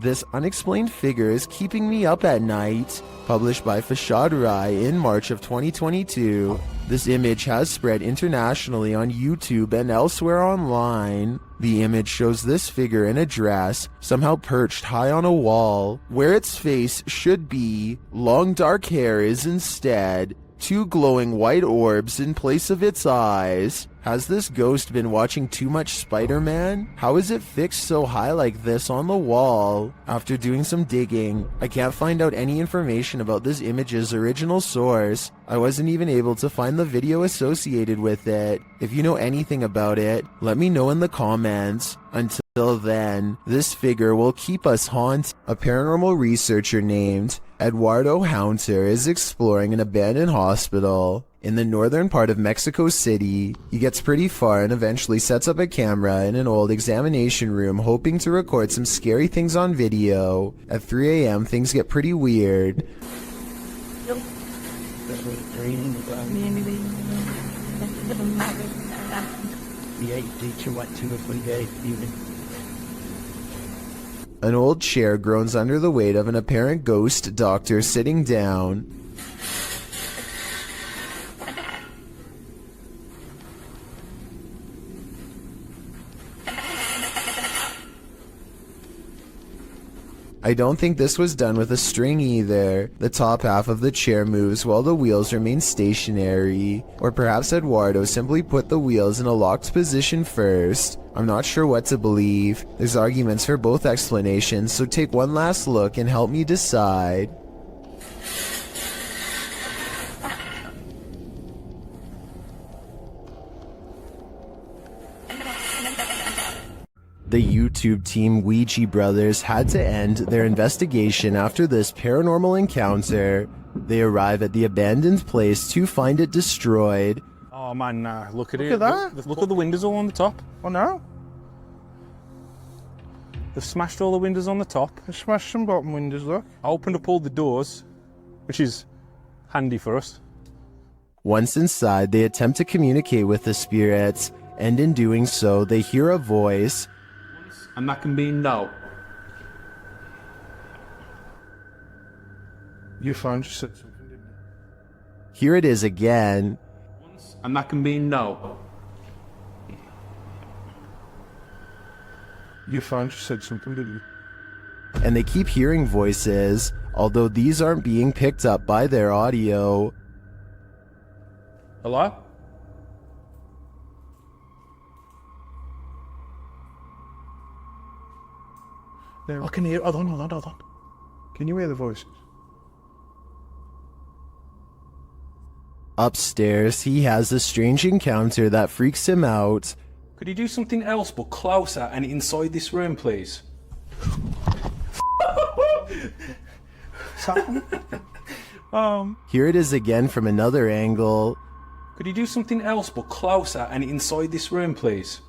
This unexplained figure is keeping me up at night. Published by Fashadrai in March of 2022, this image has spread internationally on YouTube and elsewhere online. The image shows this figure in a dress, somehow perched high on a wall. Where its face should be, long dark hair is instead two glowing white orbs in place of its eyes. Has this ghost been watching too much Spider-Man? How is it fixed so high like this on the wall? After doing some digging, I can't find out any information about this image's original source. I wasn't even able to find the video associated with it. If you know anything about it, let me know in the comments. Until then, this figure will keep us haunted. A paranormal researcher named Eduardo Haunter is exploring an abandoned hospital in the northern part of Mexico City. He gets pretty far and eventually sets up a camera in an old examination room, hoping to record some scary things on video. At 3 a.m. things get pretty weird. An old chair groans under the weight of an apparent ghost doctor sitting down. I don't think this was done with a string either. The top half of the chair moves while the wheels remain stationary. Or perhaps Eduardo simply put the wheels in a locked position first. I'm not sure what to believe. There's arguments for both explanations, so take one last look and help me decide. The YouTube team Ouija Brothers had to end their investigation after this paranormal encounter. They arrive at the abandoned place to find it destroyed. Oh man, look at it. Look at that. Look at the windows all on the top. Oh no. They've smashed all the windows on the top. I smashed some bottom windows, look. I opened up all the doors, which is handy for us. Once inside, they attempt to communicate with the spirits, and in doing so, they hear a voice. And that can be now. You found you said something, didn't you? Here it is again. And that can be now. You found you said something, didn't you? And they keep hearing voices, although these aren't being picked up by their audio. Hello? I can hear. Hold on. Can you hear the voices? Upstairs, he has a strange encounter that freaks him out. Could you do something else but closer and inside this room, please? Here it is again from another angle. Could you do something else but closer and inside this room, please?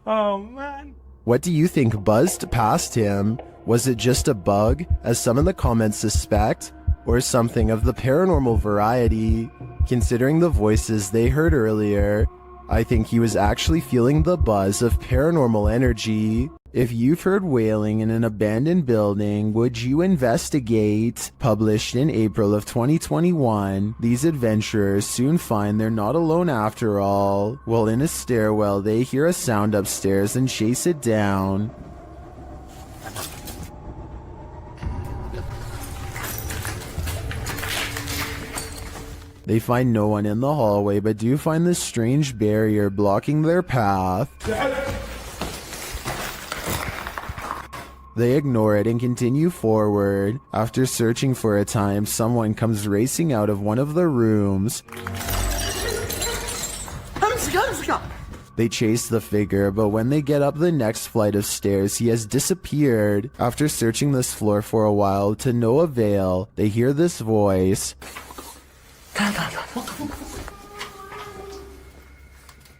Oh man. What do you think buzzed past him? Was it just a bug, as some in the comments suspect, or something of the paranormal variety? Considering the voices they heard earlier, I think he was actually feeling the buzz of paranormal energy. If you've heard wailing in an abandoned building, would you investigate? Published in April of 2021, these adventurers soon find they're not alone after all. While in a stairwell, they hear a sound upstairs and chase it down. They find no one in the hallway, but do find this strange barrier blocking their path. They ignore it and continue forward. After searching for a time, someone comes racing out of one of the rooms. They chase the figure, but when they get up the next flight of stairs, he has disappeared. After searching this floor for a while to no avail, they hear this voice.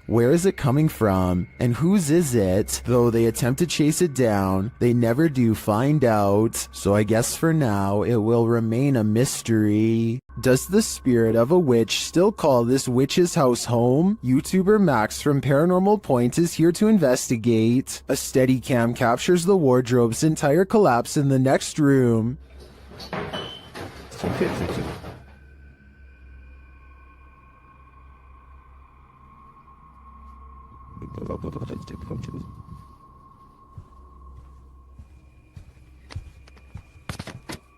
Where is it coming from? And whose is it? Though they attempt to chase it down, they never do find out. So I guess for now, it will remain a mystery. Does the spirit of a witch still call this witch's house home? YouTuber Max from Paranormal Point is here to investigate. A Steadicam captures the wardrobe's entire collapse in the next room.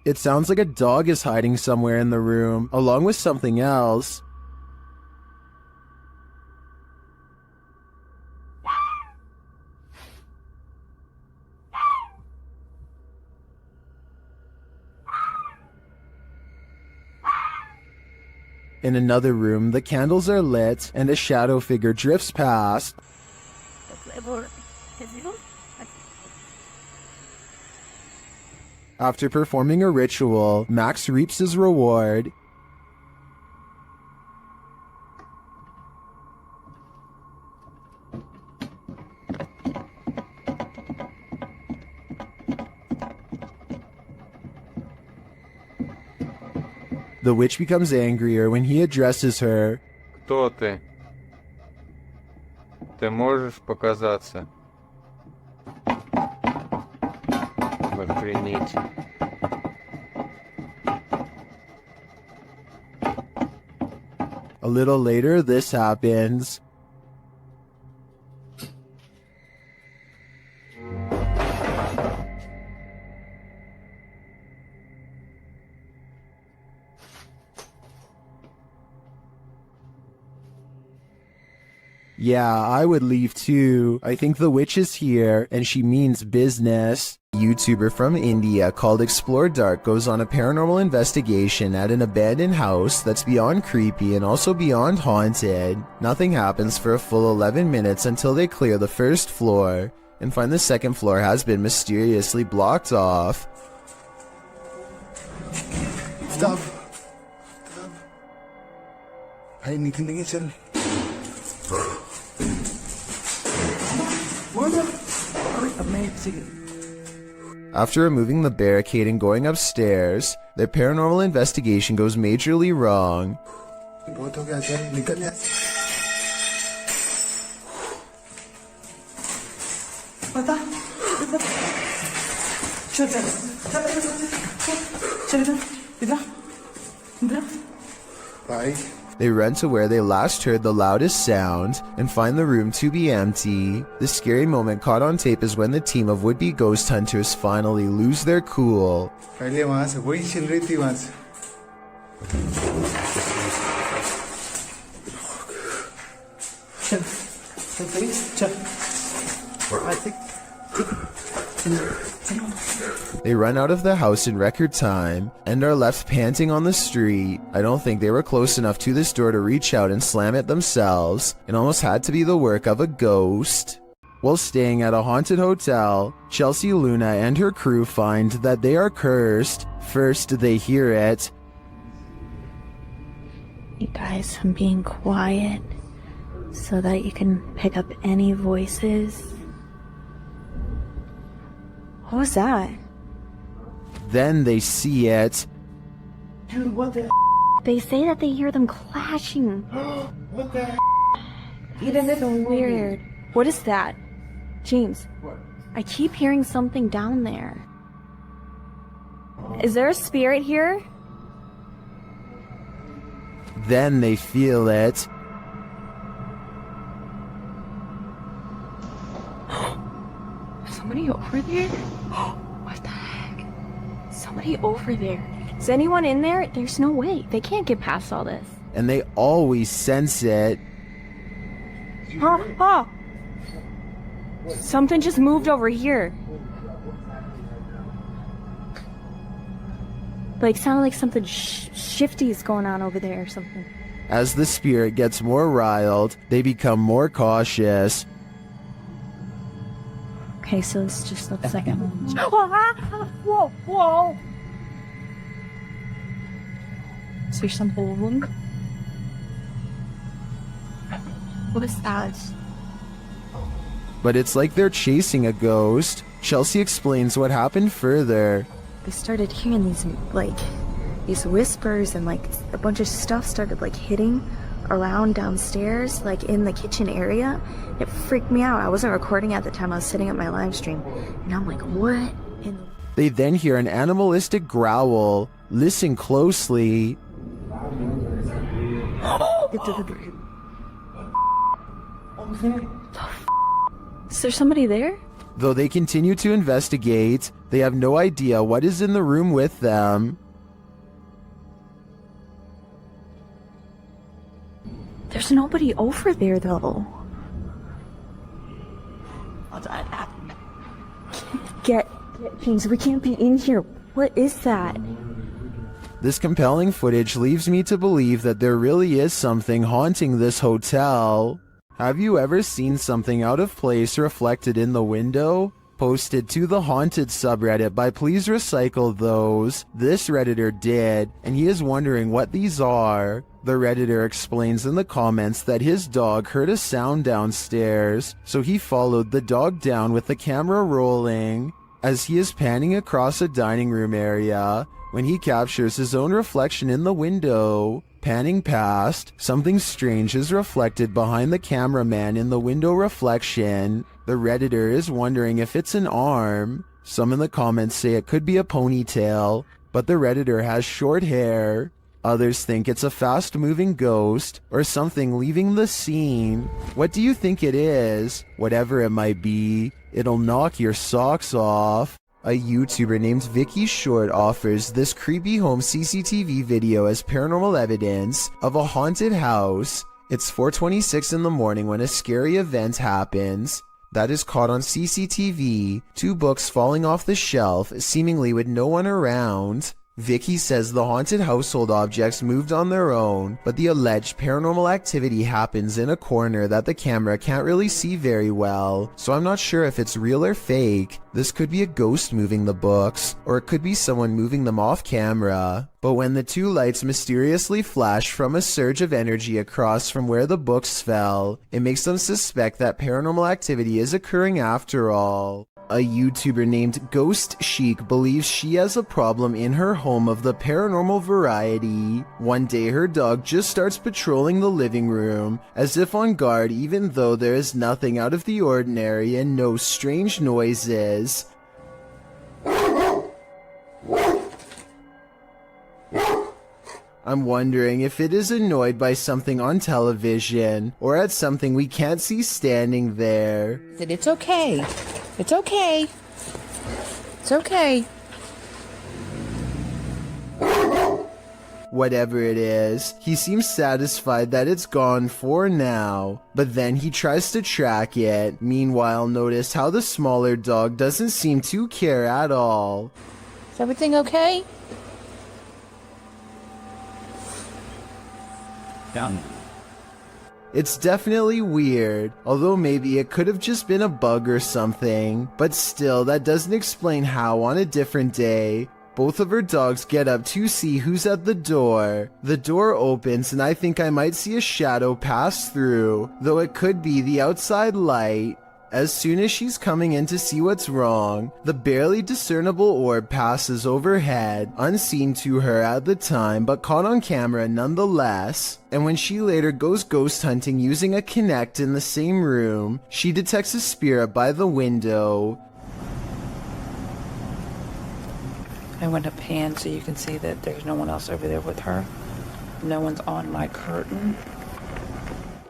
It sounds like a dog is hiding somewhere in the room, along with something else. In another room, the candles are lit, and a shadow figure drifts past. After performing a ritual, Max reaps his reward. The witch becomes angrier when he addresses her. Кто ты? Ты можешь показаться? Охренеть. A little later, this happens. Yeah, I would leave too. I think the witch is here, and she means business. A YouTuber from India called Explore Dark goes on a paranormal investigation at an abandoned house that's beyond creepy and also beyond haunted. Nothing happens for a full 11 minutes until they clear the first floor and find the second floor has been mysteriously blocked off. Stop. Ay, hindi tingin sir. After removing the barricade and going upstairs, their paranormal investigation goes majorly wrong. They run to where they last heard the loudest sound and find the room to be empty. The scary moment caught on tape is when the team of would-be ghost hunters finally lose their cool. They run out of the house in record time and are left panting on the street. I don't think they were close enough to this door to reach out and slam it themselves. It almost had to be the work of a ghost. While staying at a haunted hotel, Chelsea Luna and her crew find that they are cursed. First, they hear it. You guys, I'm being quiet so that you can pick up any voices. What was that? Then they see it. Dude, what the They say that they hear them clashing. What the It's so weird. What is that? James, What? I keep hearing something down there. Is there a spirit here? Then they feel it. Somebody over there? What the heck? Somebody over there. Is anyone in there? There's no way. They can't get past all this. And they always sense it. Huh? Something just moved over here. Like, sounded like something shifty is going on over there or something. As the spirit gets more riled, they become more cautious. Okay, so it's just the second one. Whoa, whoa! Is there something? What is that? But it's like they're chasing a ghost. Chelsea explains what happened further. I started hearing these whispers, and like a bunch of stuff started like hitting around downstairs, like in the kitchen area. It freaked me out. I wasn't recording at the time. I was sitting at my live stream, and I'm like, what in the... They then hear an animalistic growl. Listen closely. Is there somebody there? Though they continue to investigate, they have no idea what is in the room with them. There's nobody over there, though. Get James, we can't be in here. What is that? This compelling footage leaves me to believe that there really is something haunting this hotel. Have you ever seen something out of place reflected in the window? Posted to the haunted subreddit by Please Recycle Those. This Redditor did, and he is wondering what these are. The Redditor explains in the comments that his dog heard a sound downstairs, so he followed the dog down with the camera rolling. As he is panning across a dining room area, when he captures his own reflection in the window. Panning past, something strange is reflected behind the cameraman in the window reflection. The Redditor is wondering if it's an arm. Some in the comments say it could be a ponytail, but the Redditor has short hair. Others think it's a fast-moving ghost or something leaving the scene. What do you think it is? Whatever it might be, it'll knock your socks off. A YouTuber named Vicky Short offers this creepy home CCTV video as paranormal evidence of a haunted house. It's 4:26 in the morning when a scary event happens. That is caught on CCTV, 2 books falling off the shelf, seemingly with no one around. Vicky says the haunted household objects moved on their own, but the alleged paranormal activity happens in a corner that the camera can't really see very well, so I'm not sure if it's real or fake. This could be a ghost moving the books, or it could be someone moving them off camera. But when the 2 lights mysteriously flash from a surge of energy across from where the books fell, it makes them suspect that paranormal activity is occurring after all. A YouTuber named Ghost Chic believes she has a problem in her home of the paranormal variety. One day her dog just starts patrolling the living room, as if on guard even though there is nothing out of the ordinary and no strange noises. I'm wondering if it is annoyed by something on television, or at something we can't see standing there. It's okay. It's okay. It's okay. Whatever it is, he seems satisfied that it's gone for now, but then he tries to track it. Meanwhile, notice how the smaller dog doesn't seem to care at all. Is everything okay? Down. It's definitely weird, although maybe it could have just been a bug or something, but still that doesn't explain how on a different day, both of her dogs get up to see who's at the door. The door opens and I think I might see a shadow pass through, though it could be the outside light. As soon as she's coming in to see what's wrong, the barely discernible orb passes overhead, unseen to her at the time but caught on camera nonetheless. And when she later goes ghost hunting using a Kinect in the same room, she detects a spirit by the window. I want to pan so you can see that there's no one else over there with her. No one's on my curtain.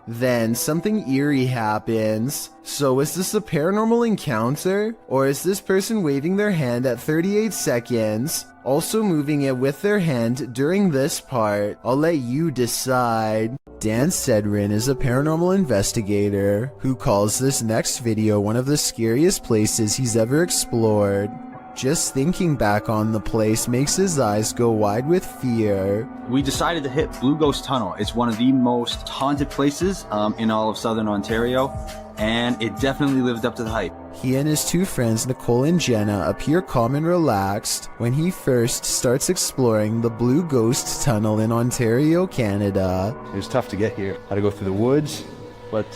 Then something eerie happens. So is this a paranormal encounter? Or is this person waving their hand at 38 seconds, also moving it with their hand during this part? I'll let you decide. Dan Sedrin is a paranormal investigator who calls this next video one of the scariest places he's ever explored. Just thinking back on the place makes his eyes go wide with fear. We decided to hit Blue Ghost Tunnel. It's one of the most haunted places in all of Southern Ontario, and it definitely lived up to the hype. He and his 2 friends, Nicole and Jenna, appear calm and relaxed when he first starts exploring the Blue Ghost Tunnel in Ontario, Canada. It was tough to get here. Had to go through the woods, but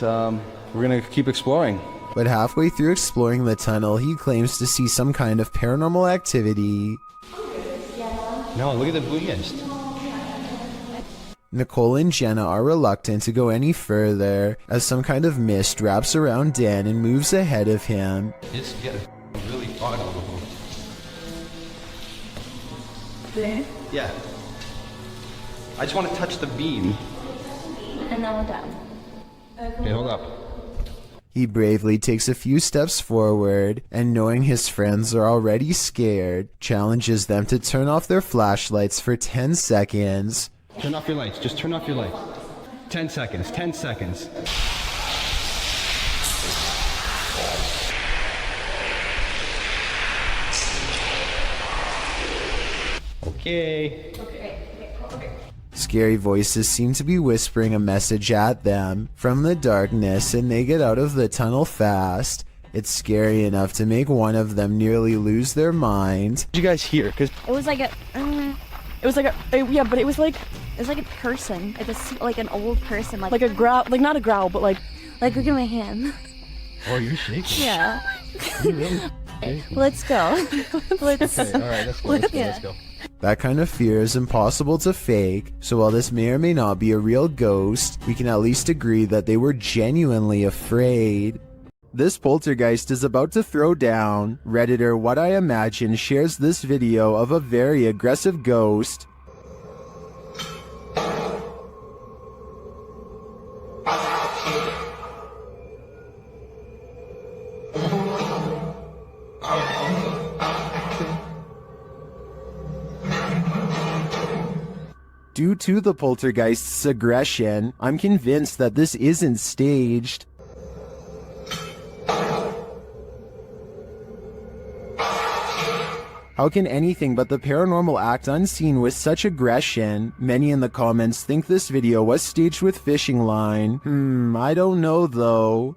we're gonna keep exploring. But halfway through exploring the tunnel, he claims to see some kind of paranormal activity. No, look at the blue mist. Nicole and Jenna are reluctant to go any further as some kind of mist wraps around Dan and moves ahead of him. It's getting really hot out Dan? Yeah. I just want to touch the beam. And now down. Okay, hold up. He bravely takes a few steps forward and, knowing his friends are already scared, challenges them to turn off their flashlights for 10 seconds. Turn off your lights. Just turn off your light. 10 seconds. 10 seconds. Okay. Scary voices seem to be whispering a message at them from the darkness, and they get out of the tunnel fast. It's scary enough to make one of them nearly lose their mind. What did you guys hear? Because It was like a, yeah, but it was like a person, like an old person, like a growl, like not a growl, but like look at my hand. oh, you're shaking. Yeah. You really? Okay. Let's go. Let's. Okay, all right, let's go. Let's go. Yeah. Let's go. That kind of fear is impossible to fake, so while this may or may not be a real ghost, we can at least agree that they were genuinely afraid. This poltergeist is about to throw down. Redditor What I Imagine shares this video of a very aggressive ghost. Due to the poltergeist's aggression, I'm convinced that this isn't staged. How can anything but the paranormal act unseen with such aggression? Many in the comments think this video was staged with fishing line. I don't know though.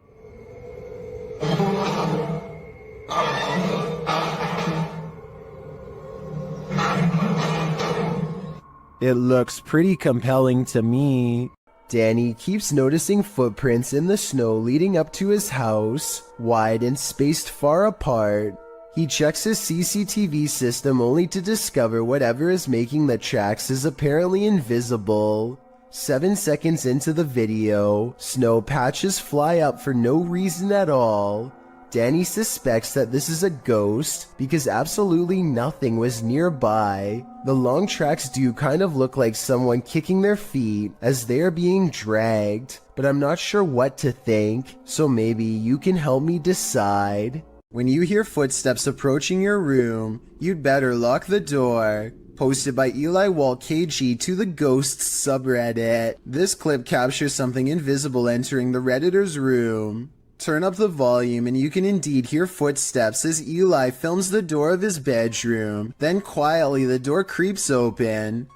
It looks pretty compelling to me. Danny keeps noticing footprints in the snow leading up to his house, wide and spaced far apart. He checks his CCTV system only to discover whatever is making the tracks is apparently invisible. 7 seconds into the video, snow patches fly up for no reason at all. Danny suspects that this is a ghost because absolutely nothing was nearby. The long tracks do kind of look like someone kicking their feet as they are being dragged, but I'm not sure what to think, so maybe you can help me decide. When you hear footsteps approaching your room, you'd better lock the door. Posted by Eli Walt KG to the Ghosts subreddit. This clip captures something invisible entering the Redditor's room. Turn up the volume and you can indeed hear footsteps as Eli films the door of his bedroom. Then quietly the door creeps open.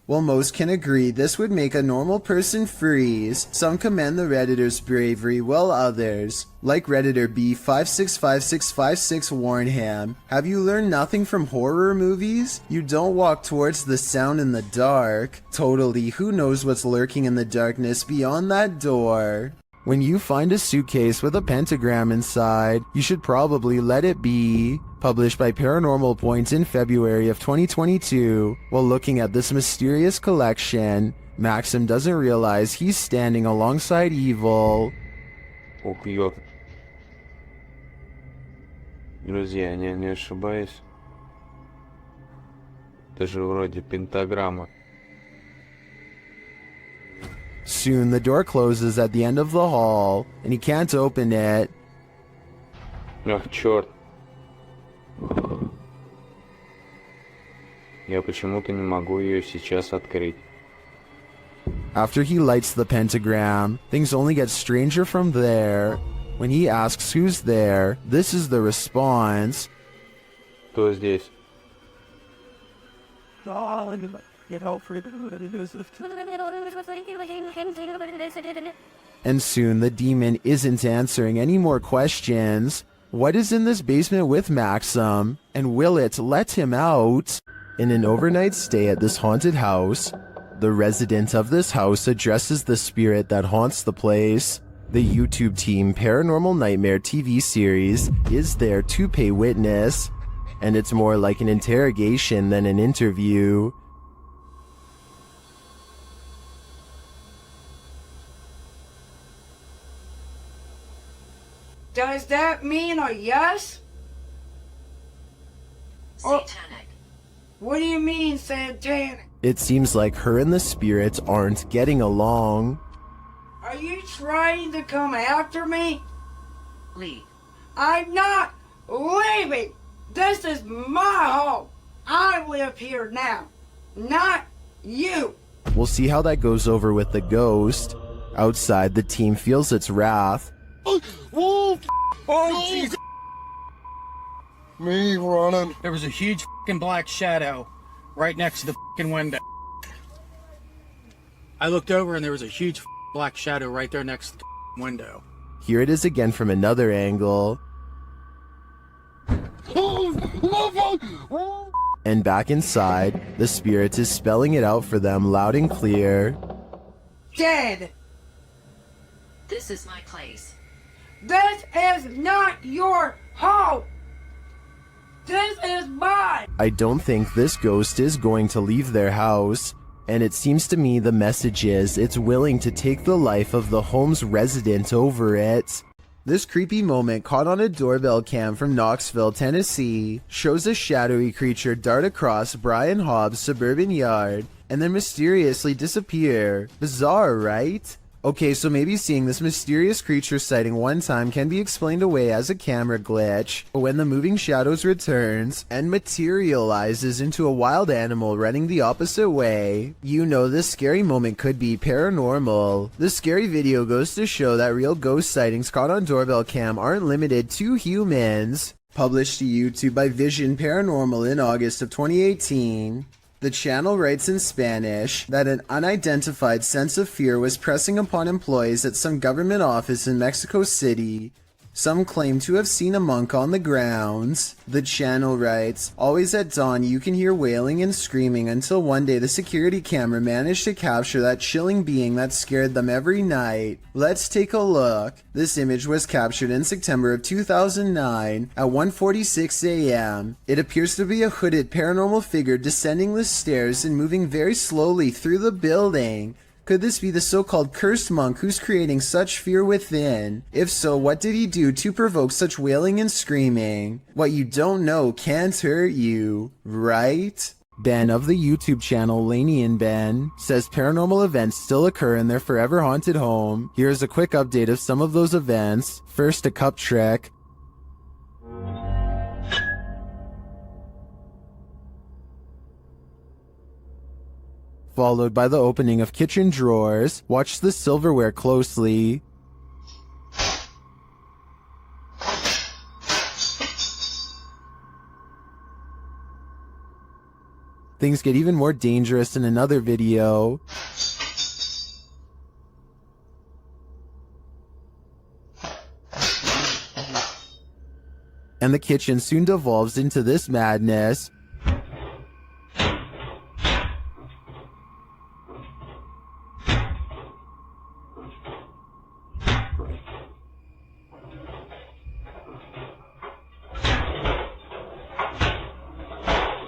While most can agree this would make a normal person freeze, some commend the Redditor's bravery while others, like Redditor B565656 warn him, have you learned nothing from horror movies? You don't walk towards the sound in the dark. Totally, who knows what's lurking in the darkness beyond that door? When you find a suitcase with a pentagram inside, you should probably let it be. Published by Paranormal Point in February of 2022. While looking at this mysterious collection, Maxim doesn't realize he's standing alongside evil. Убьет. Друзья, не ошибаюсь. Это же вроде пентаграмма. Soon the door closes at the end of the hall, and he can't open it. Ах, черт. Я почему-то не могу ее сейчас открыть. After he lights the pentagram, things only get stranger from there. When he asks who's there, this is the response. Кто здесь? And soon the demon isn't answering any more questions. What is in this basement with Maxim? And will it let him out? In an overnight stay at this haunted house, the resident of this house addresses the spirit that haunts the place. The YouTube team Paranormal Nightmare TV series is there to pay witness, and it's more like an interrogation than an interview. Does that mean a yes? Satanic. What do you mean, satanic? It seems like her and the spirits aren't getting along. Are you trying to come after me? Leave. I'm not leaving. This is my home. I live here now, not you. We'll see how that goes over with the ghost. Outside, the team feels its wrath. Oh, Jesus. Me running. There was a huge fucking black shadow right next to the fucking window. I looked over and there was a huge black shadow right there next to the window. Here it is again from another angle. And back inside, the spirit is spelling it out for them loud and clear. Dead. This is my place. This is not your home. This is mine. I don't think this ghost is going to leave their house, and it seems to me the message is it's willing to take the life of the home's resident over it. This creepy moment caught on a doorbell cam from Knoxville, Tennessee, shows a shadowy creature dart across Brian Hobbs' suburban yard and then mysteriously disappear. Bizarre, right? Okay, so maybe seeing this mysterious creature sighting one time can be explained away as a camera glitch, but when the moving shadows returns and materializes into a wild animal running the opposite way, you know this scary moment could be paranormal. This scary video goes to show that real ghost sightings caught on doorbell cam aren't limited to humans. Published to YouTube by Vision Paranormal in August of 2018. The channel writes in Spanish that an unidentified sense of fear was pressing upon employees at some government office in Mexico City. Some claim to have seen a monk on the grounds. The channel writes, always at dawn you can hear wailing and screaming until one day the security camera managed to capture that chilling being that scared them every night. Let's take a look. This image was captured in September of 2009 at 1:46 a.m. It appears to be a hooded paranormal figure descending the stairs and moving very slowly through the building. Could this be the so-called cursed monk who's creating such fear within? If so, what did he do to provoke such wailing and screaming? What you don't know can't hurt you, right? Ben of the YouTube channel Laney and Ben says paranormal events still occur in their forever haunted home. Here's a quick update of some of those events. First, a cup trick. Followed by the opening of kitchen drawers. Watch the silverware closely. Things get even more dangerous in another video. And the kitchen soon devolves into this madness.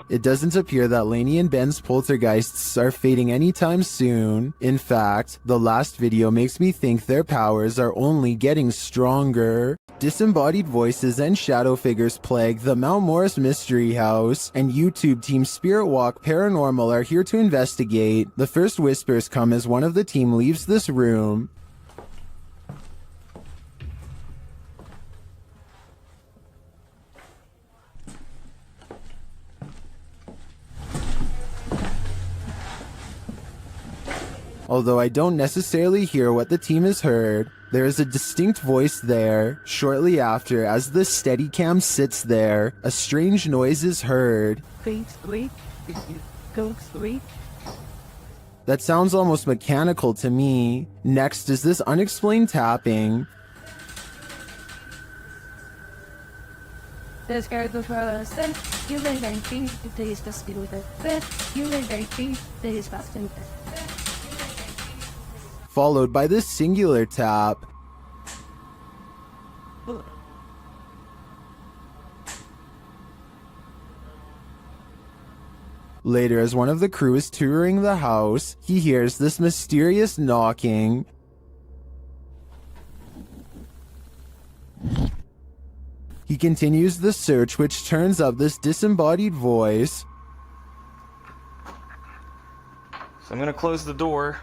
It doesn't appear that Laney and Ben's poltergeists are fading anytime soon. In fact, the last video makes me think their powers are only getting stronger. Disembodied voices and shadow figures plague the Mount Morris Mystery House, and YouTube team Spirit Walk Paranormal are here to investigate. The first whispers come as one of the team leaves this room. Although I don't necessarily hear what the team has heard, there is a distinct voice there. Shortly after, as the Steadicam sits there, a strange noise is heard. Please sleep. Go sleep. That sounds almost mechanical to me. Next is this unexplained tapping. This guy goes for us. Then you may very think that he's just speed with it. Then you may very think that he's fast with it. Followed by this singular tap. Later, as one of the crew is touring the house, he hears this mysterious knocking. He continues the search, which turns up this disembodied voice. So I'm gonna close the door.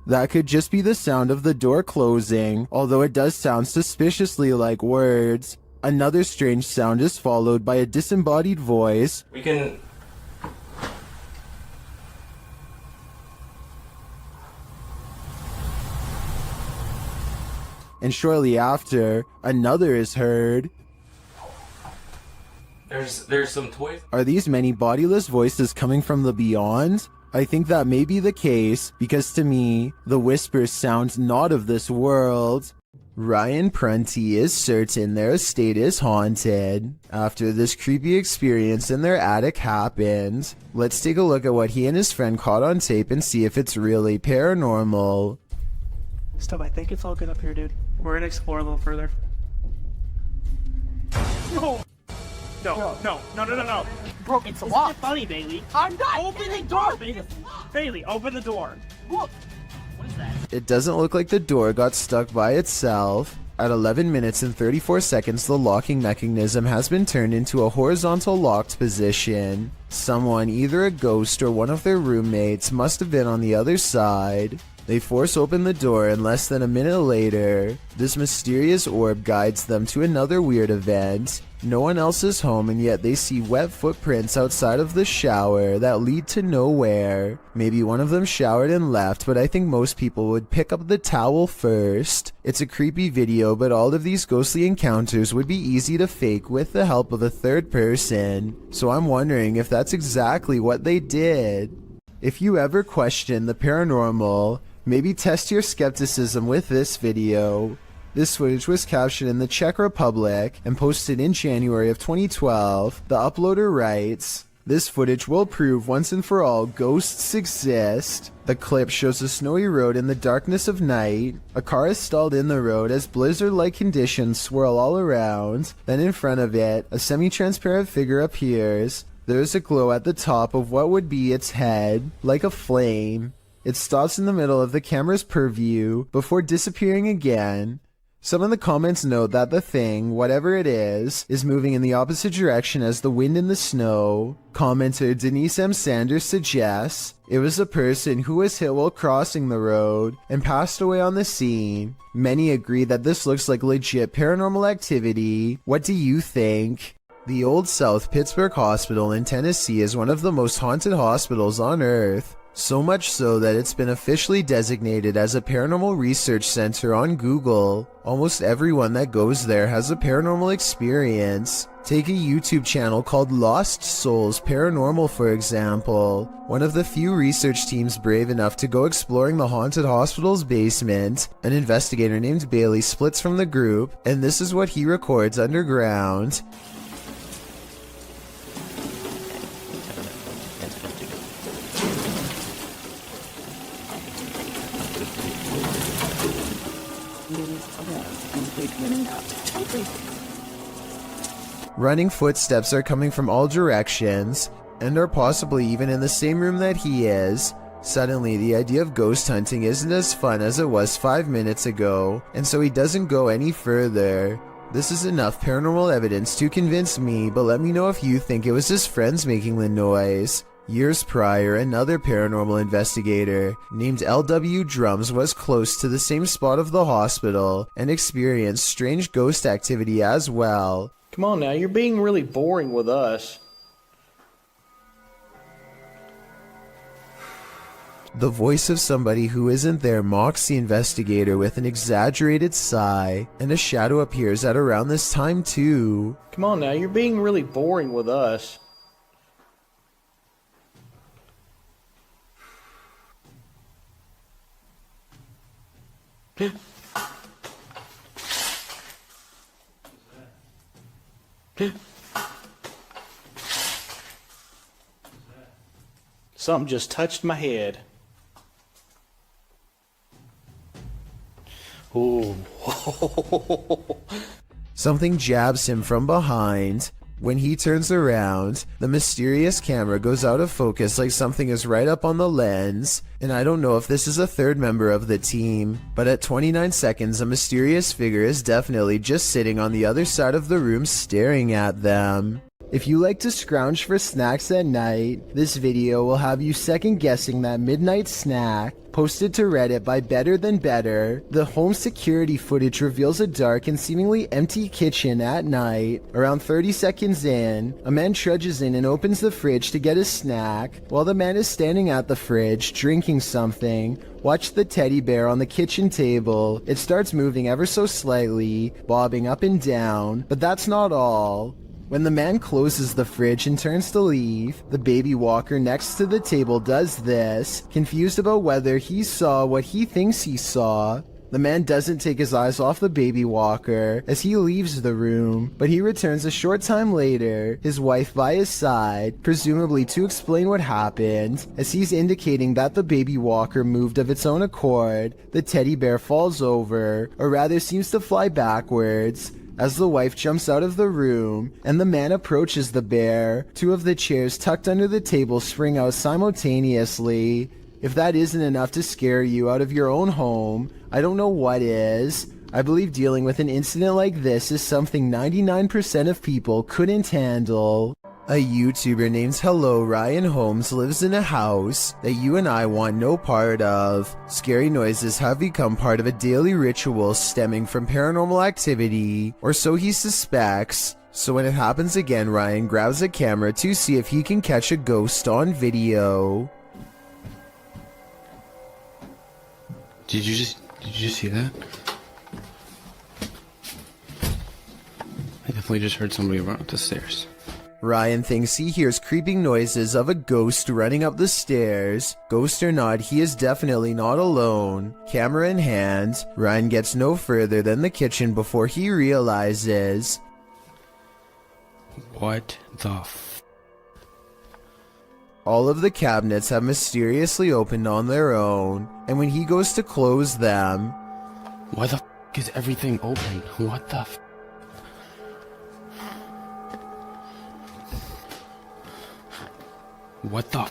That could just be the sound of the door closing, although it does sound suspiciously like words. Another strange sound is followed by a disembodied voice. We can... And shortly after, another is heard. There's some toys. Are these many bodiless voices coming from the beyond? I think that may be the case, because to me, the whispers sound not of this world. Ryan Prunty is certain their estate is haunted after this creepy experience in their attic happened. Let's take a look at what he and his friend caught on tape and see if it's really paranormal. Stuff, I think it's all good up here, dude. We're gonna explore a little further. No! No. Bro, it's locked. Funny, Bailey. I'm not. Open the door, Bailey. Bailey, open the door. Look. What is that? It doesn't look like the door got stuck by itself. At 11 minutes and 34 seconds, the locking mechanism has been turned into a horizontal locked position. Someone, either a ghost or one of their roommates, must have been on the other side. They force open the door, and less than a minute later, this mysterious orb guides them to another weird event. No one else is home, and yet they see wet footprints outside of the shower that lead to nowhere. Maybe one of them showered and left, but I think most people would pick up the towel first. It's a creepy video, but all of these ghostly encounters would be easy to fake with the help of a third person. So I'm wondering if that's exactly what they did. If you ever question the paranormal, maybe test your skepticism with this video. This footage was captured in the Czech Republic and posted in January of 2012. The uploader writes, "This footage will prove once and for all ghosts exist." The clip shows a snowy road in the darkness of night. A car is stalled in the road as blizzard-like conditions swirl all around. Then in front of it, a semi-transparent figure appears. There is a glow at the top of what would be its head, like a flame. It stops in the middle of the camera's purview before disappearing again. Some of the comments note that the thing, whatever it is moving in the opposite direction as the wind and the snow. Commenter Denise M. Sanders suggests it was a person who was hit while crossing the road and passed away on the scene. Many agree that this looks like legit paranormal activity. What do you think? The Old South Pittsburgh Hospital in Tennessee is one of the most haunted hospitals on Earth. So much so that it's been officially designated as a paranormal research center on Google. Almost everyone that goes there has a paranormal experience. Take a YouTube channel called Lost Souls Paranormal, for example. One of the few research teams brave enough to go exploring the haunted hospital's basement. An investigator named Bailey splits from the group, and this is what he records underground. Running footsteps are coming from all directions, and are possibly even in the same room that he is. Suddenly, the idea of ghost hunting isn't as fun as it was 5 minutes ago, and so he doesn't go any further. This is enough paranormal evidence to convince me, but let me know if you think it was his friends making the noise. Years prior, another paranormal investigator named L.W. Drums was close to the same spot of the hospital and experienced strange ghost activity as well. Come on now, you're being really boring with us. The voice of somebody who isn't there mocks the investigator with an exaggerated sigh, and a shadow appears at around this time too. Come on now, you're being really boring with us. Something just touched my head. Ooh. Something jabs him from behind. When he turns around, the mysterious camera goes out of focus like something is right up on the lens, and I don't know if this is a third member of the team, but at 29 seconds a mysterious figure is definitely just sitting on the other side of the room staring at them. If you like to scrounge for snacks at night, this video will have you second guessing that midnight snack. Posted to Reddit by Better Than Better, the home security footage reveals a dark and seemingly empty kitchen at night. Around 30 seconds in, a man trudges in and opens the fridge to get a snack. While the man is standing at the fridge, drinking something, watch the teddy bear on the kitchen table. It starts moving ever so slightly, bobbing up and down, but that's not all. When the man closes the fridge and turns to leave, the baby walker next to the table does this, confused about whether he saw what he thinks he saw. The man doesn't take his eyes off the baby walker as he leaves the room, but he returns a short time later, his wife by his side, presumably to explain what happened. As he's indicating that the baby walker moved of its own accord, the teddy bear falls over, or rather seems to fly backwards, as the wife jumps out of the room and the man approaches the bear. Two of the chairs tucked under the table spring out simultaneously. If that isn't enough to scare you out of your own home, I don't know what is. I believe dealing with an incident like this is something 99% of people couldn't handle. A YouTuber named Hello Ryan Holmes lives in a house that you and I want no part of. Scary noises have become part of a daily ritual stemming from paranormal activity, or so he suspects. So when it happens again, Ryan grabs a camera to see if he can catch a ghost on video. Did you just see that? I definitely just heard somebody run up the stairs. Ryan thinks he hears creeping noises of a ghost running up the stairs. Ghost or not, he is definitely not alone. Camera in hand, Ryan gets no further than the kitchen before he realizes. What the All of the cabinets have mysteriously opened on their own, and when he goes to close them... Why the is everything open? What the What the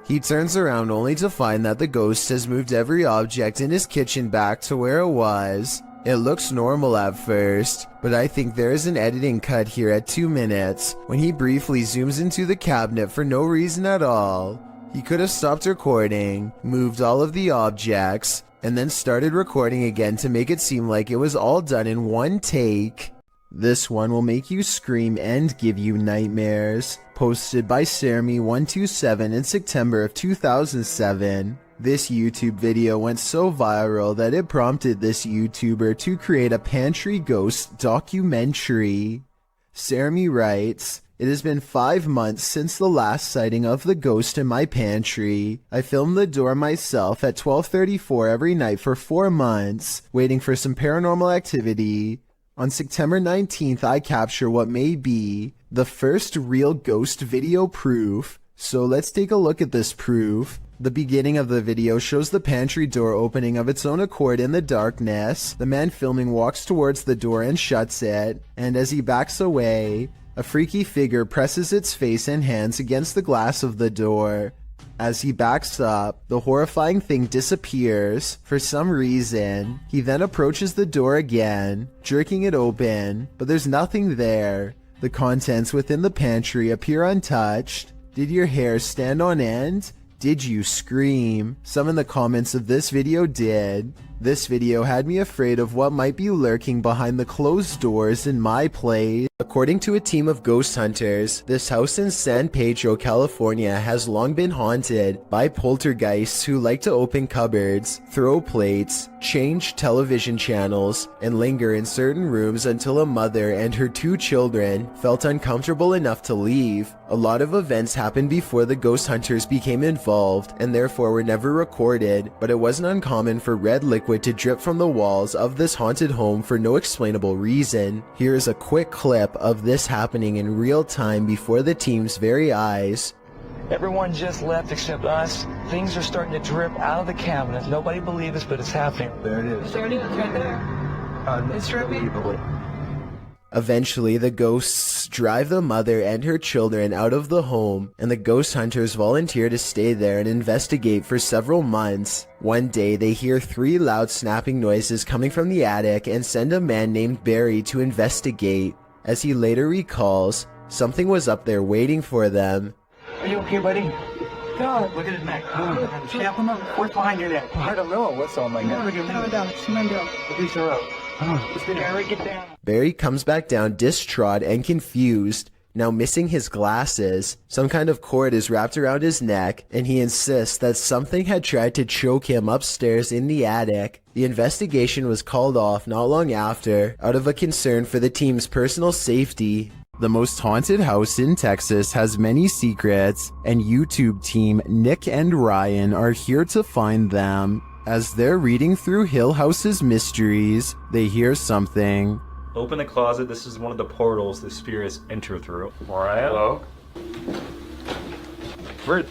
He turns around only to find that the ghost has moved every object in his kitchen back to where it was. It looks normal at first, but I think there is an editing cut here at 2 minutes when he briefly zooms into the cabinet for no reason at all. He could have stopped recording, moved all of the objects, and then started recording again to make it seem like it was all done in one take. This one will make you scream and give you nightmares. Posted by Sermi127 in September of 2007. This YouTube video went so viral that it prompted this YouTuber to create a pantry ghost documentary. Sermi writes, "It has been 5 months since the last sighting of the ghost in my pantry. I filmed the door myself at 12:34 every night for 4 months, waiting for some paranormal activity. On September 19th, I capture what may be the first real ghost video proof. So let's take a look at this proof. The beginning of the video shows the pantry door opening of its own accord in the darkness. The man filming walks towards the door and shuts it, and as he backs away, a freaky figure presses its face and hands against the glass of the door. As he backs up, the horrifying thing disappears for some reason. He then approaches the door again, jerking it open, but there's nothing there. The contents within the pantry appear untouched. Did your hair stand on end? Did you scream? Some in the comments of this video did. This video had me afraid of what might be lurking behind the closed doors in my place." According to a team of ghost hunters, this house in San Pedro, California has long been haunted by poltergeists who like to open cupboards, throw plates, change television channels, and linger in certain rooms until a mother and her 2 children felt uncomfortable enough to leave. A lot of events happened before the ghost hunters became involved and therefore were never recorded, but it wasn't uncommon for red liquid to drip from the walls of this haunted home for no explainable reason. Here is a quick clip of this happening in real time before the team's very eyes. Everyone just left except us. Things are starting to drip out of the cabinet. Nobody believes us, but it's happening. There it is. It's right there. It's dripping. Eventually, the ghosts drive the mother and her children out of the home, and the ghost hunters volunteer to stay there and investigate for several months. One day, they hear 3 loud snapping noises coming from the attic and send a man named Barry to investigate. As he later recalls, something was up there waiting for them. Are you okay, buddy? God, look at his neck. Snap him up. What's behind your neck? I don't know. What's on my neck? Calm down. Calm down. He's all right. Barry, get down. Barry comes back down distraught and confused, now missing his glasses. Some kind of cord is wrapped around his neck, and he insists that something had tried to choke him upstairs in the attic. The investigation was called off not long after, out of a concern for the team's personal safety. The most haunted house in Texas has many secrets, and YouTube team Nick and Ryan are here to find them. As they're reading through Hill House's mysteries, they hear something. Open the closet. This is one of the portals the spirits enter through. Mariah? Hello? Where?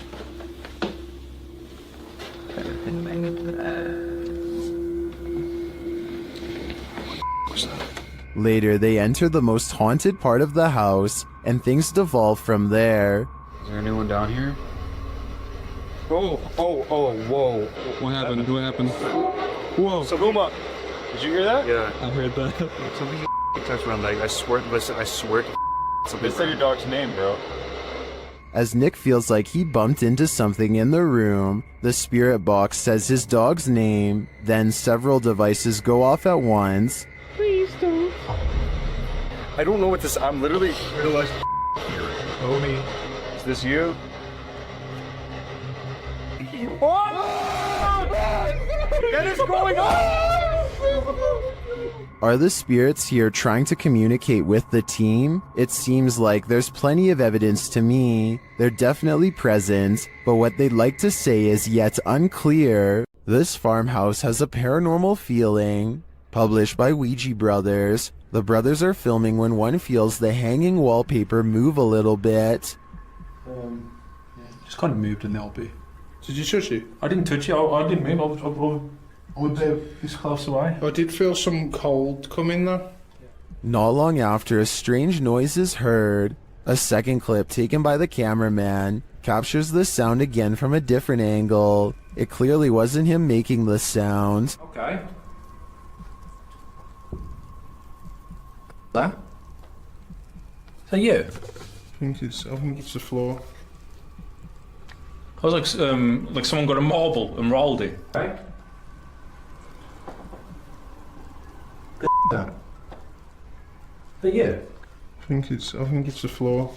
Later, they enter the most haunted part of the house, and things devolve from there. Is there anyone down here? Whoa. What happened? What happened? Whoa. Saguma, did you hear that? Yeah. I heard that. Something touched my leg. I swear, listen, I swear. Something said your dog's name, bro. As Nick feels like he bumped into something in the room, the spirit box says his dog's name, then several devices go off at once. Please don't. I don't know what this. I'm literally realized. Homie, is this you? What is going on? Are the spirits here trying to communicate with the team? It seems like there's plenty of evidence to me. They're definitely present, but what they'd like to say is yet unclear. This farmhouse has a paranormal feeling. Published by Ouija Brothers. The brothers are filming when one feels the hanging wallpaper move a little bit. Just kind of moved in the LB. Did you touch it? I didn't touch it. I didn't move. I was this close away. I did feel some cold come in though. Not long after, a strange noise is heard. A second clip taken by the cameraman captures the sound again from a different angle. It clearly wasn't him making the sound. Okay. That? Is that you? I think it's the floor. I was like someone got a marble and rolled it. Right? That? Is that you? I think it's the floor.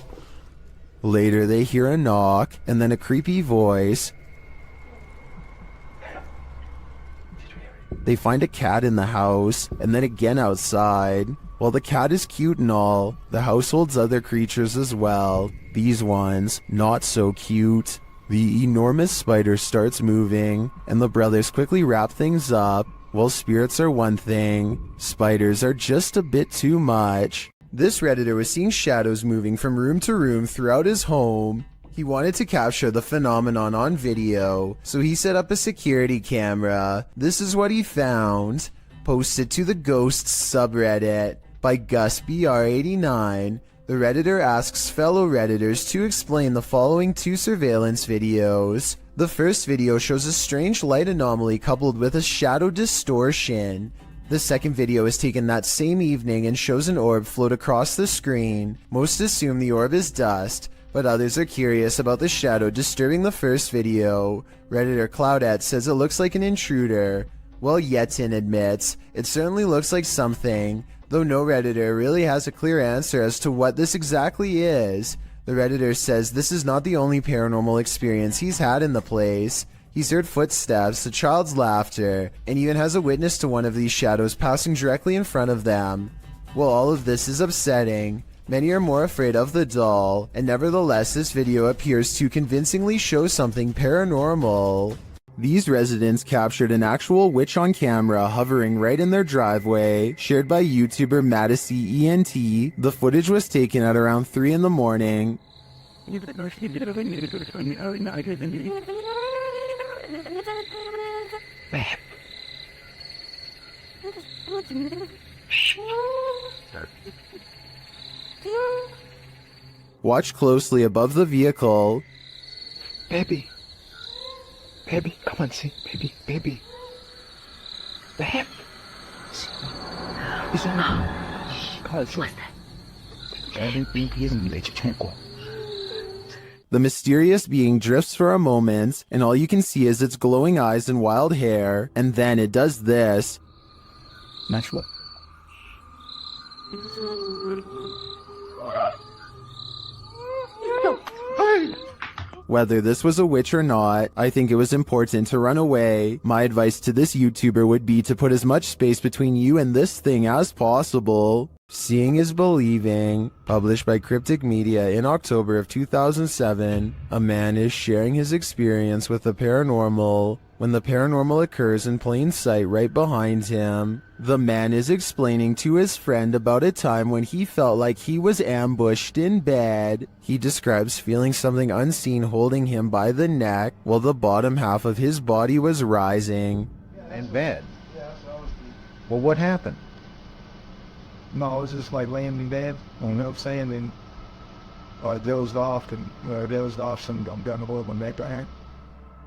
Later, they hear a knock and then a creepy voice. They find a cat in the house and then again outside. While the cat is cute and all, the house holds other creatures as well. These ones, not so cute. The enormous spider starts moving, and the brothers quickly wrap things up. While spirits are one thing, spiders are just a bit too much. This Redditor was seeing shadows moving from room to room throughout his home. He wanted to capture the phenomenon on video, so he set up a security camera. This is what he found. Posted to the Ghosts subreddit by GusBR89. The Redditor asks fellow Redditors to explain the following 2 surveillance videos. The first video shows a strange light anomaly coupled with a shadow distortion. The second video is taken that same evening and shows an orb float across the screen. Most assume the orb is dust, but others are curious about the shadow disturbing the first video. Redditor Cloudette says it looks like an intruder. Well, Yetin admits, it certainly looks like something, though no Redditor really has a clear answer as to what this exactly is. The Redditor says this is not the only paranormal experience he's had in the place. He's heard footsteps, a child's laughter, and even has a witness to one of these shadows passing directly in front of them. While all of this is upsetting, many are more afraid of the doll, and nevertheless this video appears to convincingly show something paranormal. These residents captured an actual witch on camera hovering right in their driveway, shared by YouTuber Madisy ENT. The footage was taken at around 3 in the morning. Watch closely above the vehicle. Baby. Baby, come on, see. Baby, baby. Babe. Is The mysterious being drifts for a moment, and all you can see is its glowing eyes and wild hair, and then it does this. Natural. Whether this was a witch or not, I think it was important to run away. My advice to this YouTuber would be to put as much space between you and this thing as possible. Seeing is believing. Published by Cryptic Media in October of 2007, a man is sharing his experience with the paranormal when the paranormal occurs in plain sight right behind him. The man is explaining to his friend about a time when he felt like he was ambushed in bed. He describes feeling something unseen holding him by the neck while the bottom half of his body was rising. In bed? Well, what happened? No, I was just like laying in bed, you know what I'm saying? Then I dozed off and some I'm down the hole my neck back.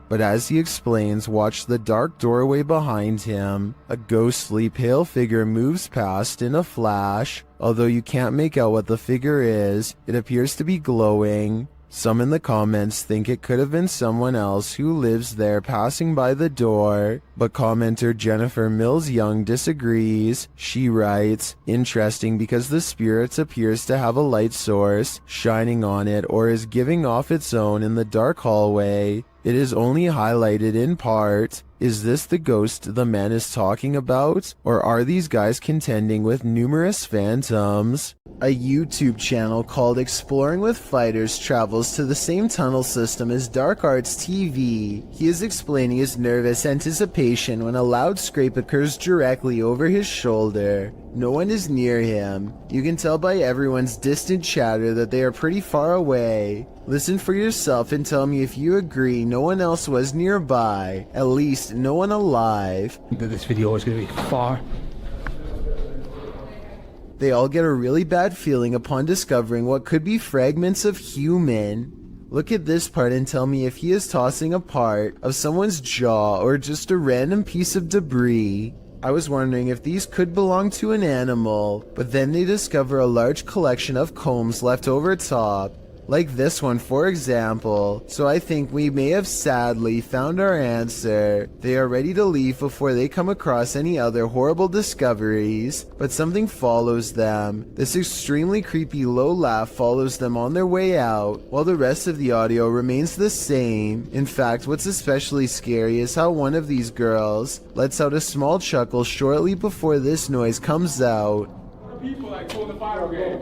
But as he explains, watch the dark doorway behind him. A ghostly pale figure moves past in a flash. Although you can't make out what the figure is, it appears to be glowing. Some in the comments think it could have been someone else who lives there passing by the door, but commenter Jennifer Mills Young disagrees. She writes, "Interesting because the spirit appears to have a light source shining on it or is giving off its own in the dark hallway. It is only highlighted in part. Is this the ghost the man is talking about? Or are these guys contending with numerous phantoms?" A YouTube channel called Exploring with Fighters travels to the same tunnel system as Dark Arts TV. He is explaining his nervous anticipation when a loud scrape occurs directly over his shoulder. No one is near him. You can tell by everyone's distant chatter that they are pretty far away. Listen for yourself and tell me if you agree no one else was nearby. At least no one alive. This video is going to be far. They all get a really bad feeling upon discovering what could be fragments of human. Look at this part and tell me if he is tossing a part of someone's jaw or just a random piece of debris. I was wondering if these could belong to an animal, but then they discover a large collection of combs left over top. Like this one, for example. So I think we may have sadly found our answer. They are ready to leave before they come across any other horrible discoveries, but something follows them. This extremely creepy low laugh follows them on their way out, while the rest of the audio remains the same. In fact, what's especially scary is how one of these girls lets out a small chuckle shortly before this noise comes out. People like pull the fire, okay?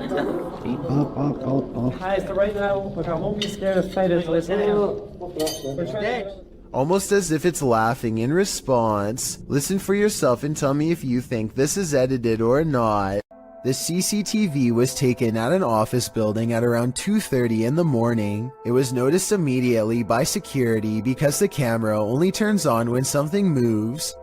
Hi, so right now, look, I won't be scared of spiders. Almost as if it's laughing in response. Listen for yourself and tell me if you think this is edited or not. The CCTV was taken at an office building at around 2:30 in the morning. It was noticed immediately by security because the camera only turns on when something moves.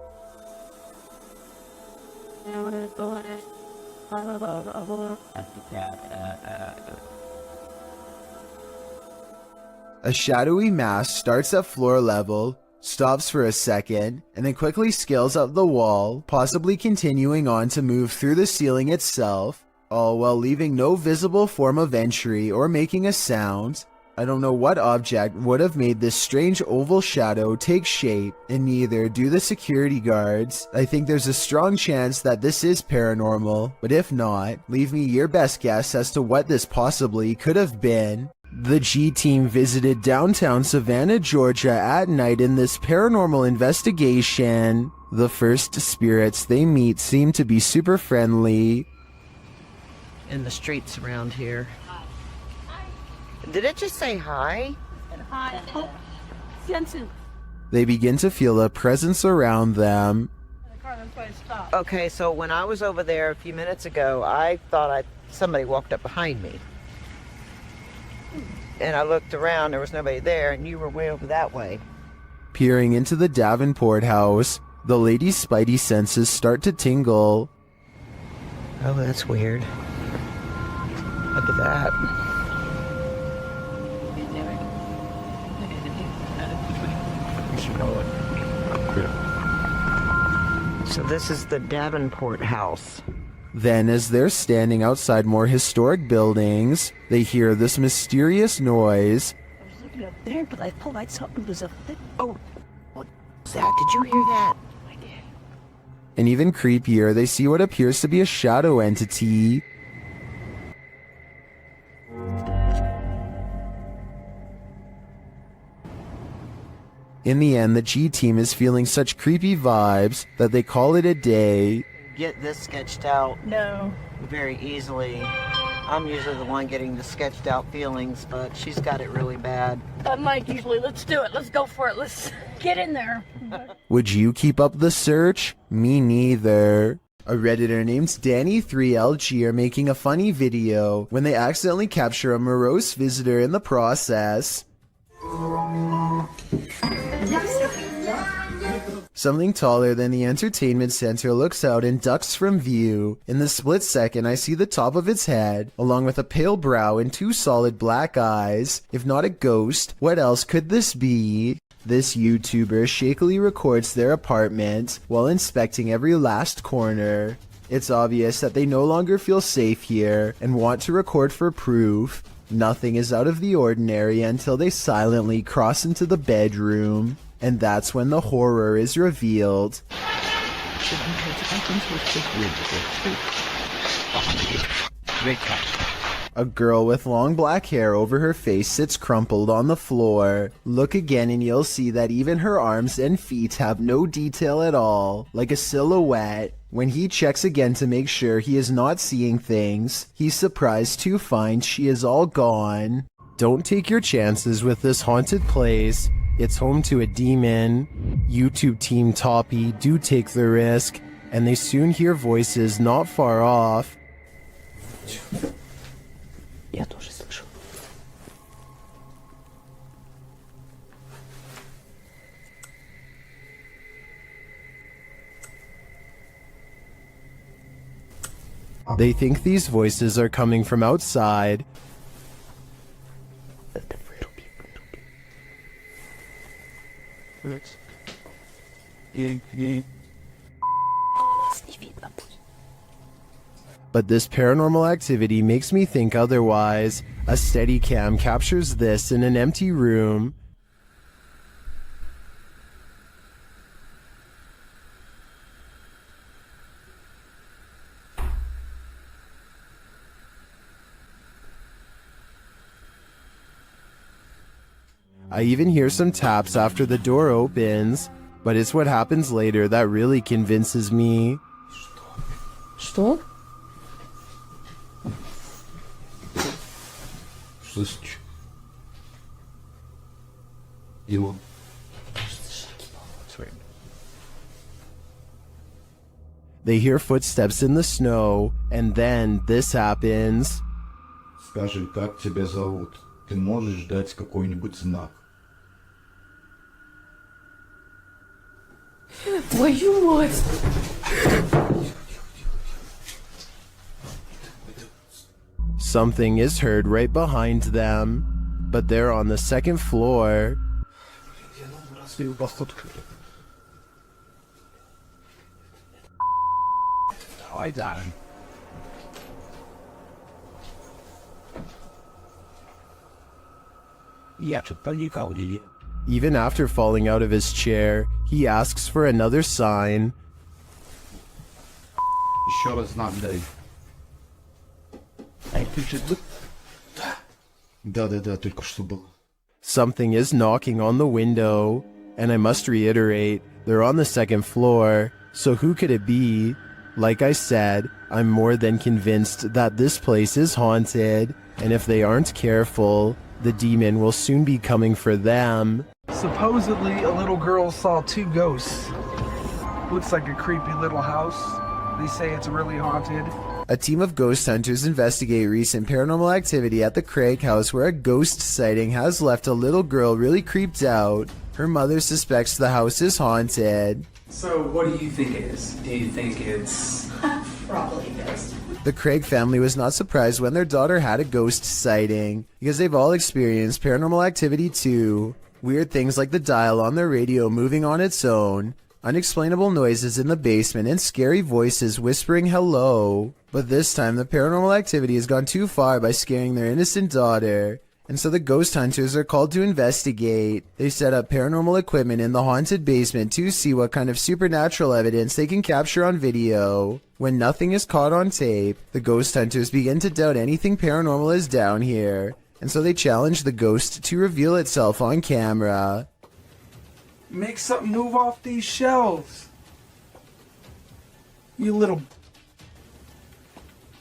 A shadowy mass starts at floor level, stops for a second, and then quickly scales up the wall, possibly continuing on to move through the ceiling itself, all while leaving no visible form of entry or making a sound. I don't know what object would have made this strange oval shadow take shape, and neither do the security guards. I think there's a strong chance that this is paranormal, but if not, leave me your best guess as to what this possibly could have been. The G team visited downtown Savannah, Georgia at night in this paranormal investigation. The first spirits they meet seem to be super friendly. In the streets around here. Did it just say hi? Hi. They begin to feel a presence around them. Okay, so when I was over there a few minutes ago, I thought somebody walked up behind me. And I looked around, there was nobody there, and you were way over that way. Peering into the Davenport house, the lady's spidey senses start to tingle. Oh, that's weird. Look at that. So this is the Davenport house. Then, as they're standing outside more historic buildings, they hear this mysterious noise. I was looking up there, but I thought I saw it was a... Oh, what was that? Did you hear that? I did. And even creepier, they see what appears to be a shadow entity. In the end, the G team is feeling such creepy vibes that they call it a day. Get this sketched out. No. Very easily. I'm usually the one getting the sketched out feelings, but she's got it really bad. I'm like, usually, let's do it. Let's go for it. Let's get in there. Would you keep up the search? Me neither. A Redditor named Danny3LG are making a funny video when they accidentally capture a morose visitor in the process. Something taller than the entertainment center looks out and ducks from view. In the split second, I see the top of its head, along with a pale brow and two solid black eyes. If not a ghost, what else could this be? This YouTuber shakily records their apartment while inspecting every last corner. It's obvious that they no longer feel safe here and want to record for proof. Nothing is out of the ordinary until they silently cross into the bedroom. And that's when the horror is revealed. A girl with long black hair over her face sits crumpled on the floor. Look again and you'll see that even her arms and feet have no detail at all, like a silhouette. When he checks again to make sure he is not seeing things, he's surprised to find she is all gone. Don't take your chances with this haunted place. It's home to a demon. YouTube team Toppy do take the risk, and they soon hear voices not far off. Я тоже слышу. They think these voices are coming from outside. But this paranormal activity makes me think otherwise. A Steadicam captures this in an empty room. I even hear some taps after the door opens, but it's what happens later that really convinces me. Что? Слышишь? Его. They hear footsteps in the snow, and then this happens. Скажи, как тебя зовут? Ты можешь дать какой-нибудь знак? Твою мать! Something is heard right behind them, but they're on the second floor. Even after falling out of his chair, he asks for another sign. Еще раз знак дай. Да, только что было. Something is knocking on the window, and I must reiterate, they're on the second floor, so who could it be? Like I said, I'm more than convinced that this place is haunted, and if they aren't careful, the demon will soon be coming for them. Supposedly, a little girl saw two ghosts. Looks like a creepy little house. They say it's really haunted. A team of ghost hunters investigate recent paranormal activity at the Craig house where a ghost sighting has left a little girl really creeped out. Her mother suspects the house is haunted. So, what do you think it is? Do you think it's... Probably ghost. The Craig family was not surprised when their daughter had a ghost sighting, because they've all experienced paranormal activity too. Weird things like the dial on their radio moving on its own, unexplainable noises in the basement, and scary voices whispering hello. But this time the paranormal activity has gone too far by scaring their innocent daughter, and so the ghost hunters are called to investigate. They set up paranormal equipment in the haunted basement to see what kind of supernatural evidence they can capture on video. When nothing is caught on tape, the ghost hunters begin to doubt anything paranormal is down here, and so they challenge the ghost to reveal itself on camera. Make something move off these shelves. You little...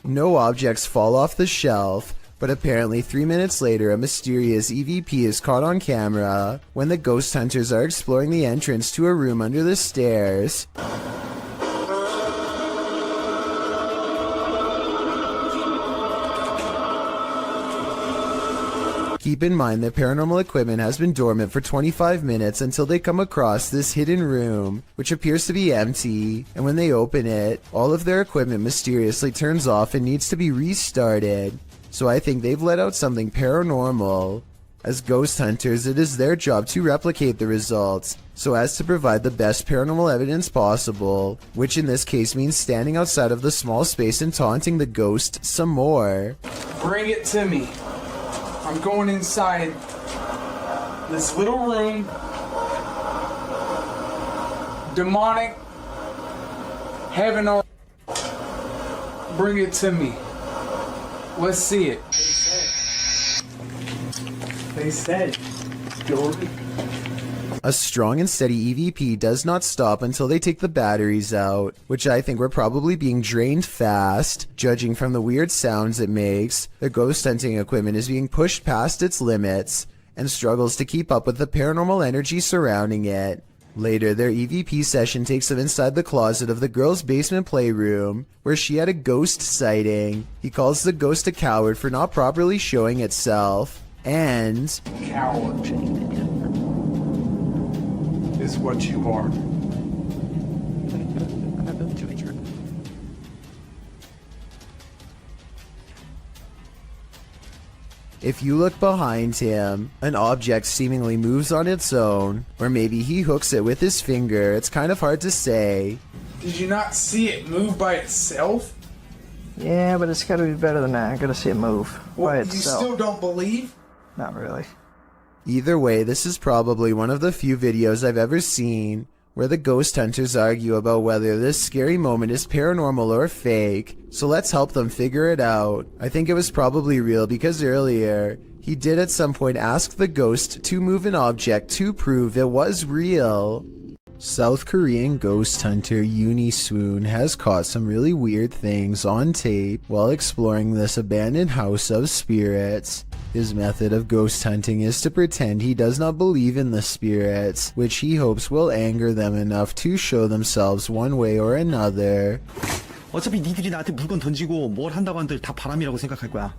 No objects fall off the shelf, but apparently 3 minutes later a mysterious EVP is caught on camera when the ghost hunters are exploring the entrance to a room under the stairs. Keep in mind that paranormal equipment has been dormant for 25 minutes until they come across this hidden room, which appears to be empty, and when they open it, all of their equipment mysteriously turns off and needs to be restarted. So I think they've let out something paranormal. As ghost hunters, it is their job to replicate the results, so as to provide the best paranormal evidence possible, which in this case means standing outside of the small space and taunting the ghost some more. Bring it to me. I'm going inside this little room. Demonic. Heaven or... Bring it to me. Let's see it. They said. A strong and steady EVP does not stop until they take the batteries out, which I think were probably being drained fast. Judging from the weird sounds it makes, the ghost hunting equipment is being pushed past its limits and struggles to keep up with the paranormal energy surrounding it. Later, their EVP session takes them inside the closet of the girl's basement playroom, where she had a ghost sighting. He calls the ghost a coward for not properly showing itself, and... Coward is what you are. If you look behind him, an object seemingly moves on its own, or maybe he hooks it with his finger. It's kind of hard to say. Did you not see it move by itself? Yeah, but it's gotta be better than that. I gotta see it move by itself. You still don't believe? Not really. Either way, this is probably one of the few videos I've ever seen where the ghost hunters argue about whether this scary moment is paranormal or fake, so let's help them figure it out. I think it was probably real because earlier, he did at some point ask the ghost to move an object to prove it was real. South Korean ghost hunter Uni Swoon has caught some really weird things on tape while exploring this abandoned house of spirits. His method of ghost hunting is to pretend he does not believe in the spirits, which he hopes will anger them enough to show themselves one way or another. 어차피 니들이 나한테 물건 던지고 뭘 한다고 한들 다 바람이라고 생각할 거야.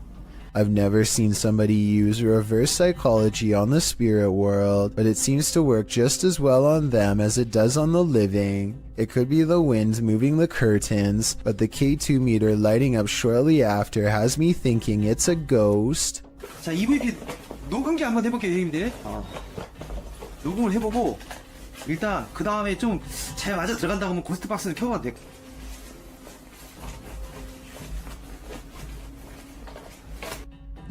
I've never seen somebody use reverse psychology on the spirit world, but it seems to work just as well on them as it does on the living. It could be the wind moving the curtains, but the K2 meter lighting up shortly after has me thinking it's a ghost. 자, EVP 녹음기 한번 해볼게요, 형님들. 녹음을 해보고 일단 그 다음에 좀 잘 맞아 들어간다고 하면 고스트박스는 켜봐도 돼.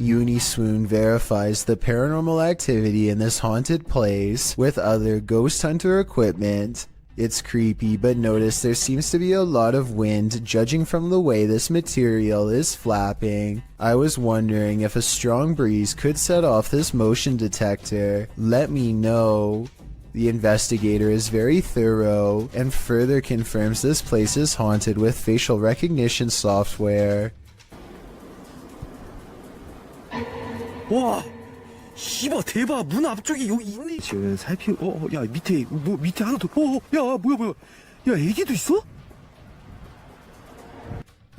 Uniswoon verifies the paranormal activity in this haunted place with other ghost hunter equipment. It's creepy, but notice there seems to be a lot of wind judging from the way this material is flapping. I was wondering if a strong breeze could set off this motion detector. Let me know. The investigator is very thorough and further confirms this place is haunted with facial recognition software. 와, 씨발 대박. 문 앞쪽에 여기 있네. 지금 야 밑에 밑에 하나 더. 야 뭐야. 야 애기도 있어?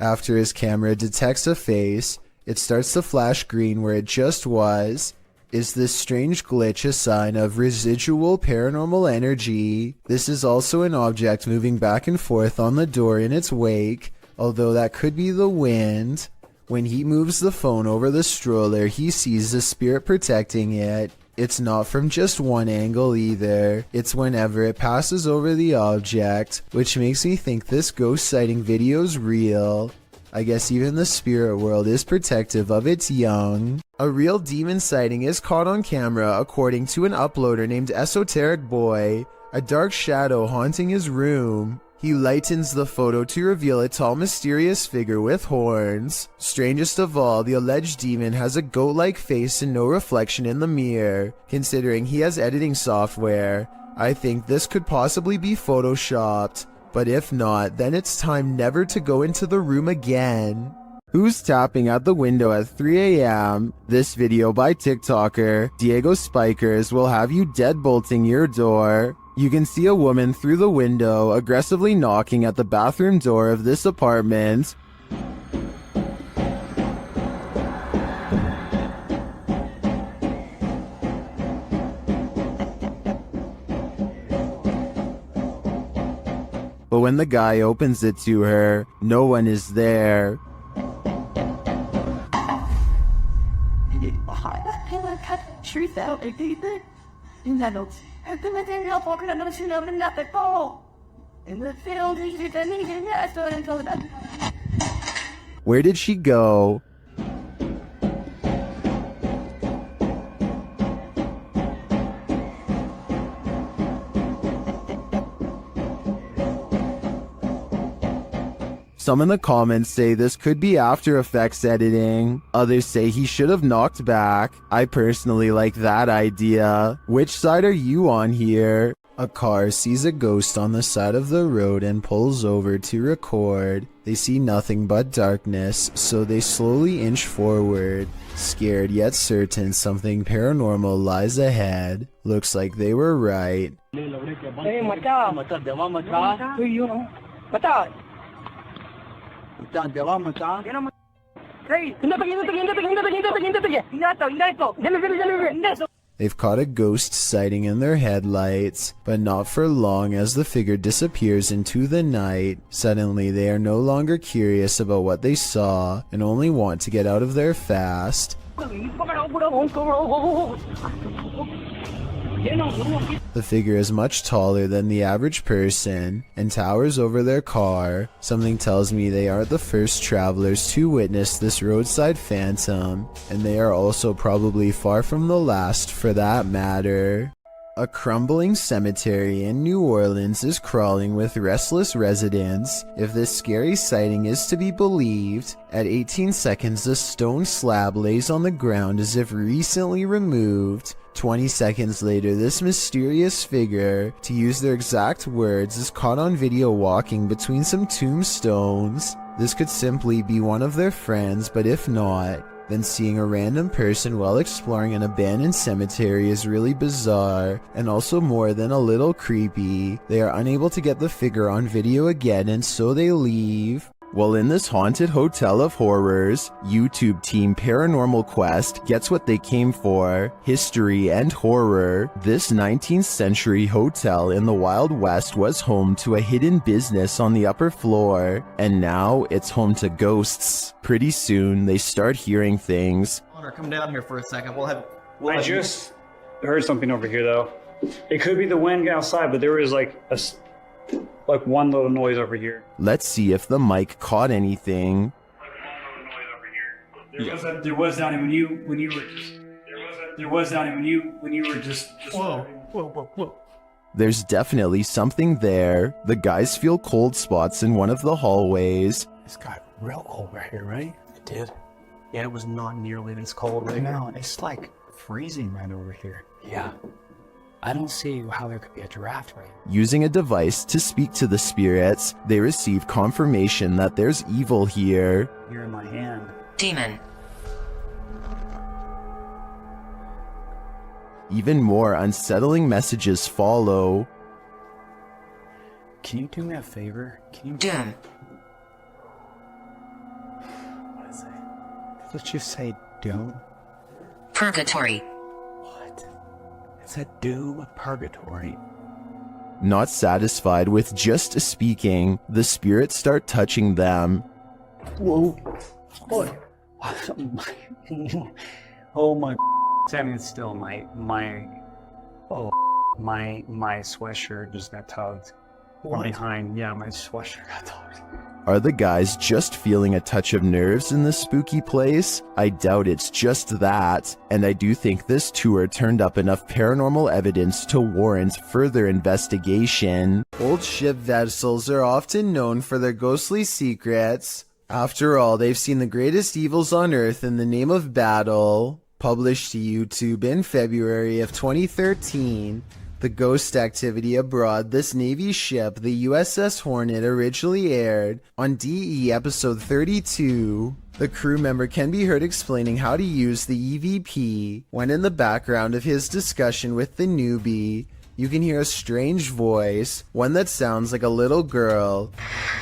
After his camera detects a face, it starts to flash green where it just was. Is this strange glitch a sign of residual paranormal energy? This is also an object moving back and forth on the door in its wake, although that could be the wind. When he moves the phone over the stroller, he sees the spirit protecting it. It's not from just one angle either. It's whenever it passes over the object, which makes me think this ghost sighting video's real. I guess even the spirit world is protective of its young. A real demon sighting is caught on camera according to an uploader named Esoteric Boy, a dark shadow haunting his room. He lightens the photo to reveal a tall mysterious figure with horns. Strangest of all, the alleged demon has a goat-like face and no reflection in the mirror. Considering he has editing software, I think this could possibly be photoshopped. But if not, then it's time never to go into the room again. Who's tapping at the window at 3 a.m.? This video by TikToker Diego Spikers will have you deadbolting your door. You can see a woman through the window aggressively knocking at the bathroom door of this apartment. But when the guy opens it to her, no one is there. Truth out, I think that in that notes. I've been with him help walking another shoot up and nothing fall. In the field, he's pretending to get us until that. Where did she go? Some in the comments say this could be After Effects editing. Others say he should have knocked back. I personally like that idea. Which side are you on here? A car sees a ghost on the side of the road and pulls over to record. They see nothing but darkness, so they slowly inch forward. Scared yet certain something paranormal lies ahead. Looks like they were right. Hey, Mata. Who you know? Mata. They've caught a ghost sighting in their headlights, but not for long as the figure disappears into the night. Suddenly they are no longer curious about what they saw and only want to get out of there fast. The figure is much taller than the average person and towers over their car. Something tells me they aren't the first travelers to witness this roadside phantom, and they are also probably far from the last for that matter. A crumbling cemetery in New Orleans is crawling with restless residents, if this scary sighting is to be believed. At 18 seconds, the stone slab lays on the ground as if recently removed. 20 seconds later, this mysterious figure, to use their exact words, is caught on video walking between some tombstones. This could simply be one of their friends, but if not, then seeing a random person while exploring an abandoned cemetery is really bizarre, and also more than a little creepy. They are unable to get the figure on video again, and so they leave. Well, in this haunted hotel of horrors, YouTube team Paranormal Quest gets what they came for: history and horror. This 19th century hotel in the Wild West was home to a hidden business on the upper floor, and now it's home to ghosts. Pretty soon, they start hearing things. Come down here for a second. I just heard something over here, though. It could be the wind outside, but there was like one little noise over here. Let's see if the mic caught anything. There was Donnie when you were just. There was Donnie when you were just. whoa. There's definitely something there. The guys feel cold spots in one of the hallways. It's got real cold right here, right? It did. Yeah, it was not nearly this cold right now. It's like freezing right over here. Yeah. I don't see how there could be a draft right now. Using a device to speak to the spirits, they receive confirmation that there's evil here. You're in my hand. Demon. Even more unsettling messages follow. Can you do me a favor? Can you... Doom. What is it? Let's just say doom. Purgatory. What? It's a doom purgatory. Not satisfied with just speaking, the spirits start touching them. Whoa. Oh my. Standing still, my sweatshirt just got tugged. From behind, yeah, my sweatshirt got tugged. Are the guys just feeling a touch of nerves in this spooky place? I doubt it's just that, and I do think this tour turned up enough paranormal evidence to warrant further investigation. Old ship vessels are often known for their ghostly secrets. After all, they've seen the greatest evils on Earth in the name of battle. Published to YouTube in February of 2013, The Ghost Activity Abroad, this Navy ship, the USS Hornet, originally aired on DE episode 32. The crew member can be heard explaining how to use the EVP. When in the background of his discussion with the newbie, you can hear a strange voice, one that sounds like a little girl.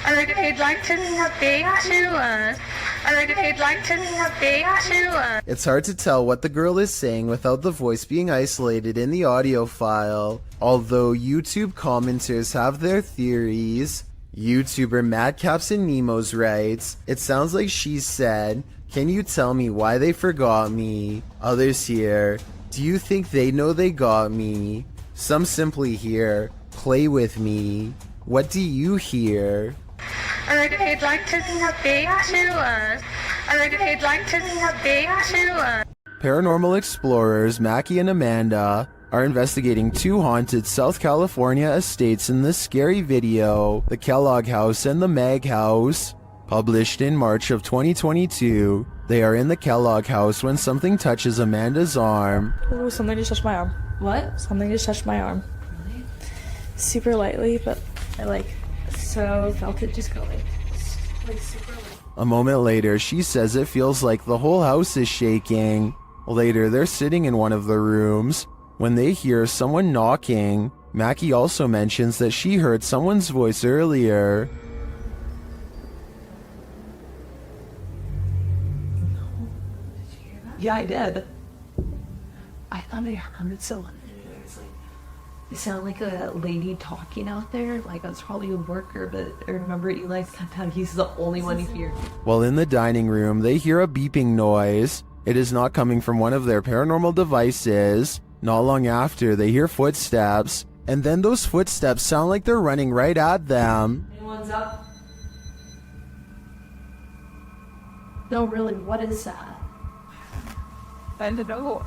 I like if you'd like to speak to us. I like if you'd like to speak to us. It's hard to tell what the girl is saying without the voice being isolated in the audio file, although YouTube commenters have their theories. YouTuber Madcaps and Nemos writes, "It sounds like she said, 'Can you tell me why they forgot me?' Others here, 'Do you think they know they got me?' Some simply hear, 'Play with me.' What do you hear?" I like if you'd like to speak to us. I like if you'd like to speak to us. Paranormal explorers Mackie and Amanda are investigating two haunted South California estates in this scary video, the Kellogg House and the Mag House. Published in March of 2022, they are in the Kellogg House when something touches Amanda's arm. Ooh, something just touched my arm. What? Something just touched my arm. Really? Super lightly, but I felt it just go like super light. A moment later, she says it feels like the whole house is shaking. Later, they're sitting in one of the rooms when they hear someone knocking. Mackie also mentions that she heard someone's voice earlier. Yeah, I did. I thought I heard someone. It sounded like a lady talking out there. Like I was probably a worker, but I remember Eli said that he's the only one who hears. While in the dining room, they hear a beeping noise. It is not coming from one of their paranormal devices. Not long after, they hear footsteps, and then those footsteps sound like they're running right at them. Anyone's up? No, really, what is that? I don't know.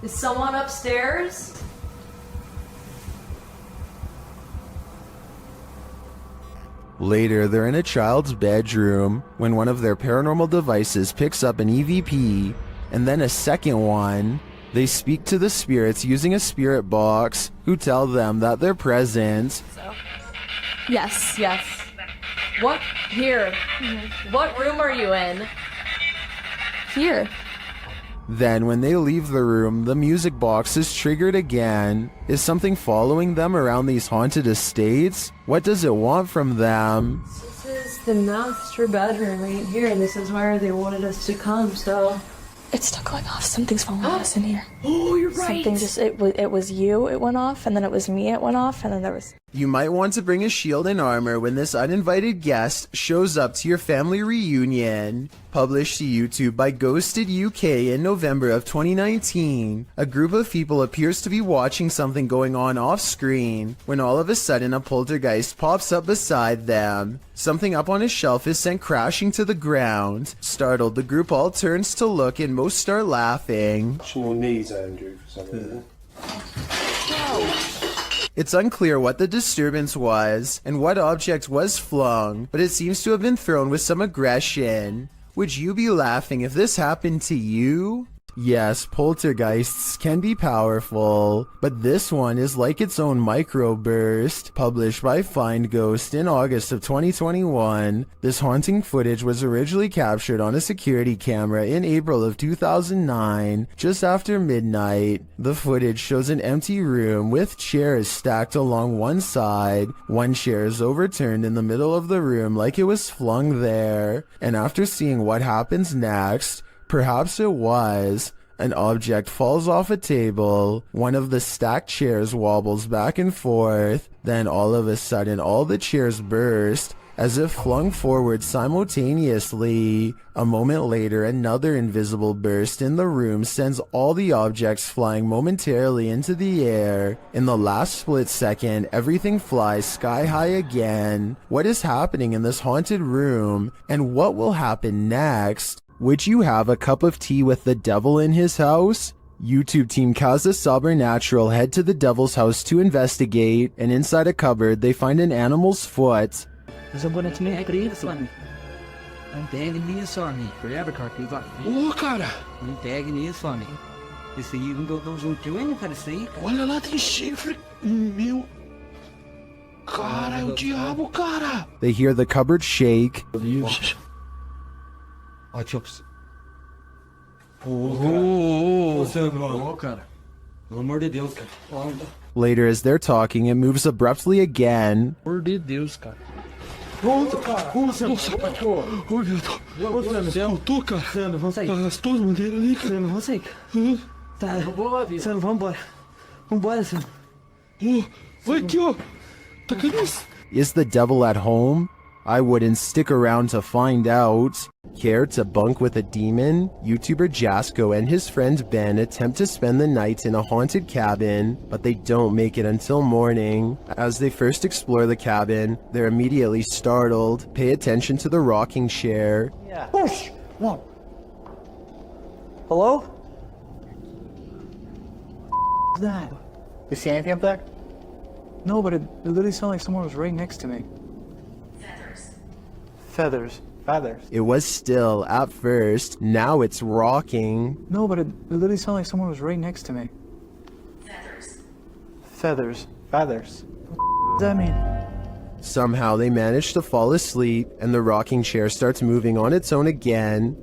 Is someone upstairs? Later, they're in a child's bedroom when one of their paranormal devices picks up an EVP, and then a second one. They speak to the spirits using a spirit box, who tell them that they're present. Yes. What? Here. What room are you in? Here. Then, when they leave the room, the music box is triggered again. Is something following them around these haunted estates? What does it want from them? This is the master bedroom right here, and this is where they wanted us to come, so... It's still going off. Something's following us in here. Oh, you're right. Something just, it was you, it went off, and then it was me, it went off, and then there was... You might want to bring a shield and armor when this uninvited guest shows up to your family reunion. Published to YouTube by Ghosted UK in November of 2019, a group of people appears to be watching something going on off screen when all of a sudden a poltergeist pops up beside them. Something up on a shelf is sent crashing to the ground. Startled, the group all turns to look and most start laughing. Your knees, Andrew, for some reason. It's unclear what the disturbance was and what object was flung, but it seems to have been thrown with some aggression. Would you be laughing if this happened to you? Yes, poltergeists can be powerful, but this one is like its own microburst. Published by Find Ghost in August of 2021, this haunting footage was originally captured on a security camera in April of 2009, just after midnight. The footage shows an empty room with chairs stacked along one side. One chair is overturned in the middle of the room like it was flung there, and after seeing what happens next, perhaps it was, an object falls off a table, one of the stacked chairs wobbles back and forth, then all of a sudden all the chairs burst, as if flung forward simultaneously. A moment later, another invisible burst in the room sends all the objects flying momentarily into the air. In the last split second, everything flies sky high again. What is happening in this haunted room, and what will happen next? Would you have a cup of tea with the devil in his house? YouTube team Kaza Sobernatural head to the devil's house to investigate, and inside a cupboard they find an animal's foot. Ang tag niya Sonny, forever cartoon. Oh, cara! Ang tag niya Sonny. Esse aí não deu junto, hein, cara? Isso aí. Olha lá, tem chifre. Meu. Cara, é o diabo, cara! They hear the cupboard shake. Ó, Chops. Cara. Pelo amor de Deus, cara. Later, as they're talking, it moves abruptly again. Pelo amor de Deus, cara. Nossa, cara! Nossa, cachorro! Oi, meu Deus! Eu tô, cara! Sandro, vamos sair. As tuas bandeiras ali, cara! Sandro, vamos sair. Tá. Sandro, vamos embora. Vambora, Sandro. Vai aqui, ó! Tá cadê isso? Is the devil at home? I wouldn't stick around to find out. Care to bunk with a demon? YouTuber Jasko and his friend Ben attempt to spend the night in a haunted cabin, but they don't make it until morning. As they first explore the cabin, they're immediately startled. Pay attention to the rocking chair. Yeah. Push! One. Hello? What's that? You see anything up there? No, but it literally sounded like someone was right next to me. Feathers. Feathers. It was still at first, now it's rocking. No, but it literally sounded like someone was right next to me. Feathers. Feathers. Feathers. What does that mean? Somehow they manage to fall asleep, and the rocking chair starts moving on its own again.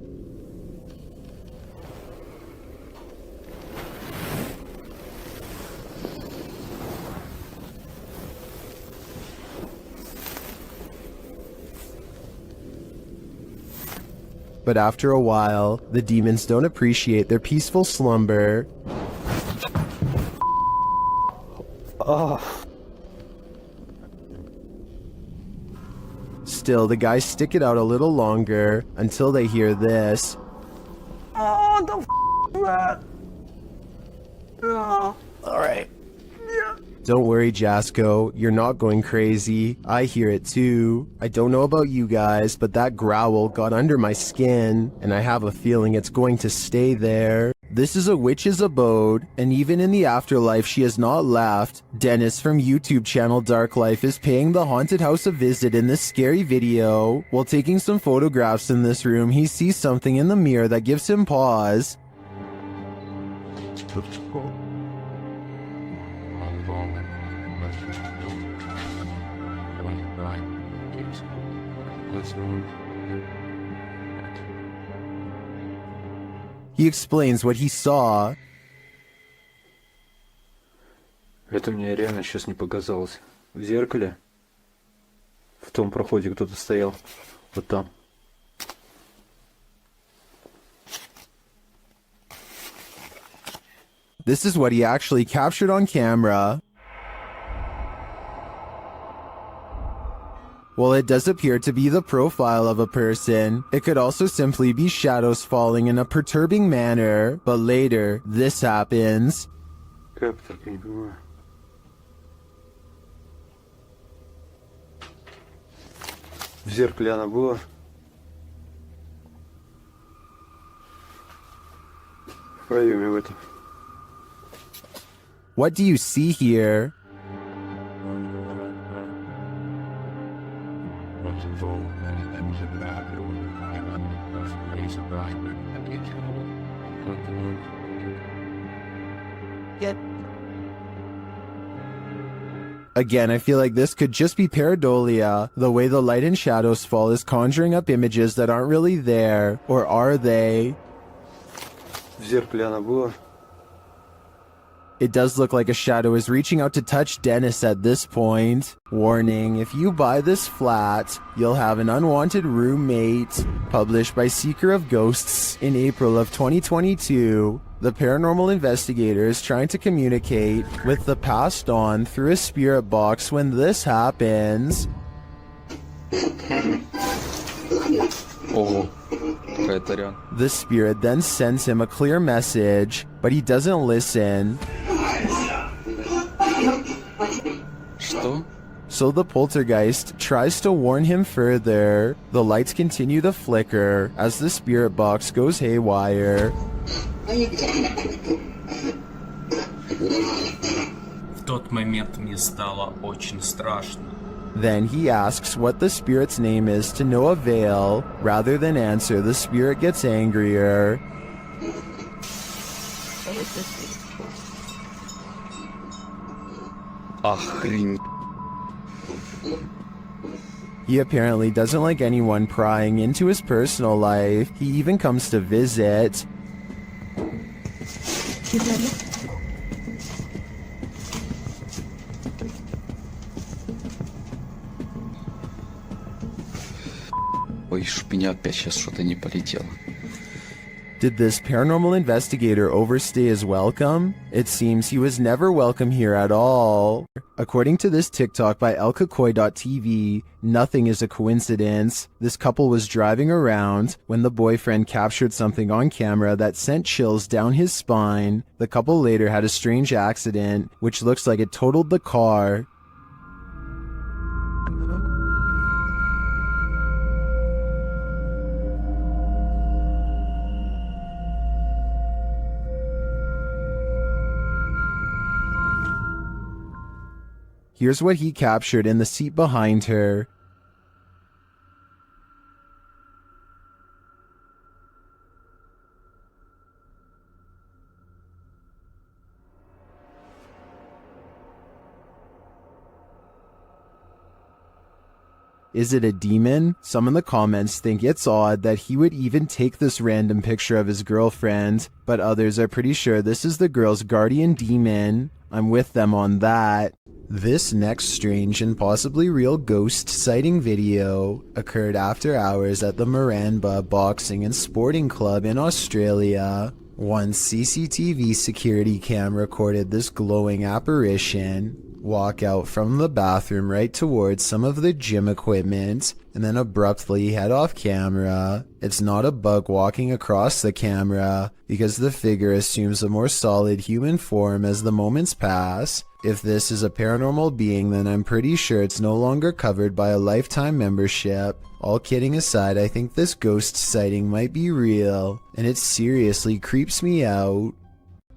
But after a while, the demons don't appreciate their peaceful slumber. Still, the guys stick it out a little longer until they hear this. Oh, the f that? Oh. Alright. Yeah. Don't worry, Jasko, you're not going crazy. I hear it too. I don't know about you guys, but that growl got under my skin, and I have a feeling it's going to stay there. This is a witch's abode, and even in the afterlife she has not left. Dennis from YouTube channel Dark Life is paying the haunted house a visit in this scary video. While taking some photographs in this room, he sees something in the mirror that gives him pause. He explains what he saw. Это мне реально сейчас не показалось. В зеркале, в том проходе кто-то стоял. Вот там. This is what he actually captured on camera. While it does appear to be the profile of a person, it could also simply be shadows falling in a perturbing manner. But later, this happens. Как так, я не понимаю. В зеркале она была. В проеме в этом. What do you see here? Again, I feel like this could just be pareidolia. The way the light and shadows fall is conjuring up images that aren't really there. Or are they? В зеркале она была. It does look like a shadow is reaching out to touch Dennis at this point. Warning, if you buy this flat, you'll have an unwanted roommate. Published by Seeker of Ghosts in April of 2022. The paranormal investigator is trying to communicate with the passed on through a spirit box when this happens. Oh. The spirit then sends him a clear message, but he doesn't listen. Что? So the poltergeist tries to warn him further. The lights continue to flicker as the spirit box goes haywire. В тот момент мне стало очень страшно. Then he asks what the spirit's name is to no avail. Rather than answer, the spirit gets angrier. Охрень. He apparently doesn't like anyone prying into his personal life. He even comes to visit. Ой, чтоб меня опять сейчас что-то не полетело. Did this paranormal investigator overstay his welcome? It seems he was never welcome here at all. According to this TikTok by elkakoi.tv, nothing is a coincidence. This couple was driving around when the boyfriend captured something on camera that sent chills down his spine. The couple later had a strange accident, which looks like it totaled the car. Here's what he captured in the seat behind her. Is it a demon? Some in the comments think it's odd that he would even take this random picture of his girlfriend, but others are pretty sure this is the girl's guardian demon. I'm with them on that. This next strange and possibly real ghost sighting video occurred after hours at the Miranda Boxing and Sporting Club in Australia. One CCTV security cam recorded this glowing apparition walk out from the bathroom right towards some of the gym equipment and then abruptly head off camera. It's not a bug walking across the camera because the figure assumes a more solid human form as the moments pass. If this is a paranormal being, then I'm pretty sure it's no longer covered by a lifetime membership. All kidding aside, I think this ghost sighting might be real, and it seriously creeps me out.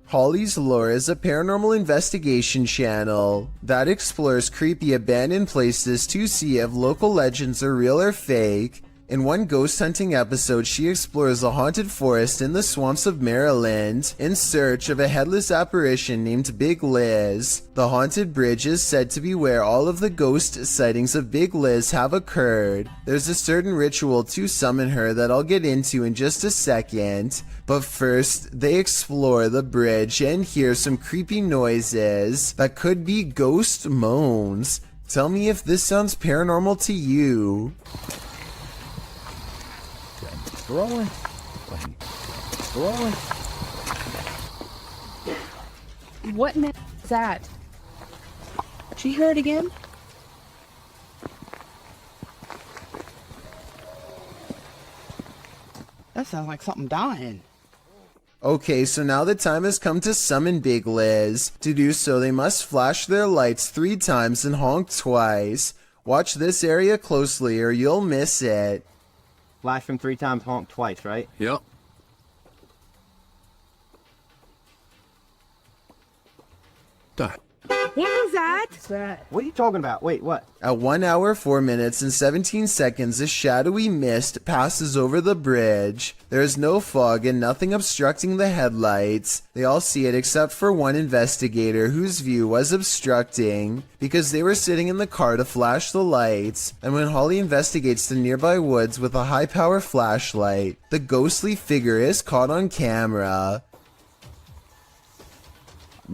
Holly's Lore is a paranormal investigation channel that explores creepy abandoned places to see if local legends are real or fake. In one ghost hunting episode, she explores a haunted forest in the swamps of Maryland in search of a headless apparition named Big Liz. The haunted bridge is said to be where all of the ghost sightings of Big Liz have occurred. There's a certain ritual to summon her that I'll get into in just a second, but first they explore the bridge and hear some creepy noises that could be ghost moans. Tell me if this sounds paranormal to you. Rolling. Rolling. What is that? Did you hear it again? That sounds like something dying. Okay, so now the time has come to summon Big Liz. To do so, they must flash their lights 3 times and honk twice. Watch this area closely or you'll miss it. Flash them 3 times, honk twice, right? Yep. Done. What was that? What are you talking about? Wait, what? At 1 hour, 4 minutes, and 17 seconds, a shadowy mist passes over the bridge. There is no fog and nothing obstructing the headlights. They all see it except for one investigator whose view was obstructing because they were sitting in the car to flash the lights. And when Holly investigates the nearby woods with a high-power flashlight, the ghostly figure is caught on camera.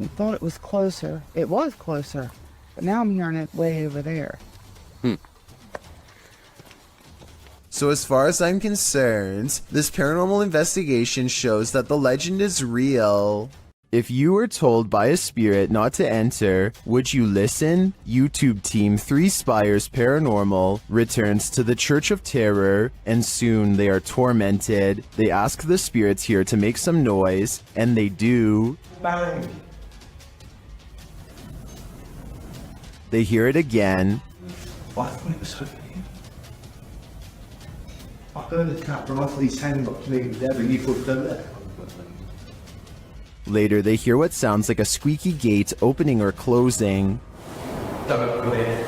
I thought it was closer. It was closer. But now I'm hearing it way over there. So as far as I'm concerned, this paranormal investigation shows that the legend is real. If you were told by a spirit not to enter, would you listen? YouTube team 3 Spires Paranormal returns to the Church of Terror, and soon they are tormented. They ask the spirits here to make some noise, and they do. Bang. They hear it again. I thought it was for you. I heard the cat roughly saying got to me there, but you put them there. Later, they hear what sounds like a squeaky gate opening or closing. Don't go in.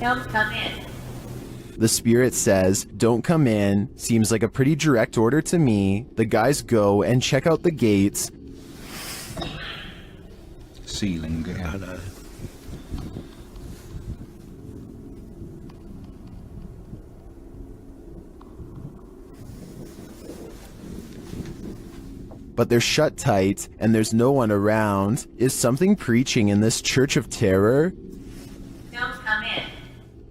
Don't come in. The spirit says, "Don't come in." Seems like a pretty direct order to me. The guys go and check out the gates. Ceiling again. But they're shut tight, and there's no one around. Is something preaching in this Church of Terror? Don't come in.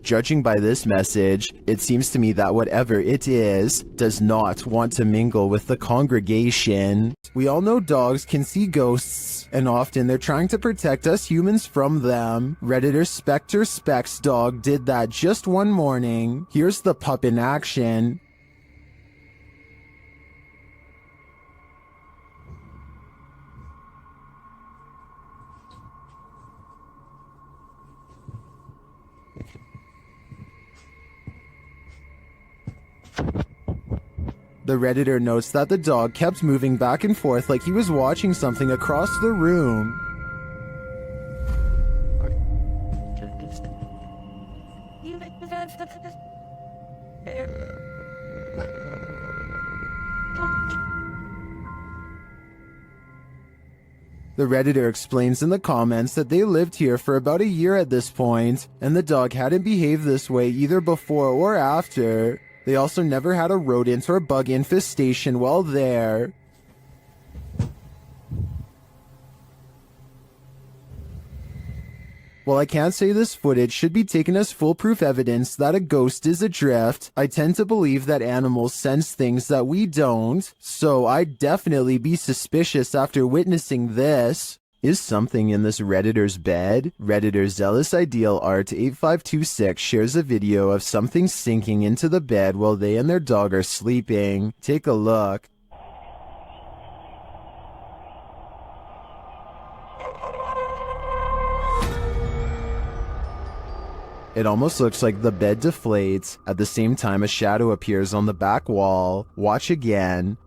Judging by this message, it seems to me that whatever it is, does not want to mingle with the congregation. We all know dogs can see ghosts, and often they're trying to protect us humans from them. Redditor Spectre Specs Dog did that just one morning. Here's the pup in action. The Redditor notes that the dog kept moving back and forth like he was watching something across the room. The Redditor explains in the comments that they lived here for about a year at this point, and the dog hadn't behaved this way either before or after. They also never had a rodent or bug infestation while there. While I can't say this footage should be taken as foolproof evidence that a ghost is adrift, I tend to believe that animals sense things that we don't, so I'd definitely be suspicious after witnessing this. Is something in this Redditor's bed? Redditor Zealous Ideal Art 8526 shares a video of something sinking into the bed while they and their dog are sleeping. Take a look. It almost looks like the bed deflates. At the same time, a shadow appears on the back wall. Watch again.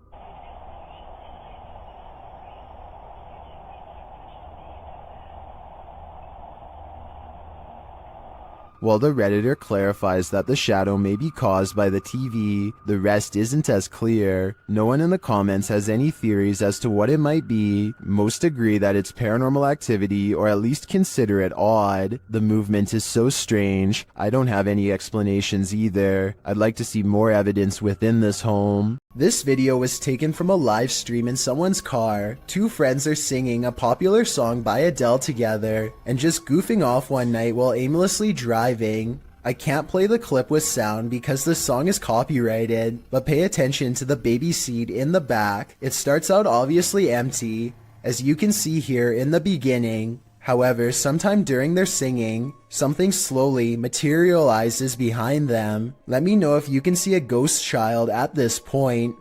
While the Redditor clarifies that the shadow may be caused by the TV, the rest isn't as clear. No one in the comments has any theories as to what it might be. Most agree that it's paranormal activity, or at least consider it odd. The movement is so strange. I don't have any explanations either. I'd like to see more evidence within this home. This video was taken from a live stream in someone's car. 2 friends are singing a popular song by Adele together and just goofing off one night while aimlessly driving. I can't play the clip with sound because the song is copyrighted, but pay attention to the baby seat in the back. It starts out obviously empty, as you can see here in the beginning. However, sometime during their singing, something slowly materializes behind them. Let me know if you can see a ghost child at this point.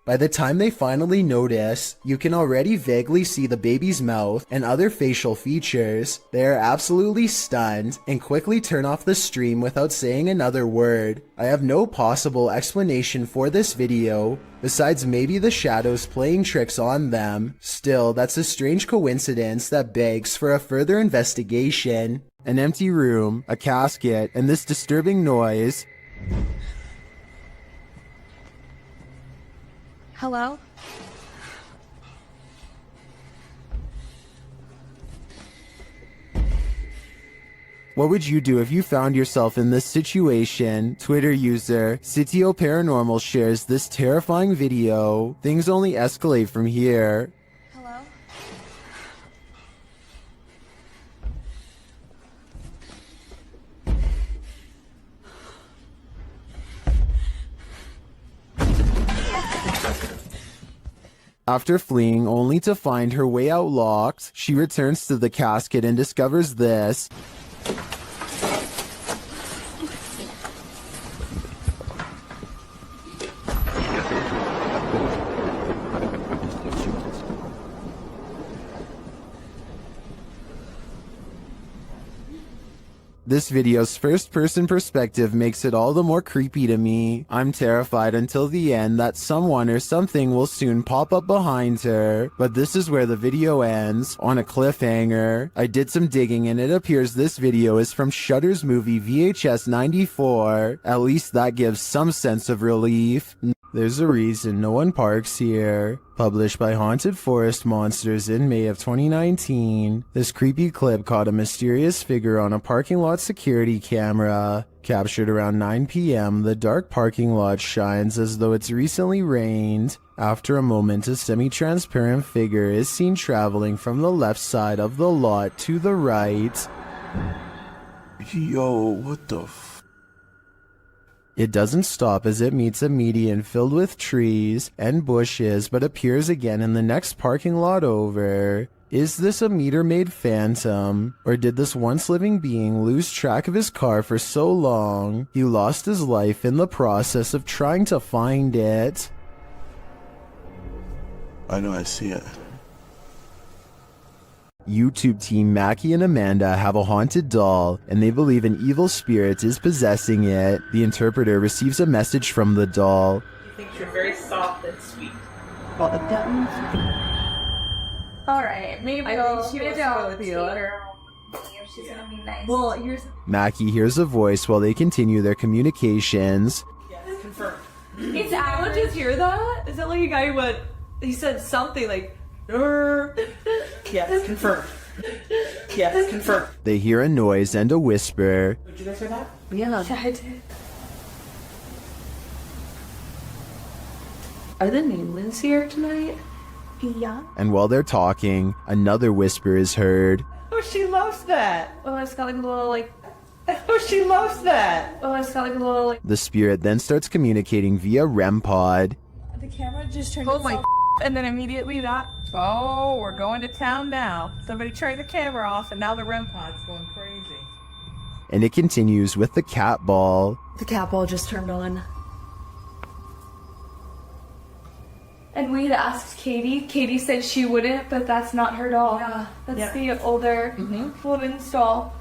By the time they finally notice, you can already vaguely see the baby's mouth and other facial features. They are absolutely stunned and quickly turn off the stream without saying another word. I have no possible explanation for this video, besides maybe the shadows playing tricks on them. Still, that's a strange coincidence that begs for a further investigation. An empty room, a casket, and this disturbing noise. Hello? What would you do if you found yourself in this situation? Twitter user Sitio Paranormal shares this terrifying video. Things only escalate from here. Hello? After fleeing only to find her way out locked, she returns to the casket and discovers this. This video's first-person perspective makes it all the more creepy to me. I'm terrified until the end that someone or something will soon pop up behind her. But this is where the video ends, on a cliffhanger. I did some digging and it appears this video is from Shudder's movie VHS 94. At least that gives some sense of relief. There's a reason no one parks here. Published by Haunted Forest Monsters in May of 2019, this creepy clip caught a mysterious figure on a parking lot security camera. Captured around 9 p.m., the dark parking lot shines as though it's recently rained. After a moment, a semi-transparent figure is seen traveling from the left side of the lot to the right. Yo, what the f... It doesn't stop as it meets a median filled with trees and bushes, but appears again in the next parking lot over. Is this a meter-maid phantom? Or did this once living being lose track of his car for so long, he lost his life in the process of trying to find it? I know I see it. YouTube team Mackie and Amanda have a haunted doll, and they believe an evil spirit is possessing it. The interpreter receives a message from the doll. He thinks you're very soft and sweet. Alright, maybe I'll she was with you. She's gonna be nice. Well, you're... Mackie hears a voice while they continue their communications. Yes, confirmed. Did anyone just hear that? Is that like a guy who went... He said something like... Yes, confirmed. Yes, confirmed. They hear a noise and a whisper. Did you guys hear that? Yeah. I did. Are the Namelins here tonight? Yeah. And while they're talking, another whisper is heard. Oh, she loves that. Oh, it's got like a little like... Oh, she loves that. Oh, it's got like a little like... The spirit then starts communicating via REM pod. The camera just turned Oh my... And then immediately that, oh, we're going to town now. Somebody turned the camera off and now the REM pod's going crazy. And it continues with the cat ball. The cat ball just turned on. And we had asked Katie. Katie said she wouldn't, but that's not her doll. Yeah. That's the older woman's doll.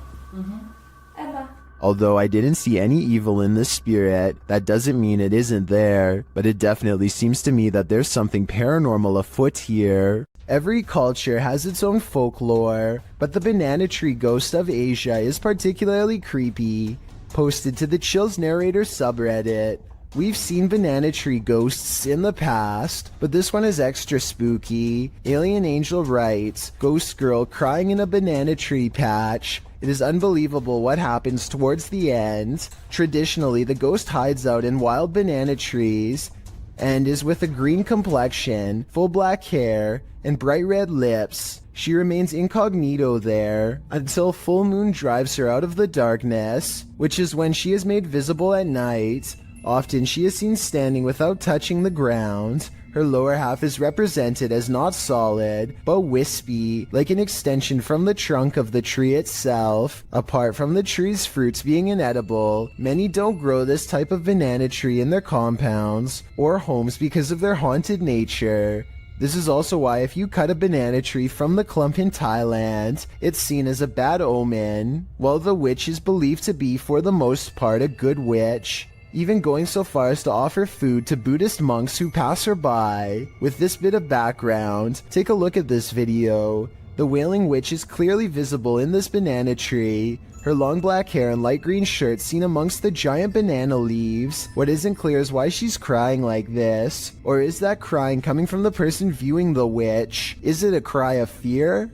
Emma. Although I didn't see any evil in this spirit, that doesn't mean it isn't there, but it definitely seems to me that there's something paranormal afoot here. Every culture has its own folklore, but the banana tree ghost of Asia is particularly creepy. Posted to the Chills Narrator subreddit. We've seen banana tree ghosts in the past, but this one is extra spooky. Alien Angel writes, "Ghost girl crying in a banana tree patch. It is unbelievable what happens towards the end. Traditionally, the ghost hides out in wild banana trees and is with a green complexion, full black hair, and bright red lips. She remains incognito there until full moon drives her out of the darkness, which is when she is made visible at night. Often she is seen standing without touching the ground. Her lower half is represented as not solid, but wispy, like an extension from the trunk of the tree itself. Apart from the tree's fruits being inedible, many don't grow this type of banana tree in their compounds or homes because of their haunted nature. This is also why if you cut a banana tree from the clump in Thailand, it's seen as a bad omen, while the witch is believed to be for the most part a good witch, even going so far as to offer food to Buddhist monks who pass her by. With this bit of background, take a look at this video. The Wailing Witch is clearly visible in this banana tree. Her long black hair and light green shirt seen amongst the giant banana leaves. What isn't clear is why she's crying like this. Or is that crying coming from the person viewing the witch? Is it a cry of fear?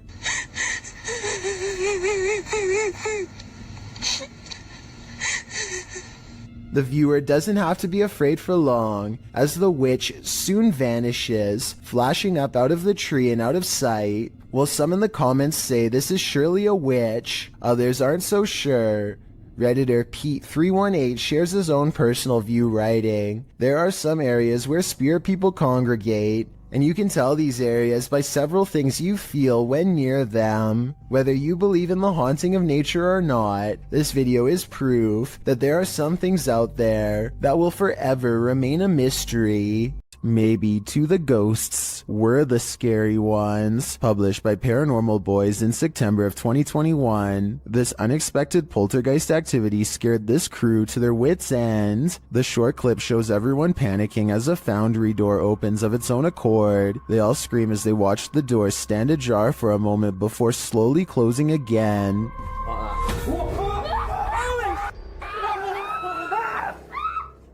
The viewer doesn't have to be afraid for long, as the witch soon vanishes, flashing up out of the tree and out of sight. While some in the comments say this is surely a witch, others aren't so sure. Redditor Pete318 shares his own personal view, writing, "There are some areas where spirit people congregate, and you can tell these areas by several things you feel when near them. Whether you believe in the haunting of nature or not, this video is proof that there are some things out there that will forever remain a mystery." Maybe to the ghosts were the scary ones. Published by Paranormal Boys in September of 2021, this unexpected poltergeist activity scared this crew to their wits' end. The short clip shows everyone panicking as a foundry door opens of its own accord. They all scream as they watch the door stand ajar for a moment before slowly closing again.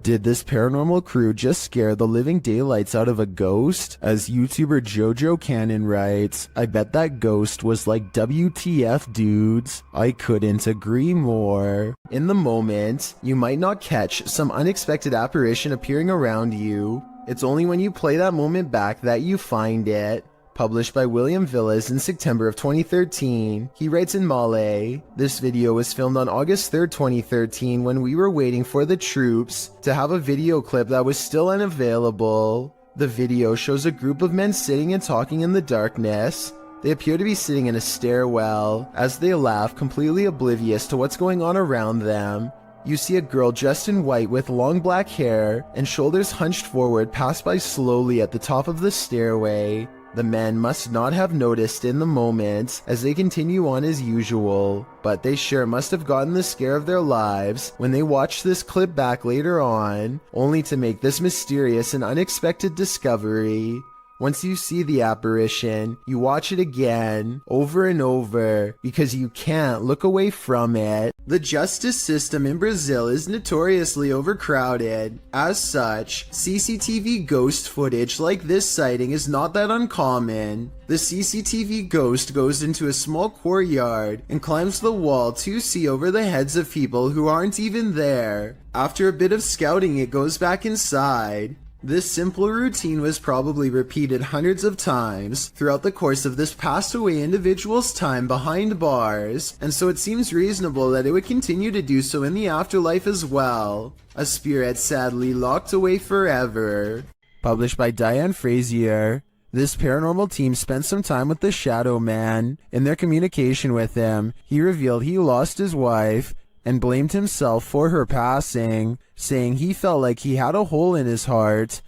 Did this paranormal crew just scare the living daylights out of a ghost? As YouTuber Jojo Cannon writes, "I bet that ghost was like, WTF dudes." I couldn't agree more. In the moment, you might not catch some unexpected apparition appearing around you. It's only when you play that moment back that you find it. Published by William Villas in September of 2013. He writes in Malay, "This video was filmed on August 3rd, 2013 when we were waiting for the troops to have a video clip that was still unavailable. The video shows a group of men sitting and talking in the darkness. They appear to be sitting in a stairwell as they laugh, completely oblivious to what's going on around them. You see a girl dressed in white with long black hair and shoulders hunched forward pass by slowly at the top of the stairway. The men must not have noticed in the moment as they continue on as usual, but they sure must have gotten the scare of their lives when they watched this clip back later on, only to make this mysterious and unexpected discovery. Once you see the apparition, you watch it again, over and over, because you can't look away from it. The justice system in Brazil is notoriously overcrowded. As such, CCTV ghost footage like this sighting is not that uncommon. The CCTV ghost goes into a small courtyard and climbs the wall to see over the heads of people who aren't even there. After a bit of scouting, it goes back inside. This simple routine was probably repeated hundreds of times throughout the course of this passed away individual's time behind bars, and so it seems reasonable that it would continue to do so in the afterlife as well. A spirit sadly locked away forever. Published by Diane Frazier. This paranormal team spent some time with the Shadow Man. In their communication with him, he revealed he lost his wife and blamed himself for her passing, saying he felt like he had a hole in his heart.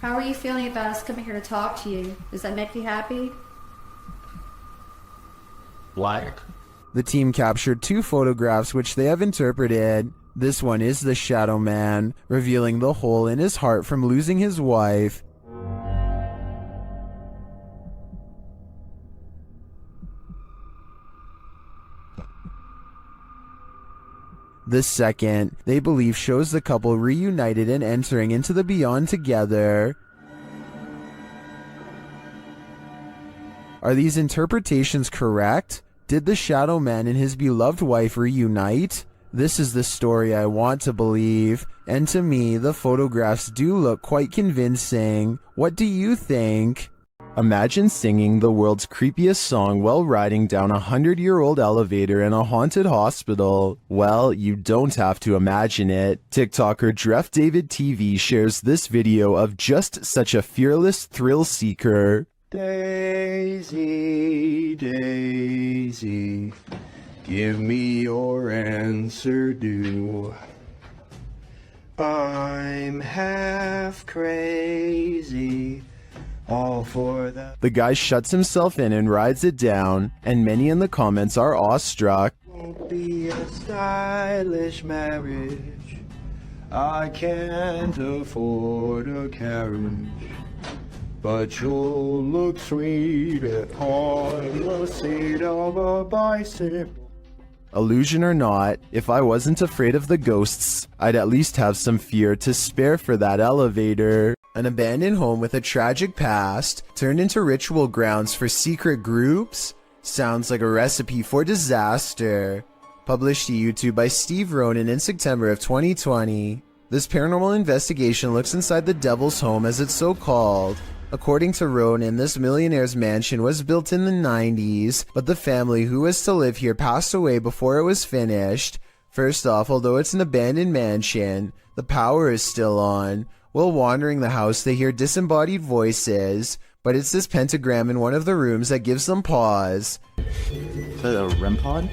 How are you feeling about us coming here to talk to you? Does that make you happy? Like? The team captured 2 photographs which they have interpreted. This one is the Shadow Man, revealing the hole in his heart from losing his wife. The second, they believe, shows the couple reunited and entering into the beyond together. Are these interpretations correct? Did the Shadow Man and his beloved wife reunite? This is the story I want to believe, and to me, the photographs do look quite convincing. What do you think? Imagine singing the world's creepiest song while riding down a 100-year-old elevator in a haunted hospital. Well, you don't have to imagine it. TikToker Dref David TV shares this video of just such a fearless thrill seeker. Daisy, Daisy, give me your answer due. I'm half crazy, all for that. The guy shuts himself in and rides it down, and many in the comments are awestruck. Won't be a stylish marriage. I can't afford a carriage. But you'll look sweet on the seat of a bicycle. Illusion or not, if I wasn't afraid of the ghosts, I'd at least have some fear to spare for that elevator. An abandoned home with a tragic past turned into ritual grounds for secret groups? Sounds like a recipe for disaster. Published to YouTube by Steve Ronan in September of 2020. This paranormal investigation looks inside the devil's home, as it's so called. According to Ronan, this millionaire's mansion was built in the 90s, but the family who was to live here passed away before it was finished. First off, although it's an abandoned mansion, the power is still on. While wandering the house, they hear disembodied voices, but it's this pentagram in one of the rooms that gives them pause. Is that a REM pod?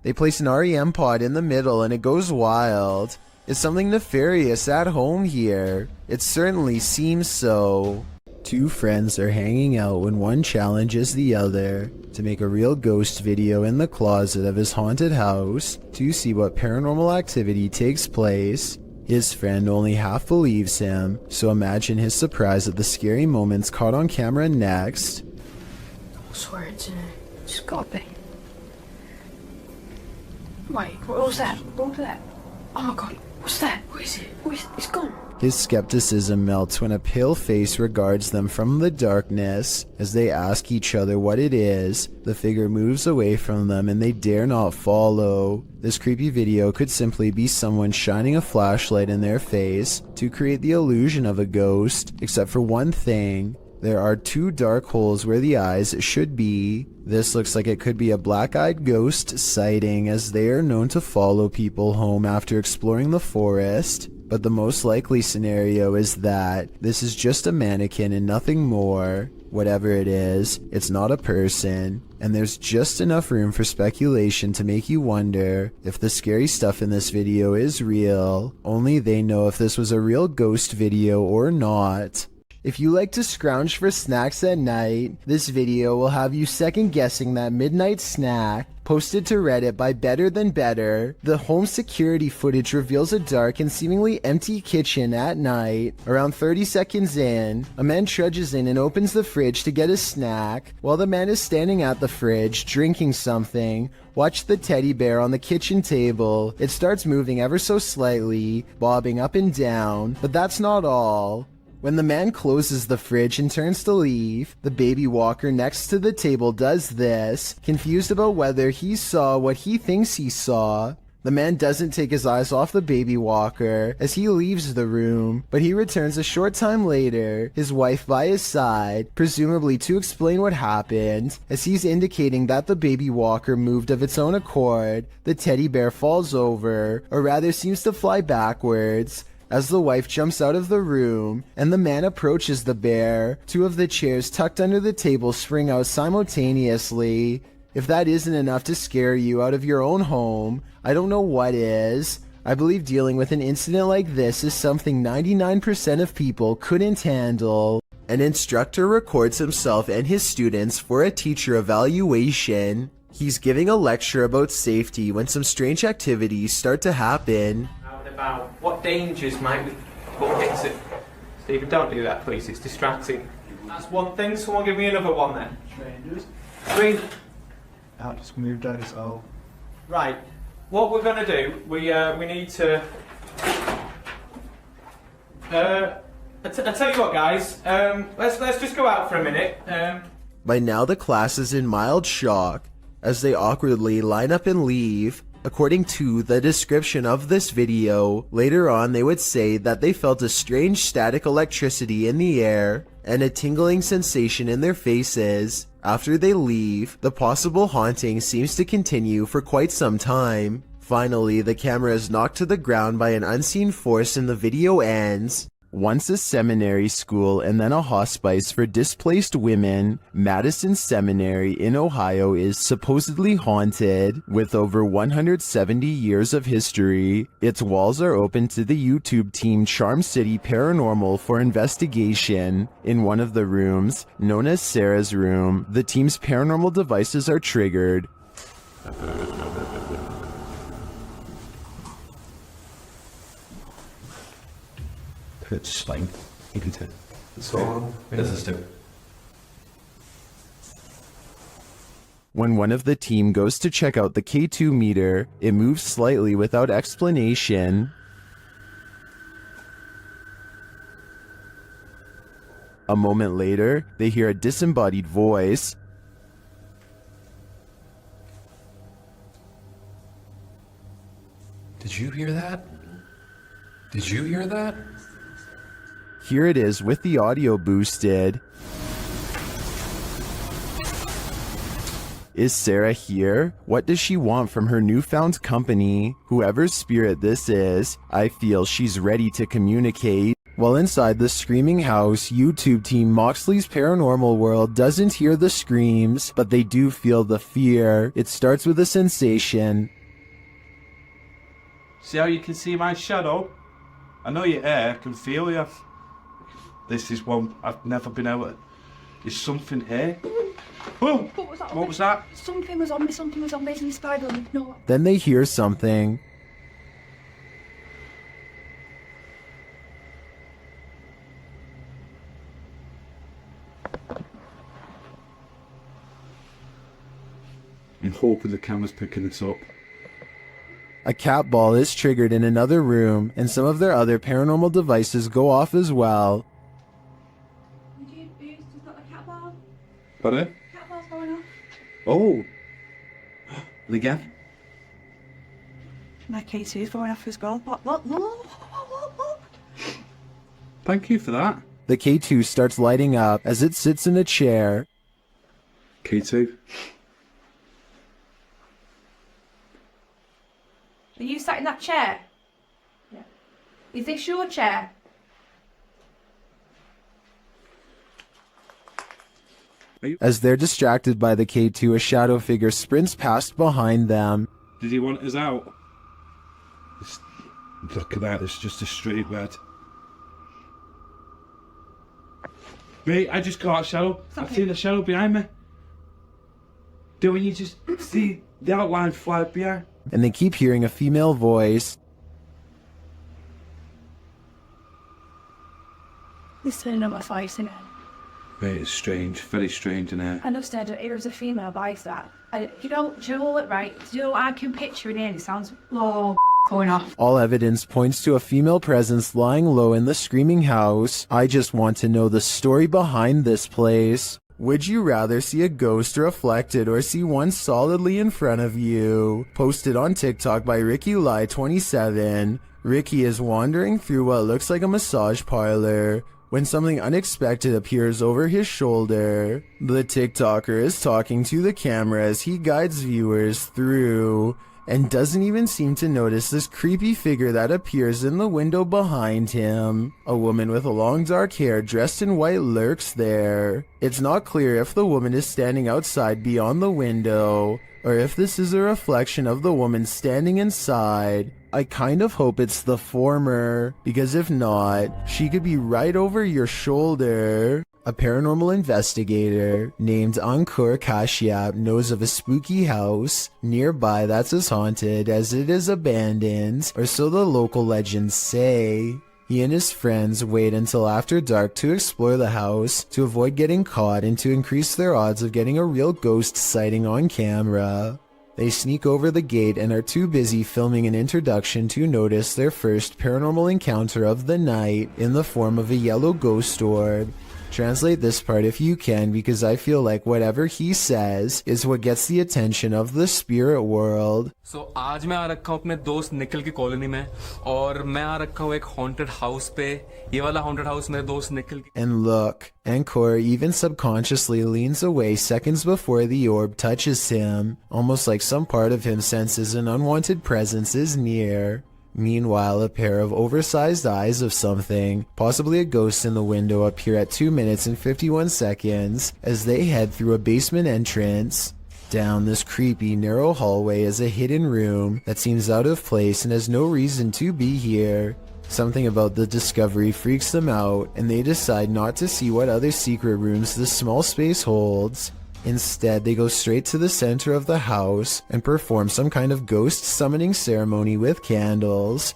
They place an REM pod in the middle and it goes wild. Is something nefarious at home here? It certainly seems so. Two friends are hanging out when one challenges the other to make a real ghost video in the closet of his haunted house to see what paranormal activity takes place. His friend only half believes him, so imagine his surprise at the scary moments caught on camera next. I swear it's in it. It's got to be. Wait, what was that? What was that? Oh my god. What's that? What is it? It's gone. His skepticism melts when a pale face regards them from the darkness. As they ask each other what it is, the figure moves away from them and they dare not follow. This creepy video could simply be someone shining a flashlight in their face to create the illusion of a ghost, except for one thing. There are two dark holes where the eyes should be. This looks like it could be a black-eyed ghost sighting, as they are known to follow people home after exploring the forest. But the most likely scenario is that this is just a mannequin and nothing more. Whatever it is, it's not a person. And there's just enough room for speculation to make you wonder if the scary stuff in this video is real. Only they know if this was a real ghost video or not. If you like to scrounge for snacks at night, this video will have you second guessing that midnight snack. Posted to Reddit by Better Than Better, the home security footage reveals a dark and seemingly empty kitchen at night. Around 30 seconds in, a man trudges in and opens the fridge to get a snack. While the man is standing at the fridge, drinking something, watch the teddy bear on the kitchen table. It starts moving ever so slightly, bobbing up and down, but that's not all. When the man closes the fridge and turns to leave, the baby walker next to the table does this, confused about whether he saw what he thinks he saw. The man doesn't take his eyes off the baby walker as he leaves the room, but he returns a short time later, his wife by his side, presumably to explain what happened. As he's indicating that the baby walker moved of its own accord, the teddy bear falls over, or rather seems to fly backwards. As the wife jumps out of the room and the man approaches the bear, two of the chairs tucked under the table spring out simultaneously. If that isn't enough to scare you out of your own home, I don't know what is. I believe dealing with an incident like this is something 99% of people couldn't handle. An instructor records himself and his students for a teacher evaluation. He's giving a lecture about safety when some strange activities start to happen. About what dangers might we exit. Stephen, don't do that, please. It's distracting. That's one thing. Someone give me another one then. Strangers. Out, just moved out his hole. Right. What we're gonna do? We need to. I tell you what, guys. Let's just go out for a minute. By now, the class is in mild shock. as they awkwardly line up and leave. According to the description of this video, later on they would say that they felt a strange static electricity in the air and a tingling sensation in their faces. After they leave, the possible haunting seems to continue for quite some time. Finally, the camera is knocked to the ground by an unseen force and the video ends. Once a seminary school and then a hospice for displaced women, Madison Seminary in Ohio is supposedly haunted. With over 170 years of history, its walls are open to the YouTube team Charm City Paranormal for investigation. In one of the rooms, known as Sarah's room, the team's paranormal devices are triggered. It's like, into So, this is too. When one of the team goes to check out the K2 meter, it moves slightly without explanation. A moment later, they hear a disembodied voice. Did you hear that? Did you hear that? Here it is with the audio boosted. Is Sarah here? What does she want from her newfound company? Whoever's spirit this is, I feel she's ready to communicate. While inside the screaming house, YouTube team Moxley's Paranormal World doesn't hear the screams, but they do feel the fear. It starts with a sensation. See how you can see my shadow? I know you're here, I can feel you. This is one I've never been able to... There's something here. Oh, what was that? Something was on me, basically spider. No. Then they hear something. I'm hoping the camera's picking this up. A cat ball is triggered in another room, and some of their other paranormal devices go off as well. Pardon? Cat ball's going off. Oh! Again? My K2 is going off as well. Look. Thank you for that. The K2 starts lighting up as it sits in a chair. K2? Are you sat in that chair? Yeah. Is this your chair? As they're distracted by the K2, a shadow figure sprints past behind them. Did he want us out? Look at that, it's just a straight red. Mate, I just got a shadow. I've seen a shadow behind me. Don't you just see the outline fly behind? And they keep hearing a female voice. He's turning on my face, isn't it? Mate, it's strange, very strange in here. I understand it was a female voice that. You know what, right? I can picture it in. It sounds going off. All evidence points to a female presence lying low in the screaming house. I just want to know the story behind this place. Would you rather see a ghost reflected or see one solidly in front of you? Posted on TikTok by RickyLie27. Ricky is wandering through what looks like a massage parlor when something unexpected appears over his shoulder. The TikToker is talking to the camera as he guides viewers through and doesn't even seem to notice this creepy figure that appears in the window behind him. A woman with long dark hair dressed in white lurks there. It's not clear if the woman is standing outside beyond the window or if this is a reflection of the woman standing inside. I kind of hope it's the former, because if not, she could be right over your shoulder. A paranormal investigator named Ankur Kashyap knows of a spooky house nearby that's as haunted as it is abandoned, or so the local legends say. He and his friends wait until after dark to explore the house to avoid getting caught and to increase their odds of getting a real ghost sighting on camera. They sneak over the gate and are too busy filming an introduction to notice their first paranormal encounter of the night in the form of a yellow ghost orb. Translate this part if you can, because I feel like whatever he says is what gets the attention of the spirit world. So आज मैं आ रखा हूँ अपने दोस्त निखिल की colony में और मैं आ रखा हूँ एक haunted house पे. ये वाला haunted house मेरे दोस्त निखिल की. And look, Encore even subconsciously leans away seconds before the orb touches him, almost like some part of him senses an unwanted presence is near. Meanwhile, a pair of oversized eyes of something, possibly a ghost in the window, appear at 2 minutes and 51 seconds as they head through a basement entrance. Down this creepy, narrow hallway is a hidden room that seems out of place and has no reason to be here. Something about the discovery freaks them out, and they decide not to see what other secret rooms this small space holds. Instead, they go straight to the center of the house and perform some kind of ghost summoning ceremony with candles.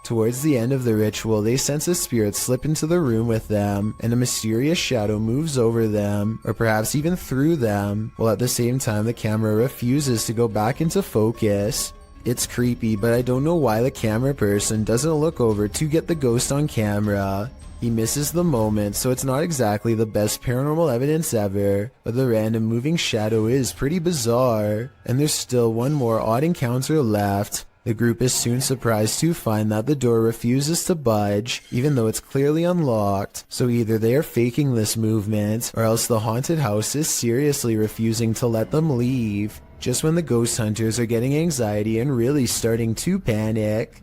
Towards the end of the ritual, they sense a spirit slip into the room with them, and a mysterious shadow moves over them, or perhaps even through them, while at the same time the camera refuses to go back into focus. It's creepy, but I don't know why the camera person doesn't look over to get the ghost on camera. He misses the moment, so it's not exactly the best paranormal evidence ever, but the random moving shadow is pretty bizarre. And there's still one more odd encounter left. The group is soon surprised to find that the door refuses to budge, even though it's clearly unlocked. So either they are faking this movement, or else the haunted house is seriously refusing to let them leave. Just when the ghost hunters are getting anxiety and really starting to panic.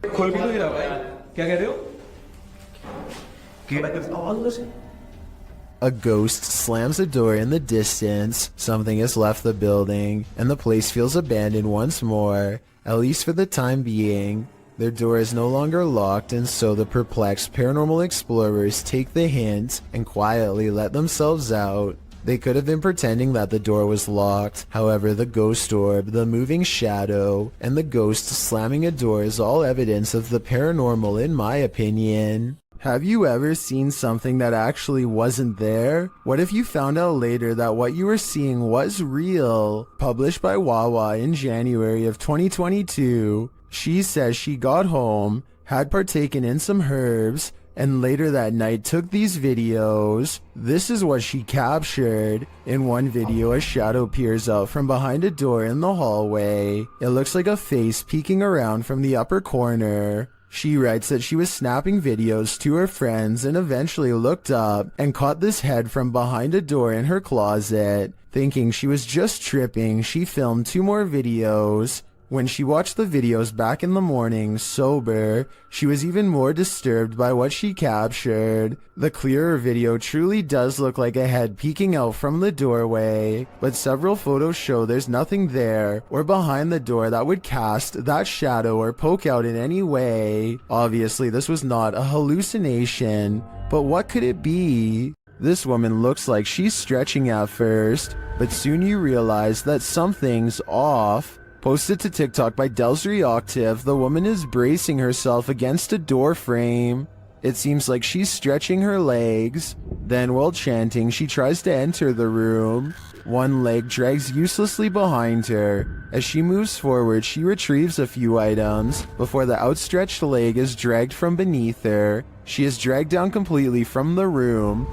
A ghost slams a door in the distance, something has left the building, and the place feels abandoned once more, at least for the time being. Their door is no longer locked, and so the perplexed paranormal explorers take the hint and quietly let themselves out. They could have been pretending that the door was locked, however the ghost orb, the moving shadow, and the ghost slamming a door is all evidence of the paranormal in my opinion. Have you ever seen something that actually wasn't there? What if you found out later that what you were seeing was real? Published by Wawa in January of 2022, she says she got home, had partaken in some herbs, and later that night took these videos. This is what she captured. In one video, a shadow peers out from behind a door in the hallway. It looks like a face peeking around from the upper corner. She writes that she was snapping videos to her friends and eventually looked up and caught this head from behind a door in her closet. Thinking she was just tripping, she filmed 2 more videos. When she watched the videos back in the morning, sober, she was even more disturbed by what she captured. The clearer video truly does look like a head peeking out from the doorway, but several photos show there's nothing there or behind the door that would cast that shadow or poke out in any way. Obviously, this was not a hallucination, but what could it be? This woman looks like she's stretching at first, but soon you realize that something's off. Posted to TikTok by Delsry Octave, the woman is bracing herself against a door frame. It seems like she's stretching her legs. Then, while chanting, she tries to enter the room. One leg drags uselessly behind her. As she moves forward, she retrieves a few items before the outstretched leg is dragged from beneath her. She is dragged down completely from the room.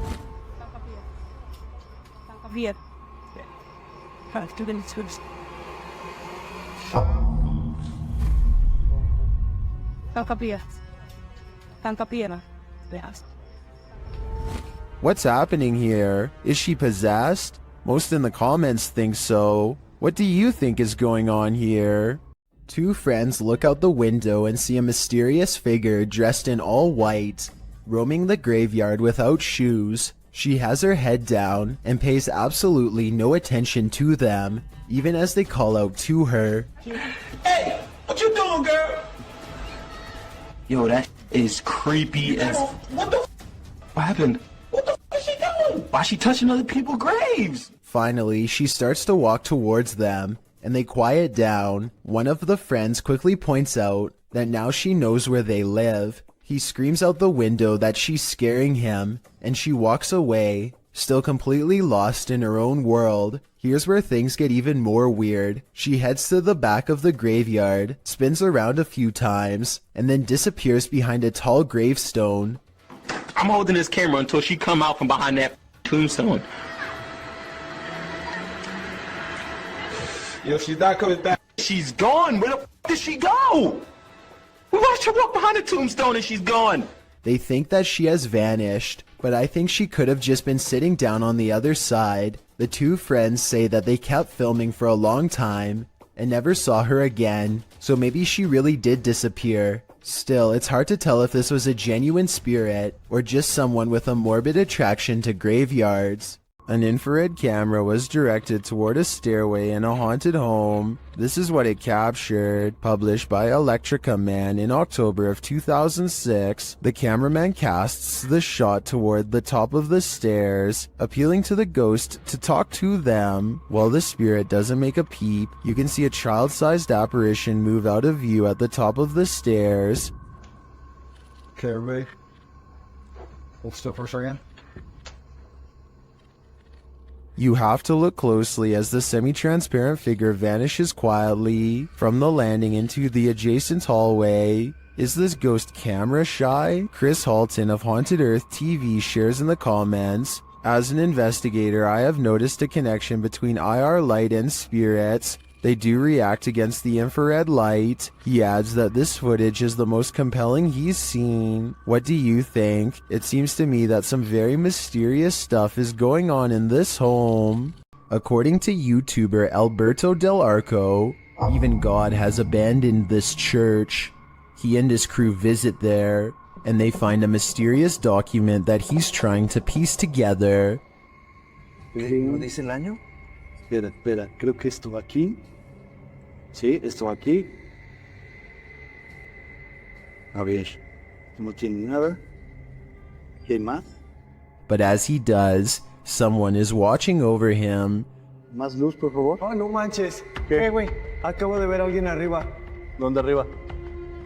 What's happening here? Is she possessed? Most in the comments think so. What do you think is going on here? 2 friends look out the window and see a mysterious figure dressed in all white, roaming the graveyard without shoes. She has her head down and pays absolutely no attention to them, even as they call out to her. Hey, what you doing, girl? Yo, that is creepy as... What happened? What the f is she doing? Why is she touching other people's graves? Finally, she starts to walk towards them, and they quiet down. One of the friends quickly points out that now she knows where they live. He screams out the window that she's scaring him, and she walks away, still completely lost in her own world. Here's where things get even more weird. She heads to the back of the graveyard, spins around a few times, and then disappears behind a tall gravestone. I'm holding this camera until she come out from behind that tombstone. Yo, she's not coming back. She's gone. Where the f did she go? We watched her walk behind the tombstone and she's gone. They think that she has vanished, but I think she could have just been sitting down on the other side. The two friends say that they kept filming for a long time and never saw her again, so maybe she really did disappear. Still, it's hard to tell if this was a genuine spirit or just someone with a morbid attraction to graveyards. An infrared camera was directed toward a stairway in a haunted home. This is what it captured, published by Electrica Man in October of 2006. The cameraman casts the shot toward the top of the stairs, appealing to the ghost to talk to them. While the spirit doesn't make a peep, you can see a child-sized apparition move out of view at the top of the stairs. Okay, everybody. Hold still for a second. You have to look closely as the semi-transparent figure vanishes quietly from the landing into the adjacent hallway. Is this ghost camera shy? Chris Halton of Haunted Earth TV shares in the comments, "As an investigator, I have noticed a connection between IR light and spirits. They do react against the infrared light." He adds that this footage is the most compelling he's seen. What do you think? It seems to me that some very mysterious stuff is going on in this home. According to YouTuber Alberto Del Arco, even God has abandoned this church. He and his crew visit there, and they find a mysterious document that he's trying to piece together. ¿No dice el año? Espera, creo que esto aquí. Sí, esto aquí. A ver, no tiene nada. ¿Qué más? But as he does, someone is watching over him. Más luz, por favor. Oh, no manches. ¿Qué, güey? Acabo de ver a alguien arriba. ¿Dónde arriba?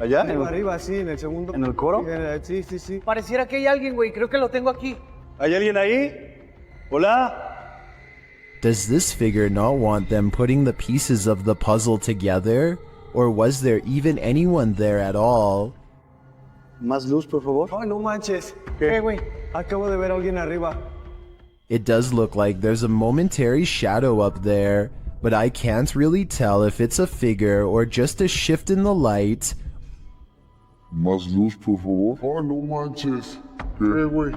¿Allá? Arriba, sí, en el segundo. ¿En el coro? Sí, sí, sí. Pareciera que hay alguien, güey. Creo que lo tengo aquí. ¿Hay alguien ahí? ¿Hola? Does this figure not want them putting the pieces of the puzzle together? Or was there even anyone there at all? Más luz, por favor. Oh, no manches. ¿Qué, güey? Acabo de ver a alguien arriba. It does look like there's a momentary shadow up there, but I can't really tell if it's a figure or just a shift in the light. Más luz, por favor. Oh, no manches. ¿Qué, güey?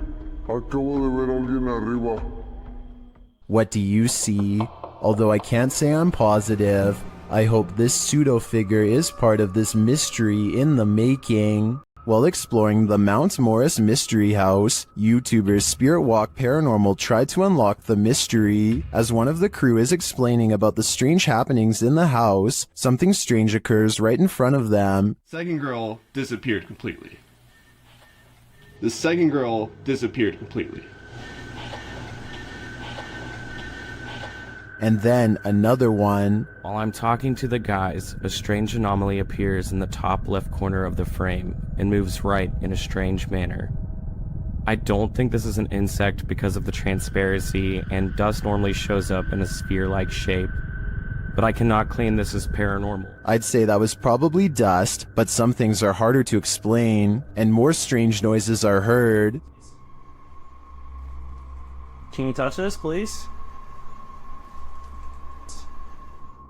Acabo de ver a alguien arriba. What do you see? Although I can't say I'm positive, I hope this pseudo-figure is part of this mystery in the making. While exploring the Mount Morris Mystery House, YouTuber Spirit Walk Paranormal tried to unlock the mystery. As one of the crew is explaining about the strange happenings in the house, something strange occurs right in front of them. Second girl disappeared completely. The second girl disappeared completely. And then another one. While I'm talking to the guys, a strange anomaly appears in the top left corner of the frame and moves right in a strange manner. I don't think this is an insect because of the transparency, and dust normally shows up in a sphere-like shape, but I cannot claim this is paranormal. I'd say that was probably dust, but some things are harder to explain, and more strange noises are heard. Can you touch this, please?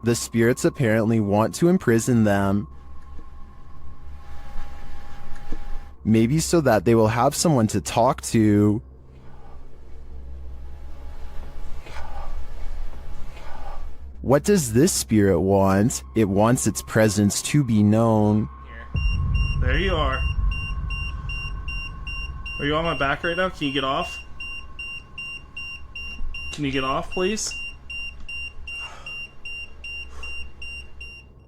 The spirits apparently want to imprison them. Maybe so that they will have someone to talk to. What does this spirit want? It wants its presence to be known. There you are. Are you on my back right now? Can you get off? Can you get off, please?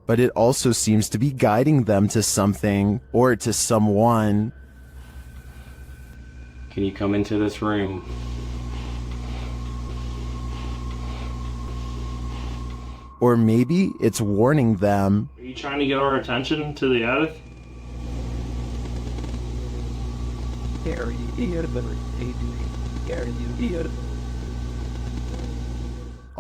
But it also seems to be guiding them to something, or to someone. Can you come into this room? Or maybe it's warning them. Are you trying to get our attention to the attic?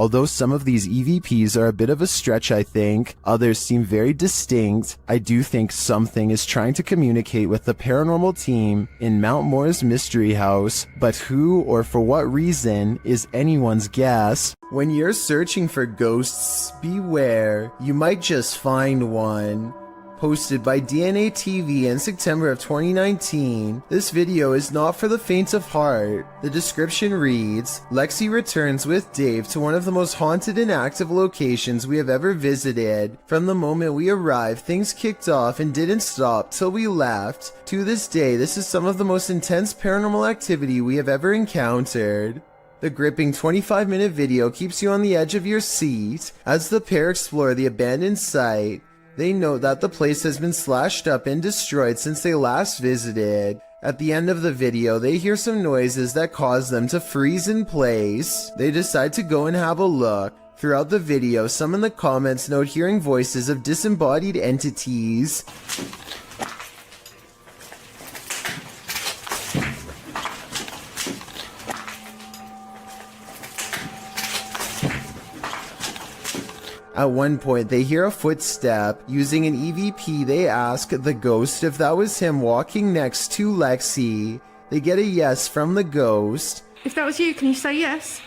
Although some of these EVPs are a bit of a stretch, I think, others seem very distinct, I do think something is trying to communicate with the paranormal team in Mount Moore's mystery house, but who or for what reason is anyone's guess. When you're searching for ghosts, beware, you might just find one. Posted by DNA TV in September of 2019, this video is not for the faint of heart. The description reads, Lexi returns with Dave to one of the most haunted and active locations we have ever visited. From the moment we arrived, things kicked off and didn't stop till we left. To this day, this is some of the most intense paranormal activity we have ever encountered. The gripping 25-minute video keeps you on the edge of your seat as the pair explore the abandoned site. They note that the place has been slashed up and destroyed since they last visited. At the end of the video, they hear some noises that cause them to freeze in place. They decide to go and have a look. Throughout the video, some in the comments note hearing voices of disembodied entities. At one point, they hear a footstep. Using an EVP, they ask the ghost if that was him walking next to Lexi. They get a yes from the ghost. If that was you, can you say yes?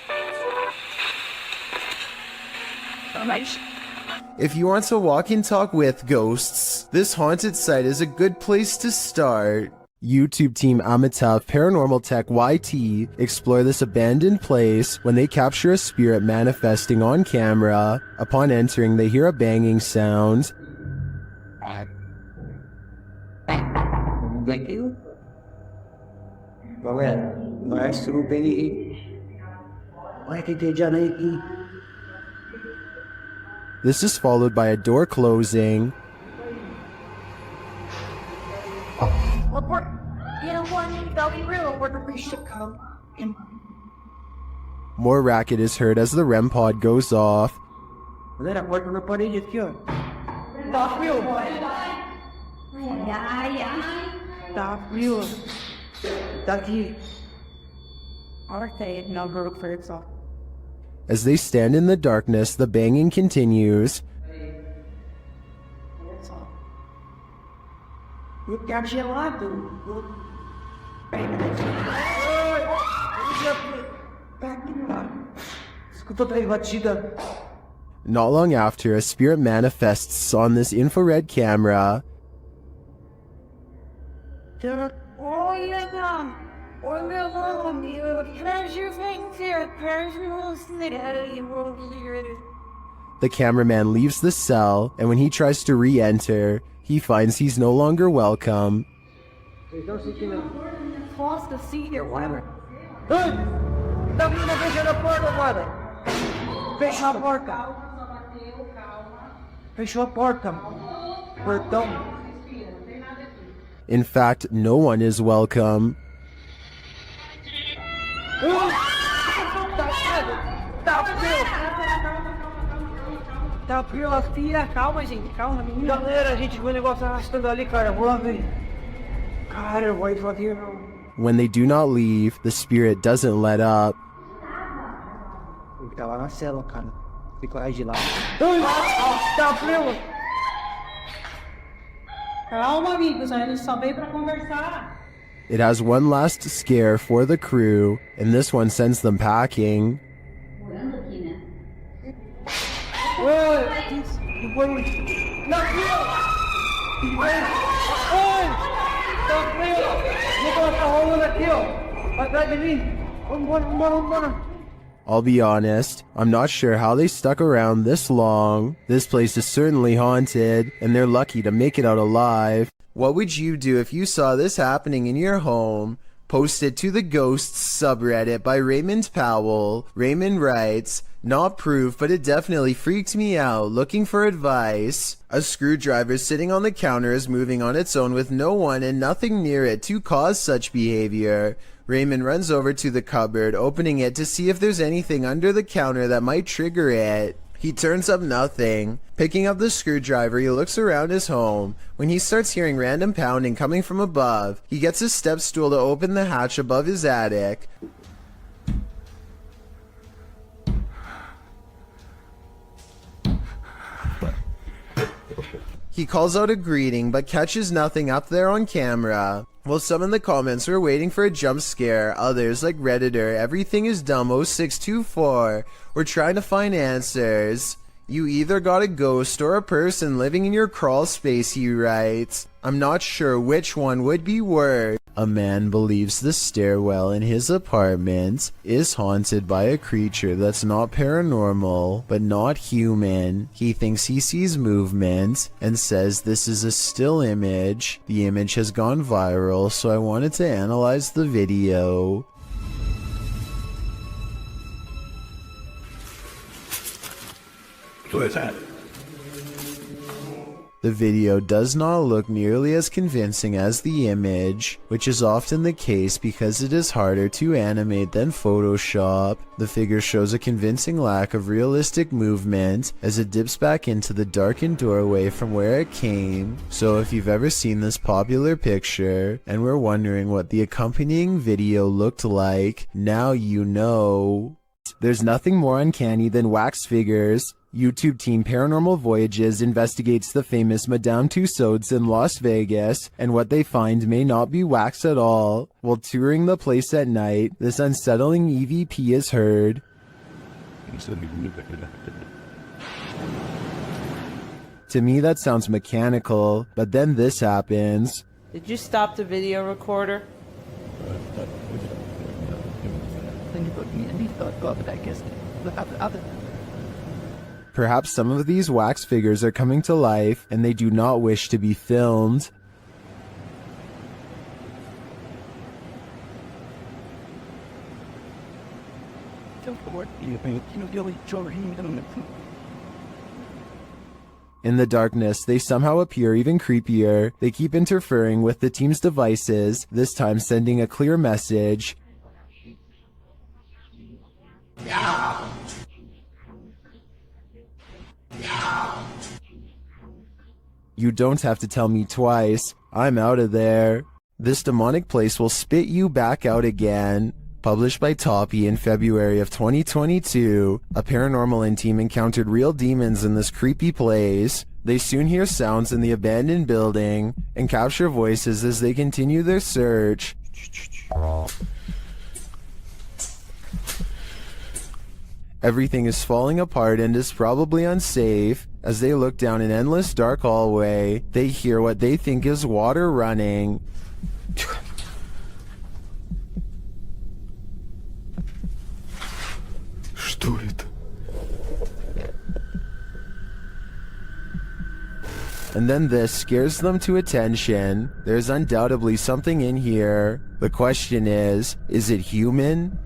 If you want to walk and talk with ghosts, this haunted site is a good place to start. YouTube team Amitav Paranormal Tech YT explore this abandoned place when they capture a spirit manifesting on camera. Upon entering, they hear a banging sound. Thank you. Nice to be. This is followed by a door closing. More racket is heard as the REM pod goes off. As they stand in the darkness, the banging continues. Not long after, a spirit manifests on this infrared camera. The cameraman leaves the cell, and when he tries to re-enter, he finds he's no longer welcome. In fact, no one is welcome. Calma, gente, calma, menina. Galera, a gente viu o negócio arrastando ali, cara. Vamos ver. Cara, eu vou ir devagar. When they do not leave, the spirit doesn't let up. Ele tá lá na cela, cara. Tem coragem de lá. Calma, amigos, a gente só veio pra conversar. It has one last scare for the crew, and this one sends them packing. I'll be honest, I'm not sure how they stuck around this long. This place is certainly haunted, and they're lucky to make it out alive. What would you do if you saw this happening in your home? Posted to the Ghosts subreddit by Raymond Powell. Raymond writes, "Not proof, but it definitely freaked me out. Looking for advice. A screwdriver sitting on the counter is moving on its own with no one and nothing near it to cause such behavior. Raymond runs over to the cupboard, opening it to see if there's anything under the counter that might trigger it. He turns up nothing. Picking up the screwdriver, he looks around his home. When he starts hearing random pounding coming from above, he gets a step stool to open the hatch above his attic. He calls out a greeting but catches nothing up there on camera. While some in the comments were waiting for a jump scare, others like Redditor Everything is Dumb 0624 were trying to find answers. You either got a ghost or a person living in your crawl space, he writes. I'm not sure which one would be worse. A man believes the stairwell in his apartment is haunted by a creature that's not paranormal, but not human. He thinks he sees movement and says this is a still image. The image has gone viral, so I wanted to analyze the video. What is that? The video does not look nearly as convincing as the image, which is often the case because it is harder to animate than Photoshop. The figure shows a convincing lack of realistic movement as it dips back into the darkened doorway from where it came. So if you've ever seen this popular picture and were wondering what the accompanying video looked like, now you know. There's nothing more uncanny than wax figures. YouTube team Paranormal Voyages investigates the famous Madame Tussauds in Las Vegas, and what they find may not be wax at all. While touring the place at night, this unsettling EVP is heard. To me that sounds mechanical, but then this happens. Did you stop the video recorder? Perhaps some of these wax figures are coming to life and they do not wish to be filmed. In the darkness, they somehow appear even creepier. They keep interfering with the team's devices, this time sending a clear message. You don't have to tell me twice. I'm out of there. This demonic place will spit you back out again. Published by Toppy in February of 2022, a paranormal team encountered real demons in this creepy place. They soon hear sounds in the abandoned building and capture voices as they continue their search. Everything is falling apart and is probably unsafe. As they look down an endless dark hallway, they hear what they think is water running. Что это? And then this scares them to attention. There's undoubtedly something in here. The question is it human?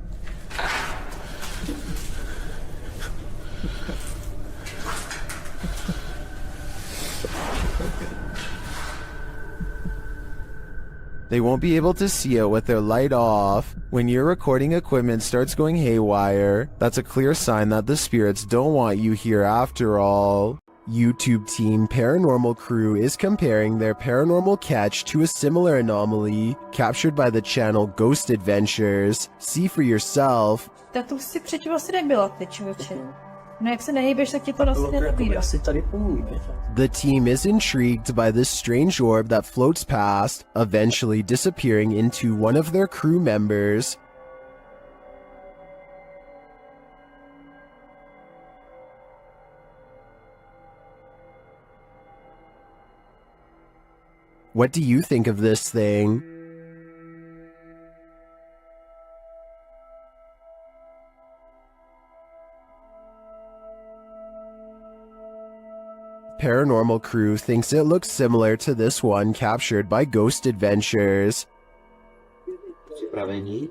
They won't be able to see it with their light off. When your recording equipment starts going haywire, that's a clear sign that the spirits don't want you here after all. YouTube team Paranormal Crew is comparing their paranormal catch to a similar anomaly captured by the channel Ghost Adventures. See for yourself. Tak to si předtím asi nebyla, ty člověče. No jak se nehýbeš, tak ti to asi nenabídá. The team is intrigued by this strange orb that floats past, eventually disappearing into one of their crew members. What do you think of this thing? Paranormal Crew thinks it looks similar to this one captured by Ghost Adventures. Připravení?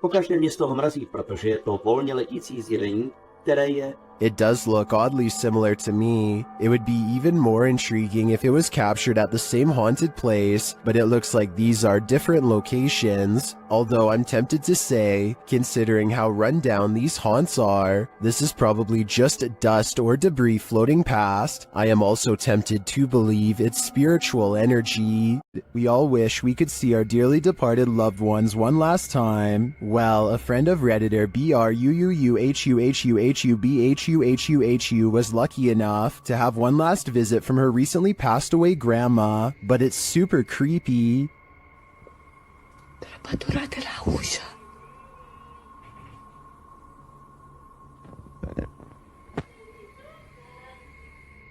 Pokaždé mě z toho mrazí, protože je to volně letící zjevení, které je... It does look oddly similar to me. It would be even more intriguing if it was captured at the same haunted place, but it looks like these are different locations. Although I'm tempted to say, considering how run down these haunts are, this is probably just dust or debris floating past. I am also tempted to believe it's spiritual energy. We all wish we could see our dearly departed loved ones one last time. Well, a friend of Redditor BRUUUHUHUHUBH HU was lucky enough to have one last visit from her recently passed away grandma, but it's super creepy.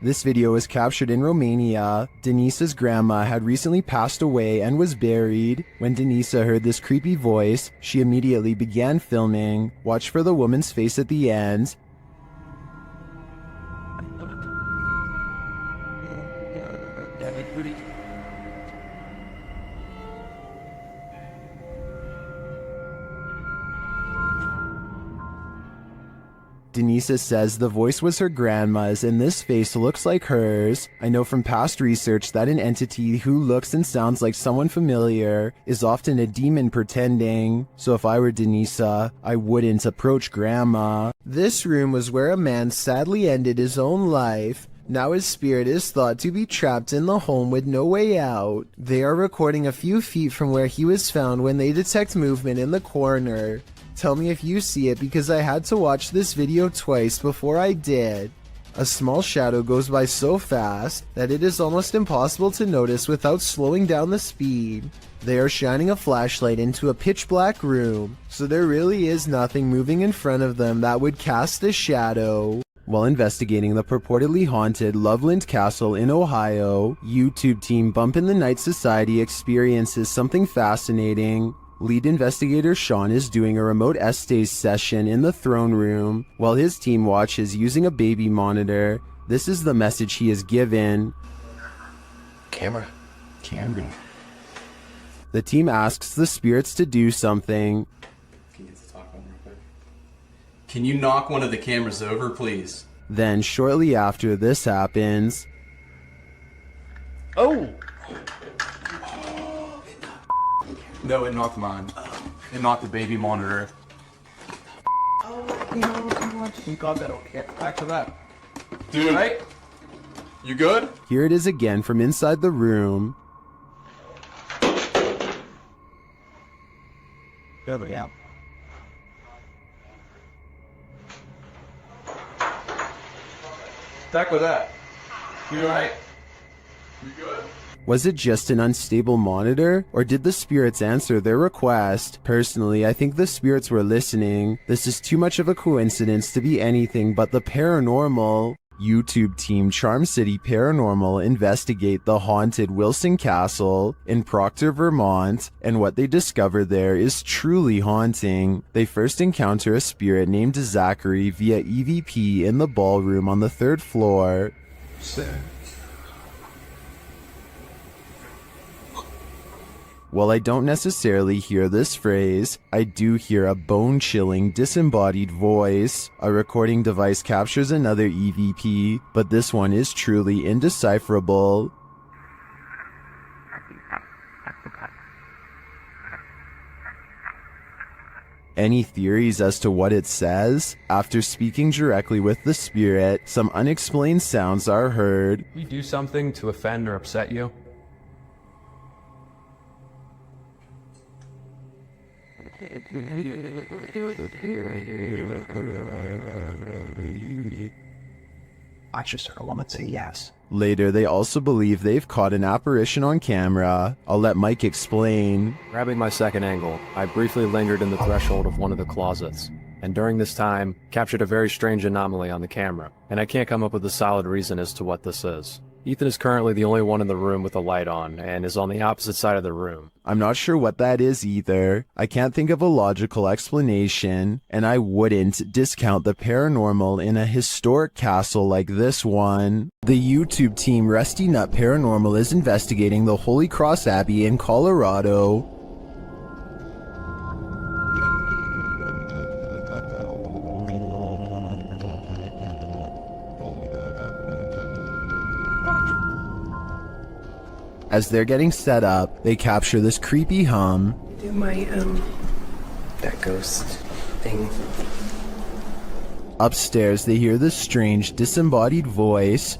This video was captured in Romania. Denise's grandma had recently passed away and was buried. When Denisa heard this creepy voice, she immediately began filming. Watch for the woman's face at the end. Denisa says the voice was her grandma's and this face looks like hers. I know from past research that an entity who looks and sounds like someone familiar is often a demon pretending. So if I were Denisa, I wouldn't approach grandma. This room was where a man sadly ended his own life. Now his spirit is thought to be trapped in the home with no way out. They are recording a few feet from where he was found when they detect movement in the corner. Tell me if you see it because I had to watch this video twice before I did. A small shadow goes by so fast that it is almost impossible to notice without slowing down the speed. They are shining a flashlight into a pitch black room, so there really is nothing moving in front of them that would cast a shadow. While investigating the purportedly haunted Loveland Castle in Ohio, YouTube team Bump in the Night Society experiences something fascinating. Lead investigator Sean is doing a remote essays session in the throne room while his team watches using a baby monitor. This is the message he is given. Camera. The team asks the spirits to do something. Can you knock one of the cameras over, please? Then shortly after this happens, Oh! No, it knocked mine. It knocked the baby monitor. God, that'll get back to that. Dude, right? You good? Here it is again from inside the room. Good, yeah. Back with that. You alright? You good? Was it just an unstable monitor, or did the spirits answer their request? Personally, I think the spirits were listening. This is too much of a coincidence to be anything but the paranormal. YouTube team Charm City Paranormal investigate the haunted Wilson Castle in Proctor, Vermont, and what they discover there is truly haunting. They first encounter a spirit named Zachary via EVP in the ballroom on the 3rd floor. While I don't necessarily hear this phrase, I do hear a bone-chilling, disembodied voice. A recording device captures another EVP, but this one is truly indecipherable. Any theories as to what it says? After speaking directly with the spirit, some unexplained sounds are heard. We do something to offend or upset you? I just heard a woman say yes. Later, they also believe they've caught an apparition on camera. I'll let Mike explain. Grabbing my second angle, I briefly lingered in the threshold of one of the closets, and during this time, captured a very strange anomaly on the camera, and I can't come up with a solid reason as to what this is. Ethan is currently the only one in the room with a light on, and is on the opposite side of the room. I'm not sure what that is either. I can't think of a logical explanation, and I wouldn't discount the paranormal in a historic castle like this one. The YouTube team Rusty Nut Paranormal is investigating the Holy Cross Abbey in Colorado. As they're getting set up, they capture this creepy hum. Do my, that ghost thing. Upstairs, they hear this strange, disembodied voice.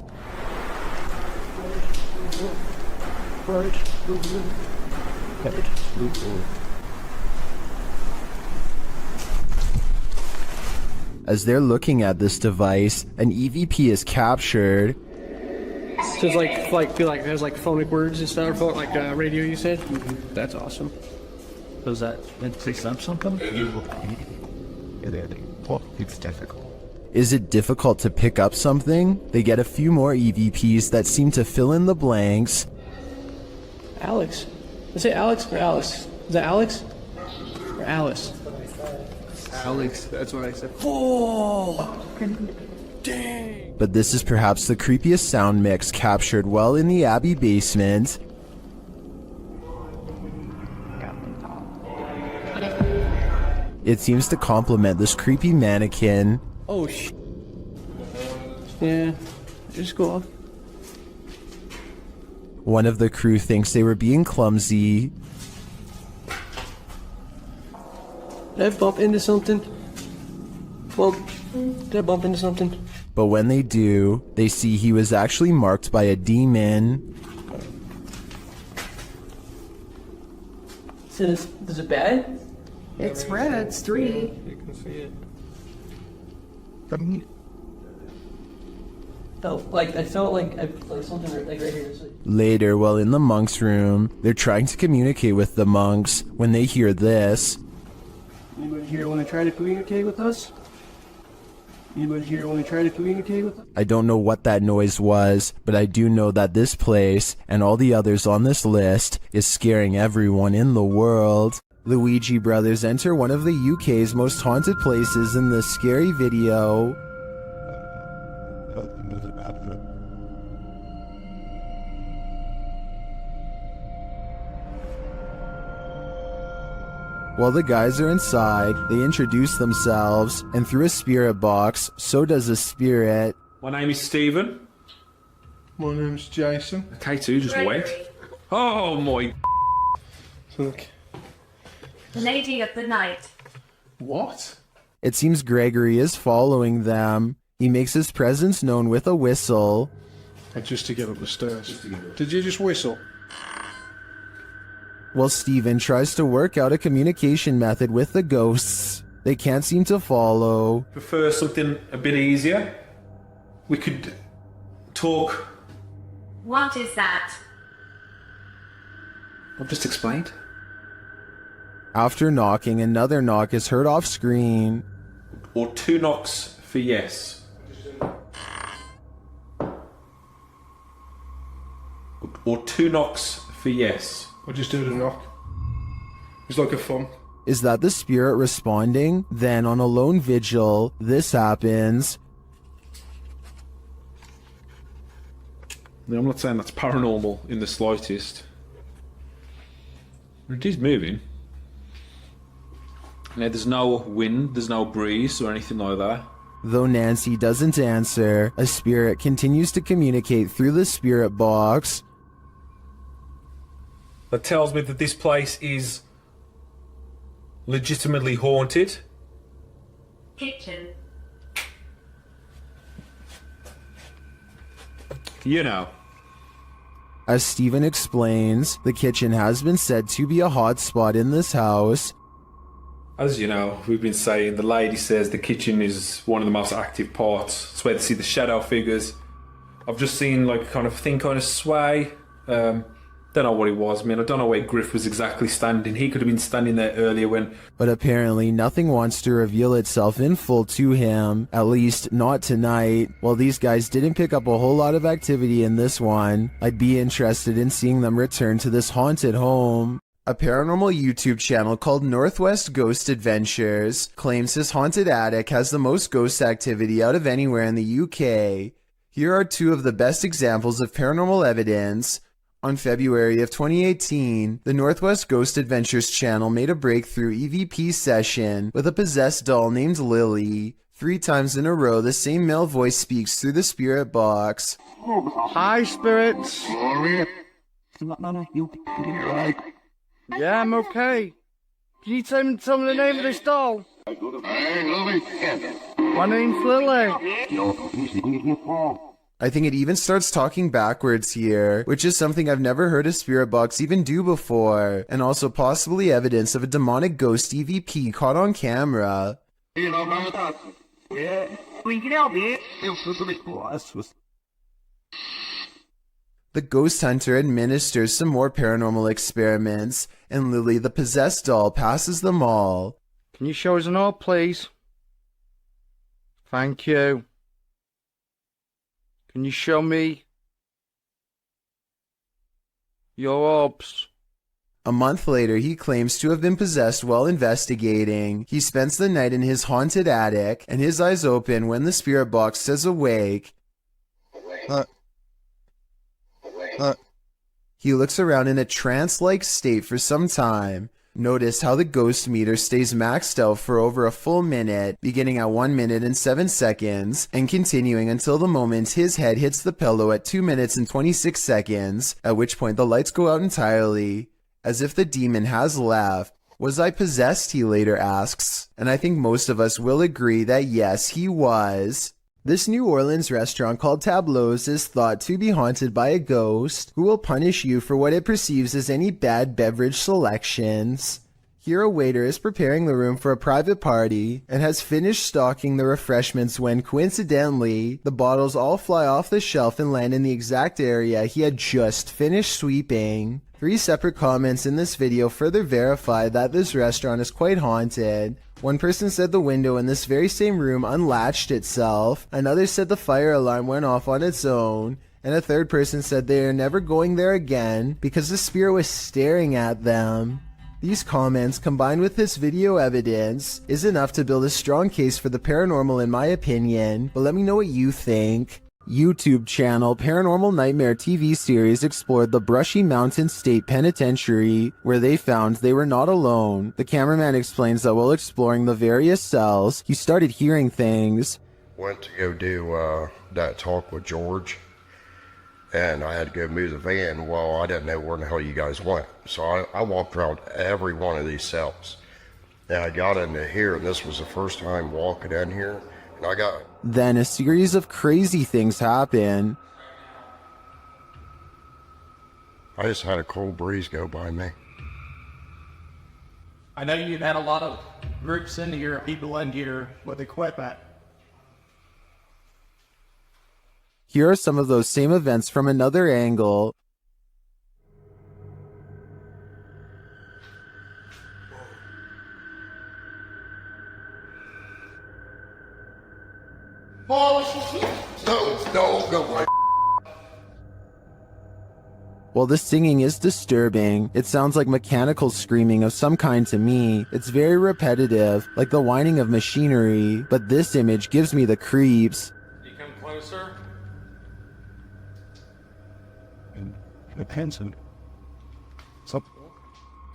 As they're looking at this device, an EVP is captured. So it's it has like phonic words and stuff, or like radio, you said? That's awesome. Does that pick up something? It's difficult. Is it difficult to pick up something? They get a few more EVPs that seem to fill in the blanks. Alex. Is it Alex or Alice? Is that Alex? Or Alice? Alex, that's what I said. Oh! Dang! But this is perhaps the creepiest sound mix captured well in the Abbey basement. It seems to complement this creepy mannequin. Oh, yeah, just go off. One of the crew thinks they were being clumsy. Did I bump into something? Well, did I bump into something? But when they do, they see he was actually marked by a demon. So is it bad? It's red, it's 3. You can see it. I felt like something right here. Later, while in the monks' room, they're trying to communicate with the monks when they hear this. Anybody here want to try to communicate with us? Anybody here want to try to communicate with us? I don't know what that noise was, but I do know that this place, and all the others on this list, is scaring everyone in the world. The Ouija brothers enter one of the UK's most haunted places in this scary video. While the guys are inside, they introduce themselves, and through a spirit box, so does a spirit. My name is Stephen. My name's Jason. K2, just wait. Oh my. Look. The lady of the night. What? It seems Gregory is following them. He makes his presence known with a whistle. Just to get up the stairs. Did you just whistle? While Stephen tries to work out a communication method with the ghosts, they can't seem to follow. Prefer something a bit easier? We could talk. What is that? I've just explained. After knocking, another knock is heard off screen. Or 2 knocks for yes. Or 2 knocks for yes. I just do the knock. It's like a thumb. Is that the spirit responding? Then on a lone vigil, this happens. Now, I'm not saying that's paranormal in the slightest. It is moving. Now, there's no wind, there's no breeze or anything like that. Though Nancy doesn't answer, a spirit continues to communicate through the spirit box. That tells me that this place is legitimately haunted. Kitchen. You know. As Stephen explains, the kitchen has been said to be a hot spot in this house. As you know, we've been saying, the lady says the kitchen is one of the most active parts. It's where they see the shadow figures. I've just seen like kind of sway. Don't know what it was, man. I don't know where Griff was exactly standing. He could have been standing there earlier when... But apparently nothing wants to reveal itself in full to him, at least not tonight. While these guys didn't pick up a whole lot of activity in this one, I'd be interested in seeing them return to this haunted home. A paranormal YouTube channel called Northwest Ghost Adventures claims his haunted attic has the most ghost activity out of anywhere in the UK. Here are 2 of the best examples of paranormal evidence. On February of 2018, the Northwest Ghost Adventures channel made a breakthrough EVP session with a possessed doll named Lily. 3 times in a row, the same male voice speaks through the spirit box. Hi, spirits. Yeah, I'm okay. Can you tell me the name of this doll? My name's Lily. I think it even starts talking backwards here, which is something I've never heard a spirit box even do before, and also possibly evidence of a demonic ghost EVP caught on camera. The ghost hunter administers some more paranormal experiments, and Lily, the possessed doll, passes them all. Can you show us an orb, please? Thank you. Can you show me your orbs? A month later, he claims to have been possessed while investigating. He spends the night in his haunted attic, and his eyes open when the spirit box says awake. He looks around in a trance-like state for some time. Notice how the ghost meter stays maxed out for over a full minute, beginning at 1 minute and 7 seconds, and continuing until the moment his head hits the pillow at 2 minutes and 26 seconds, at which point the lights go out entirely. As if the demon has left. Was I possessed, he later asks, and I think most of us will agree that yes, he was. This New Orleans restaurant called Tableau's is thought to be haunted by a ghost who will punish you for what it perceives as any bad beverage selections. Here a waiter is preparing the room for a private party and has finished stocking the refreshments when, coincidentally, the bottles all fly off the shelf and land in the exact area he had just finished sweeping. 3 separate comments in this video further verify that this restaurant is quite haunted. One person said the window in this very same room unlatched itself, another said the fire alarm went off on its own, and a third person said they are never going there again because the spirit was staring at them. These comments, combined with this video evidence, is enough to build a strong case for the paranormal in my opinion, but let me know what you think. YouTube channel Paranormal Nightmare TV series explored the Brushy Mountain State Penitentiary, where they found they were not alone. The cameraman explains that while exploring the various cells, he started hearing things. Went to go do that talk with George, and I had to go move the van. Well, I didn't know where the hell you guys went, so I walked around every one of these cells. And I got into here, and this was the first time walking in here, and I got... Then a series of crazy things happen. I just had a cold breeze go by me. I know you've had a lot of groups in here, people in here with equipment. Here are some of those same events from another angle. No. While the singing is disturbing, it sounds like mechanical screaming of some kind to me. It's very repetitive, like the whining of machinery, but this image gives me the creeps. You come closer.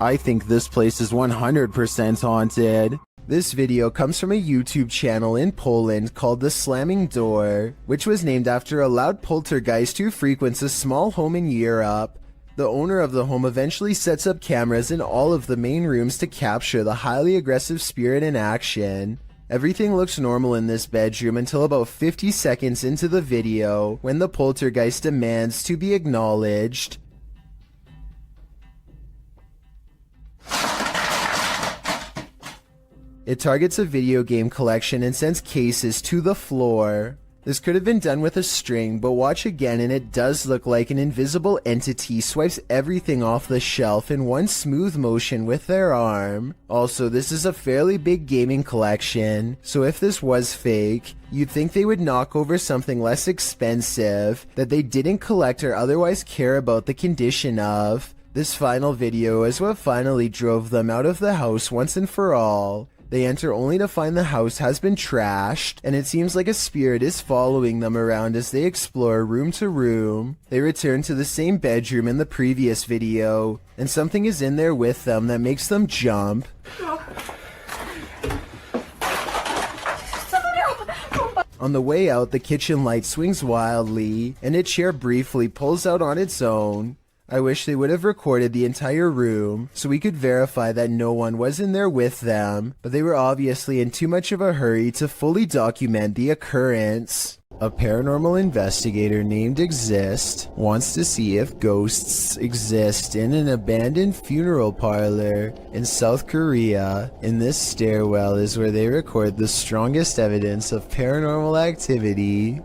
I think this place is 100% haunted. This video comes from a YouTube channel in Poland called The Slamming Door, which was named after a loud poltergeist who frequents a small home in Europe. The owner of the home eventually sets up cameras in all of the main rooms to capture the highly aggressive spirit in action. Everything looks normal in this bedroom until about 50 seconds into the video, when the poltergeist demands to be acknowledged. It targets a video game collection and sends cases to the floor. This could have been done with a string, but watch again and it does look like an invisible entity swipes everything off the shelf in one smooth motion with their arm. Also, this is a fairly big gaming collection, so if this was fake, you'd think they would knock over something less expensive that they didn't collect or otherwise care about the condition of. This final video is what finally drove them out of the house once and for all. They enter only to find the house has been trashed, and it seems like a spirit is following them around as they explore room to room. They return to the same bedroom in the previous video, and something is in there with them that makes them jump. On the way out, the kitchen light swings wildly, and a chair briefly pulls out on its own. I wish they would have recorded the entire room so we could verify that no one was in there with them, but they were obviously in too much of a hurry to fully document the occurrence. A paranormal investigator named Exist wants to see if ghosts exist in an abandoned funeral parlor in South Korea. In this stairwell is where they record the strongest evidence of paranormal activity.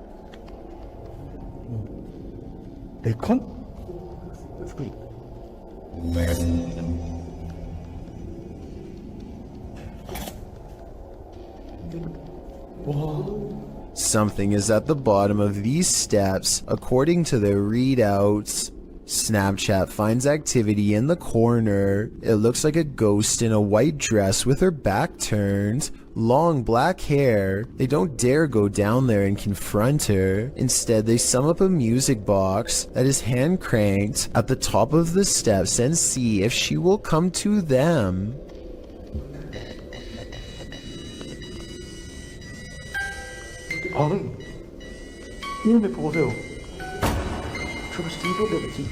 Something is at the bottom of these steps, according to their readouts. Snapchat finds activity in the corner. It looks like a ghost in a white dress with her back turned, long black hair. They don't dare go down there and confront her. Instead, they sum up a music box that is hand cranked at the top of the steps and see if she will come to them. Nieme położył. Czegoś tu nie lubię ci.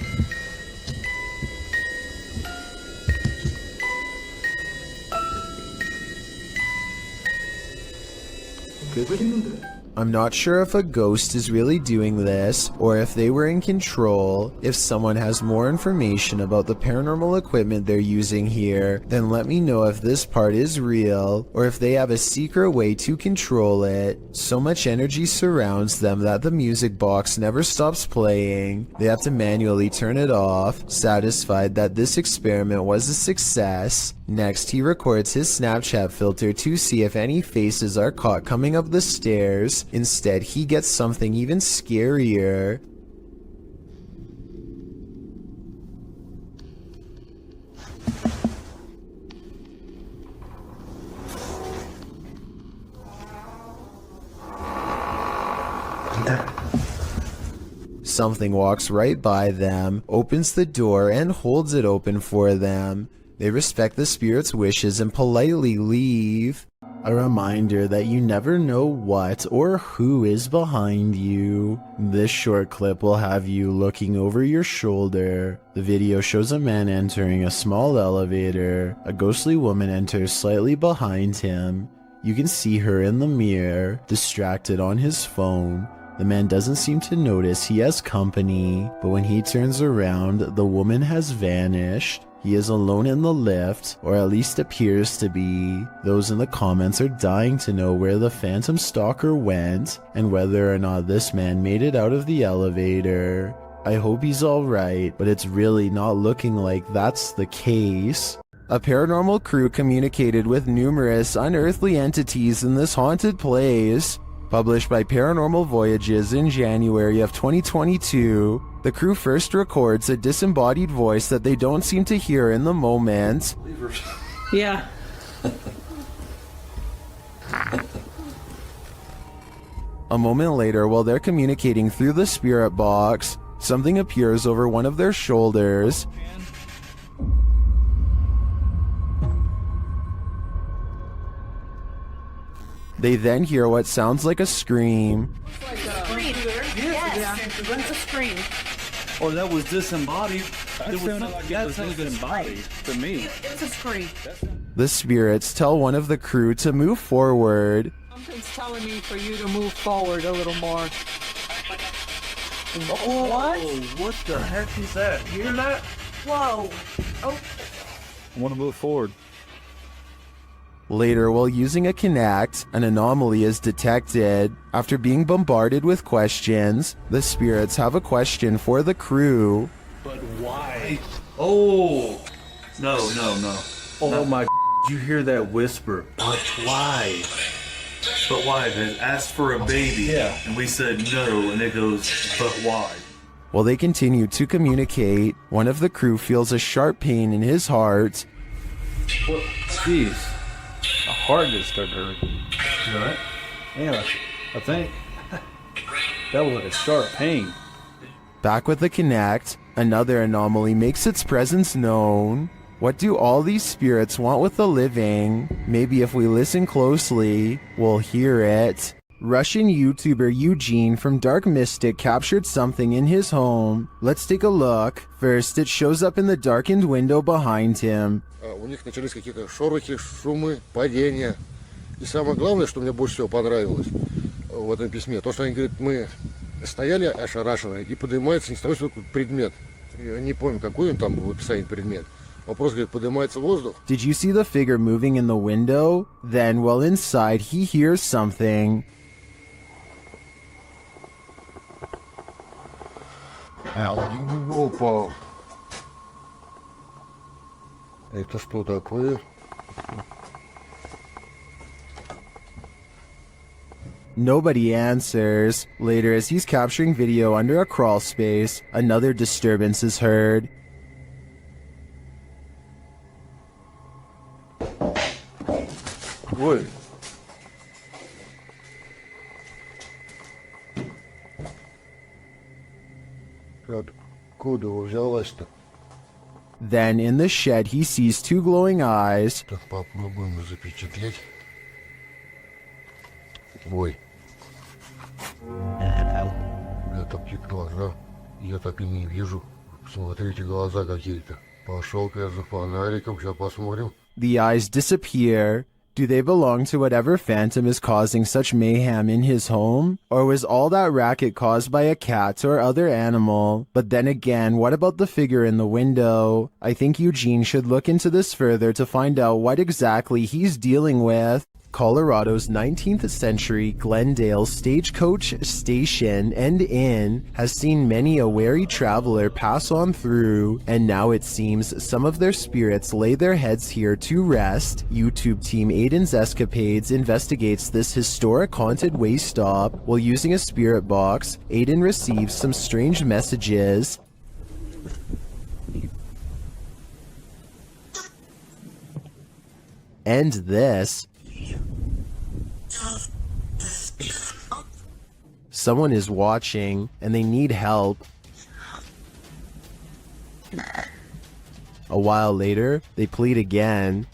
I'm not sure if a ghost is really doing this, or if they were in control. If someone has more information about the paranormal equipment they're using here, then let me know if this part is real, or if they have a secret way to control it. So much energy surrounds them that the music box never stops playing. They have to manually turn it off, satisfied that this experiment was a success. Next, he records his Snapchat filter to see if any faces are caught coming up the stairs. Instead, he gets something even scarier. Something walks right by them, opens the door, and holds it open for them. They respect the spirit's wishes and politely leave. A reminder that you never know what or who is behind you. This short clip will have you looking over your shoulder. The video shows a man entering a small elevator. A ghostly woman enters slightly behind him. You can see her in the mirror, distracted on his phone. The man doesn't seem to notice he has company, but when he turns around, the woman has vanished. He is alone in the lift, or at least appears to be. Those in the comments are dying to know where the phantom stalker went, and whether or not this man made it out of the elevator. I hope he's alright, but it's really not looking like that's the case. A paranormal crew communicated with numerous unearthly entities in this haunted place. Published by Paranormal Voyages in January of 2022, the crew first records a disembodied voice that they don't seem to hear in the moment. Yeah. A moment later, while they're communicating through the spirit box, something appears over one of their shoulders. They then hear what sounds like a scream. Scream. Yes. What's a scream? Oh, that was disembodied. That sounded embodied to me. It's a scream. The spirits tell one of the crew to move forward. Something's telling me for you to move forward a little more. Oh, What? What the heck is that? Hear that? Whoa. Oh. I want to move forward. Later, while using a Kinect, an anomaly is detected. After being bombarded with questions, the spirits have a question for the crew. But why? Oh! No. Oh my, did you hear that whisper? But why? But why? They asked for a baby. Yeah. And we said no, and it goes, but why? While they continue to communicate, one of the crew feels a sharp pain in his heart. What? Jeez. My heart just started hurting. You alright? Yeah, I think. That was a sharp pain. Back with the Kinect, another anomaly makes its presence known. What do all these spirits want with the living? Maybe if we listen closely, we'll hear it. Russian YouTuber Eugene from Dark Mystic captured something in his home. Let's take a look. First, it shows up in the darkened window behind him. У них начались какие-то шорохи, шумы, падения. И самое главное, что мне больше всего понравилось, в этом письме. То, что они говорят, мы стояли ошарашенные, и поднимается ни с того, что такой предмет. Я не помню, какой он там был в описании предмет. Вопрос, говорит, поднимается воздух. Did you see the figure moving in the window? Then, while inside, he hears something. Опа. Это что такое? Nobody answers. Later, as he's capturing video under a crawl space, another disturbance is heard. Ой. Откуда взялась-то? Then, in the shed, he sees two glowing eyes. Так попробуем запечатлеть. Ой. Я такие глаза. Я так и не вижу. Смотрите, глаза какие-то. Пошел-ка я за фонариком, сейчас посмотрим. The eyes disappear. Do they belong to whatever phantom is causing such mayhem in his home? Or was all that racket caused by a cat or other animal? But then again, what about the figure in the window? I think Eugene should look into this further to find out what exactly he's dealing with. Colorado's 19th century Glendale stagecoach station and inn has seen many a wary traveler pass on through, and now it seems some of their spirits lay their heads here to rest. YouTube team Aiden's Escapades investigates this historic haunted way stop. While using a spirit box, Aiden receives some strange messages. And this. Someone is watching, and they need help. A while later, they plead again.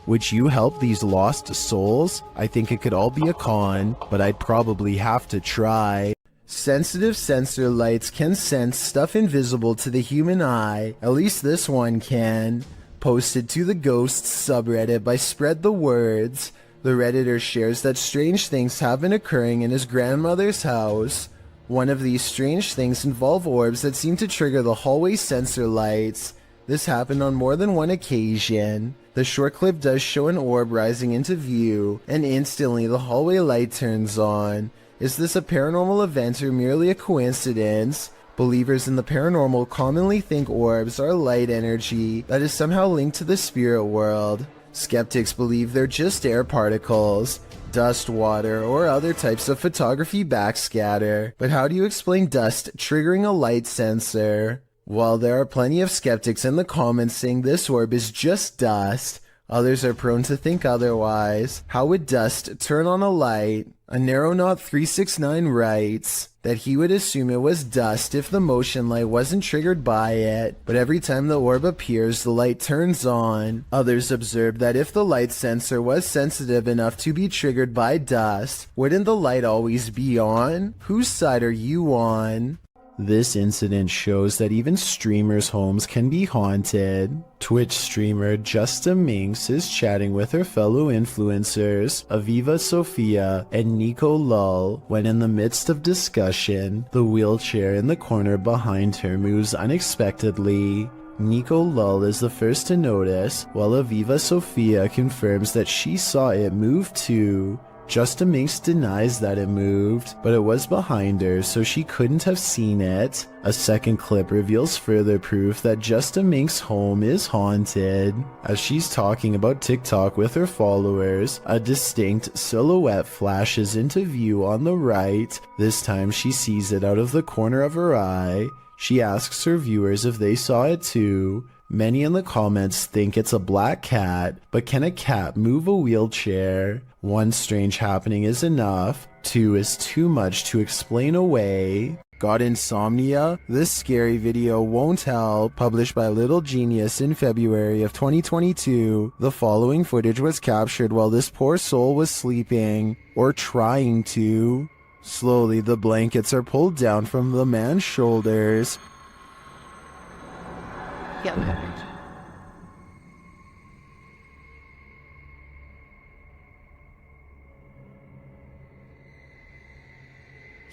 Would you help these lost souls? I think it could all be a con, but I'd probably have to try. Sensitive sensor lights can sense stuff invisible to the human eye. At least this one can. Posted to the Ghosts subreddit by Spread the Words. The Redditor shares that strange things have been occurring in his grandmother's house. One of these strange things involve orbs that seem to trigger the hallway sensor lights. This happened on more than one occasion. The short clip does show an orb rising into view, and instantly the hallway light turns on. Is this a paranormal event or merely a coincidence? Believers in the paranormal commonly think orbs are light energy that is somehow linked to the spirit world. Skeptics believe they're just air particles, dust, water, or other types of photography backscatter. But how do you explain dust triggering a light sensor? While there are plenty of skeptics in the comments saying this orb is just dust, others are prone to think otherwise. How would dust turn on a light? A Narrowknot369 writes that he would assume it was dust if the motion light wasn't triggered by it, but every time the orb appears, the light turns on. Others observed that if the light sensor was sensitive enough to be triggered by dust, wouldn't the light always be on? Whose side are you on? This incident shows that even streamers' homes can be haunted. Twitch streamer Justa Minx is chatting with her fellow influencers, Aviva Sophia and Nico Lull, when in the midst of discussion, the wheelchair in the corner behind her moves unexpectedly. Nico Lull is the first to notice, while Aviva Sophia confirms that she saw it move too. Justa Minx denies that it moved, but it was behind her, so she couldn't have seen it. A second clip reveals further proof that Justa Minx's home is haunted. As she's talking about TikTok with her followers, a distinct silhouette flashes into view on the right. This time she sees it out of the corner of her eye. She asks her viewers if they saw it too. Many in the comments think it's a black cat, but can a cat move a wheelchair? One strange happening is enough, two is too much to explain away. Got insomnia? This scary video won't help. Published by Little Genius in February of 2022, the following footage was captured while this poor soul was sleeping, or trying to. Slowly, the blankets are pulled down from the man's shoulders.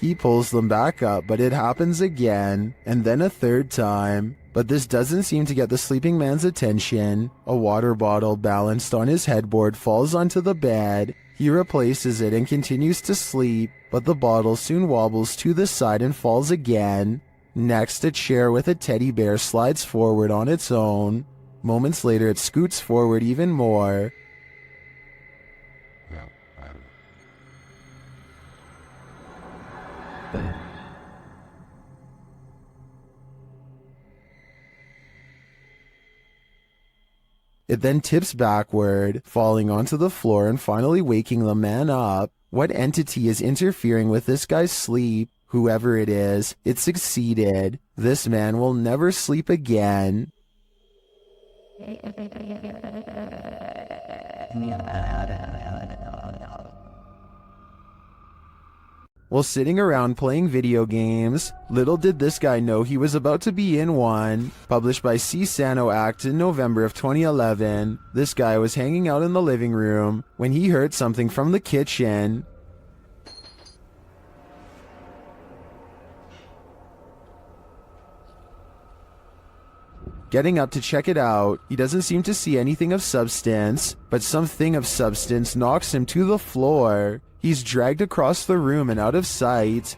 He pulls them back up, but it happens again, and then a third time. But this doesn't seem to get the sleeping man's attention. A water bottle balanced on his headboard falls onto the bed. He replaces it and continues to sleep, but the bottle soon wobbles to the side and falls again. Next, a chair with a teddy bear slides forward on its own. Moments later, it scoots forward even more. It then tips backward, falling onto the floor and finally waking the man up. What entity is interfering with this guy's sleep? Whoever it is, it succeeded. This man will never sleep again. While sitting around playing video games, little did this guy know he was about to be in one. Published by C. Sano Act in November of 2011, this guy was hanging out in the living room when he heard something from the kitchen. Getting up to check it out, he doesn't seem to see anything of substance, but something of substance knocks him to the floor. He's dragged across the room and out of sight.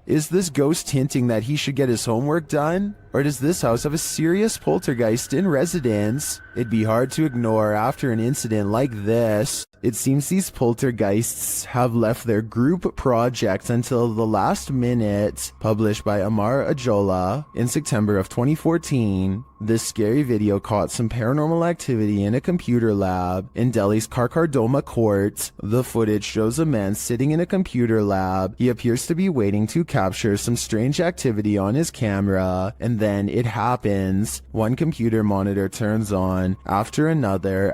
Is this ghost hinting that he should get his homework done? Or does this house have a serious poltergeist in residence? It'd be hard to ignore after an incident like this. It seems these poltergeists have left their group project until the last minute. Published by Amar Ajola in September of 2014. This scary video caught some paranormal activity in a computer lab in Delhi's Karkardoma court. The footage shows a man sitting in a computer lab. He appears to be waiting to capture some strange activity on his camera, and then it happens. One computer monitor turns on, after another,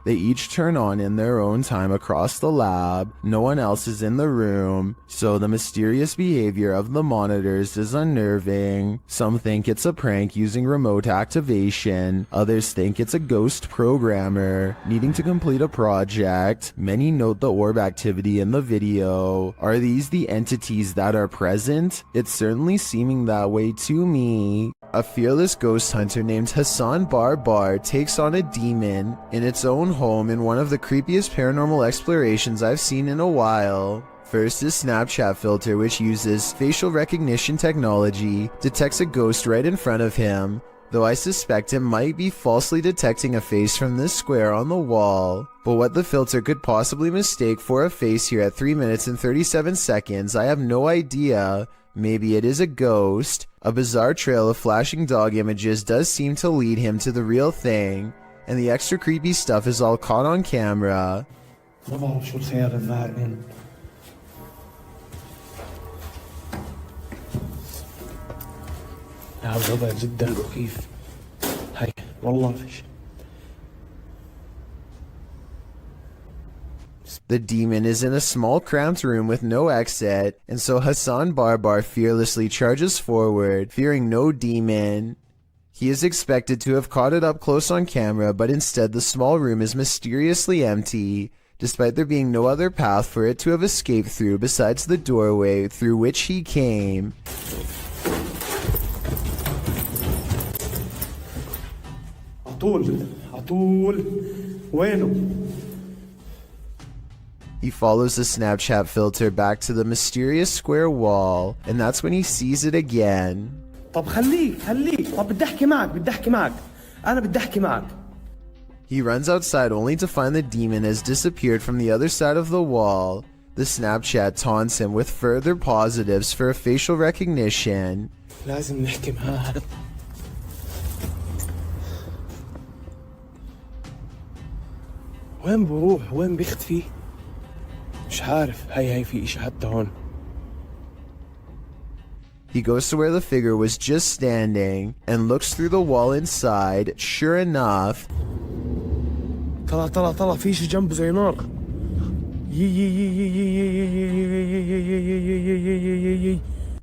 They each turn on in their own time across the lab. No one else is in the room, so the mysterious behavior of the monitors is unnerving. Some think it's a prank using remote activation. Others think it's a ghost programmer needing to complete a project. Many note the orb activity in the video. Are these the entities that are present? It's certainly seeming that way to me. A fearless ghost hunter named Hassan Barbar takes on a demon in its own home in one of the creepiest paranormal explorations I've seen in a while. First, his Snapchat filter, which uses facial recognition technology, detects a ghost right in front of him, though I suspect it might be falsely detecting a face from this square on the wall. But what the filter could possibly mistake for a face here at 3 minutes and 37 seconds, I have no idea. Maybe it is a ghost. A bizarre trail of flashing dog images does seem to lead him to the real thing, and the extra creepy stuff is all caught on camera. الوضع جدا مخيف. هاي والله فيش. The demon is in a small cramped room with no exit, and so Hassan Barbar fearlessly charges forward, fearing no demon. He is expected to have caught it up close on camera, but instead the small room is mysteriously empty, despite there being no other path for it to have escaped through besides the doorway through which he came. عطول وينه؟ He follows the Snapchat filter back to the mysterious square wall, and that's when he sees it again. طب خليك طب بدي احكي معك انا بدي احكي معك. He runs outside only to find the demon has disappeared from the other side of the wall. The Snapchat taunts him with further positives for facial recognition. لازم نحكي معاه. وين بروح وين بيختفي؟ مش عارف. هاي في إشي حتى هون. He goes to where the figure was just standing and looks through the wall inside. Sure enough, طلع في شي جنبه زي نار.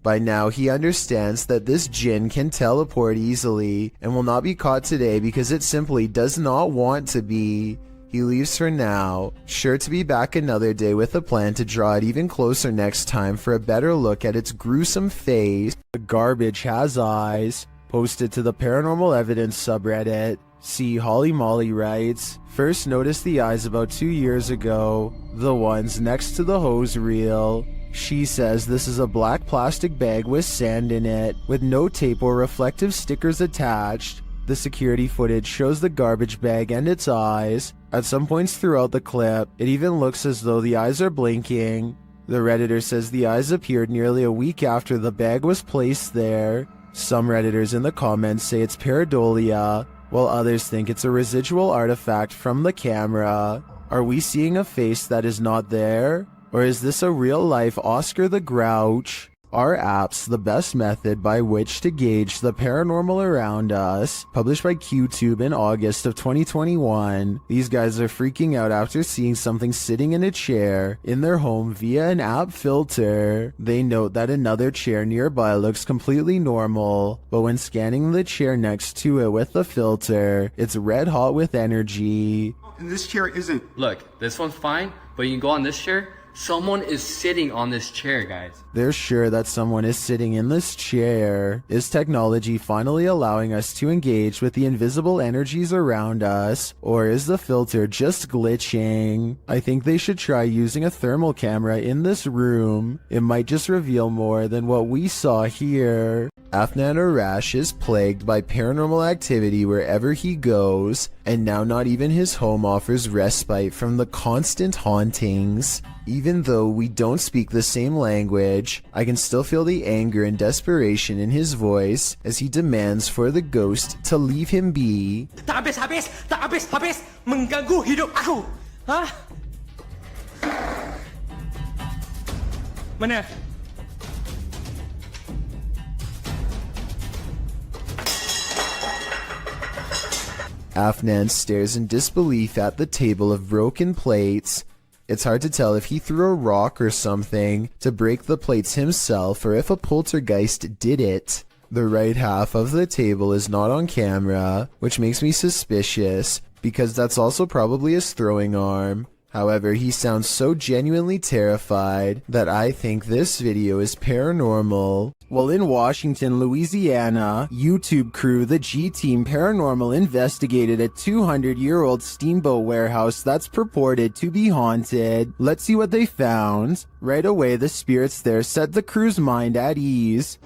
By now, he understands that this djinn can teleport easily and will not be caught today because it simply does not want to be. He leaves for now, sure to be back another day with a plan to draw it even closer next time for a better look at its gruesome face. The garbage has eyes. Posted to the Paranormal Evidence subreddit. See, Holly Molly writes, first noticed the eyes about 2 years ago, the ones next to the hose reel. She says this is a black plastic bag with sand in it, with no tape or reflective stickers attached. The security footage shows the garbage bag and its eyes. At some points throughout the clip, it even looks as though the eyes are blinking. The Redditor says the eyes appeared nearly a week after the bag was placed there. Some Redditors in the comments say it's pareidolia, while others think it's a residual artifact from the camera. Are we seeing a face that is not there? Or is this a real-life Oscar the Grouch? Are apps the best method by which to gauge the paranormal around us? Published by QTube in August of 2021. These guys are freaking out after seeing something sitting in a chair in their home via an app filter. They note that another chair nearby looks completely normal, but when scanning the chair next to it with the filter, it's red hot with energy. And this chair isn't... Look, this one's fine, but you can go on this chair. Someone is sitting on this chair, guys. They're sure that someone is sitting in this chair. Is technology finally allowing us to engage with the invisible energies around us? Or is the filter just glitching? I think they should try using a thermal camera in this room. It might just reveal more than what we saw here. Afnan Arash is plagued by paranormal activity wherever he goes, and now not even his home offers respite from the constant hauntings. Even though we don't speak the same language, I can still feel the anger and desperation in his voice as he demands for the ghost to leave him be. Tak habis, mengganggu hidup aku. Hah? Mana? Afnan stares in disbelief at the table of broken plates. It's hard to tell if he threw a rock or something to break the plates himself or if a poltergeist did it. The right half of the table is not on camera, which makes me suspicious because that's also probably his throwing arm. However, he sounds so genuinely terrified that I think this video is paranormal. While in Washington, Louisiana, YouTube crew the G-Team Paranormal investigated a 200-year-old steamboat warehouse that's purported to be haunted. Let's see what they found. Right away, the spirits there set the crew's mind at ease.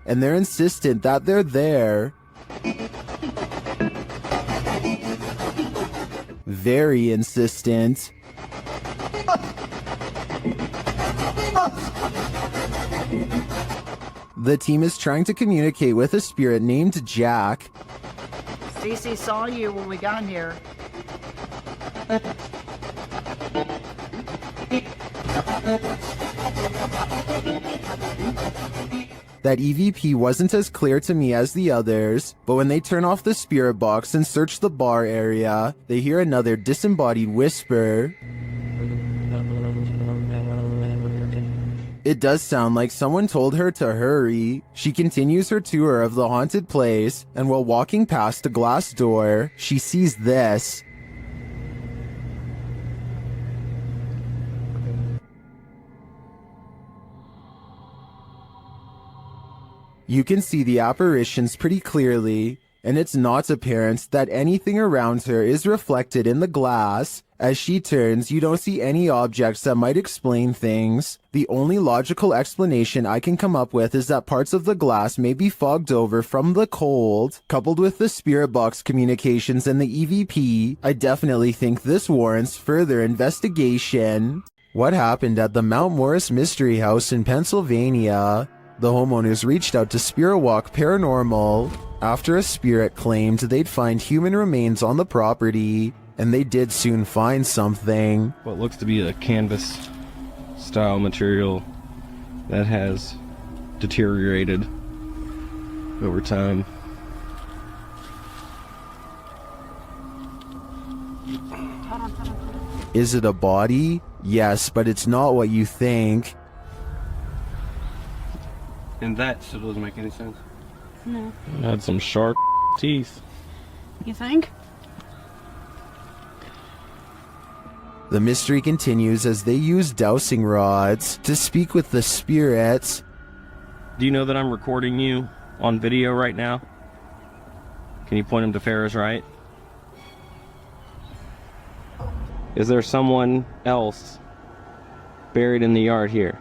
And they're insistent that they're there. Very insistent. The team is trying to communicate with a spirit named Jack. Cece saw you when we got here. That EVP wasn't as clear to me as the others, but when they turn off the spirit box and search the bar area, they hear another disembodied whisper. It does sound like someone told her to hurry. She continues her tour of the haunted place, and while walking past a glass door, she sees this. You can see the apparitions pretty clearly, and it's not apparent that anything around her is reflected in the glass. As she turns, you don't see any objects that might explain things. The only logical explanation I can come up with is that parts of the glass may be fogged over from the cold. Coupled with the spirit box communications and the EVP, I definitely think this warrants further investigation. What happened at the Mount Morris Mystery House in Pennsylvania? The homeowners reached out to Spirit Walk Paranormal after a spirit claimed they'd find human remains on the property, and they did soon find something. What looks to be a canvas style material that has deteriorated over time. Is it a body? Yes, but it's not what you think. And that still doesn't make any sense. No. It had some sharp teeth. You think? The mystery continues as they use dowsing rods to speak with the spirits. Do you know that I'm recording you on video right now? Can you point him to Farrah's right? Is there someone else buried in the yard here?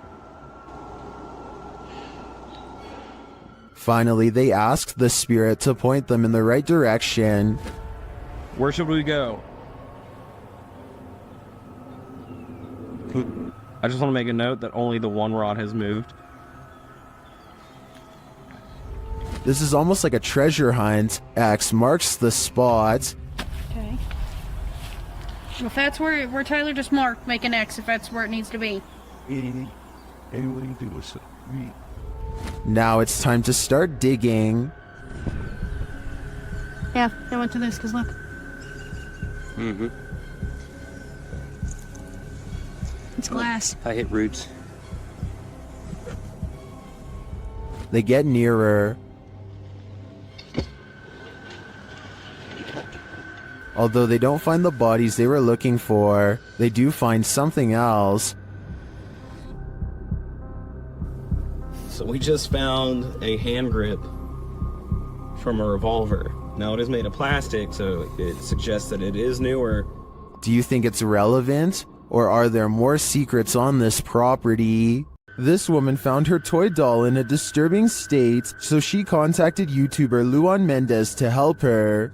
Finally, they ask the spirit to point them in the right direction. Where should we go? I just want to make a note that only the one rod has moved. This is almost like a treasure hunt. X marks the spot. Okay. If that's where Tyler just marked, make an X if that's where it needs to be. Now it's time to start digging. Yeah, I went to this because look. Mm-hmm. It's glass. I hit roots. They get nearer. Although they don't find the bodies they were looking for, they do find something else. So we just found a hand grip from a revolver. Now it is made of plastic, so it suggests that it is newer. Do you think it's relevant? Or are there more secrets on this property? This woman found her toy doll in a disturbing state, so she contacted YouTuber Luan Mendez to help her.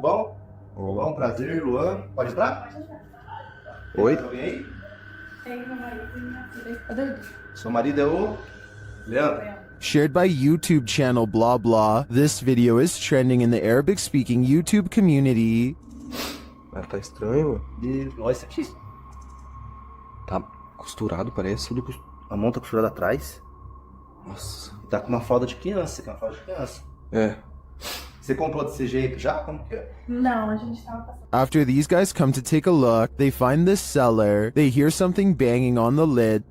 Bom? Bom, prazer, Luan. Pode entrar? Oi? Alguém aí? Seu marido é o Leandro. Shared by YouTube channel blah blah, this video is trending in the Arabic-speaking YouTube community. Mas tá estranho, mano. Olha isso aqui. Tá costurado, parece. A mão tá costurada atrás. Nossa. E tá com uma fralda de criança, que é uma fralda de criança. É. Você comprou desse jeito já? Como que é? Não, a gente tava passando. After these guys come to take a look, they find this cellar. They hear something banging on the lid.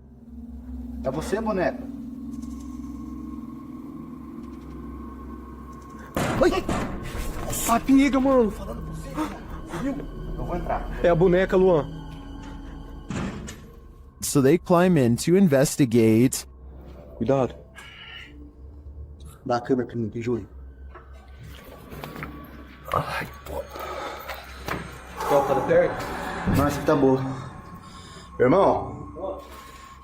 É você, boneca? Ai! A pinga, mano! Falando pra você, viu? Eu vou entrar. É a boneca, Luan. So they climb in to investigate. Cuidado. Dá a câmera pra mim, Júlio. Ai, pô. Tá perto? Nossa, que tá boa. Irmão,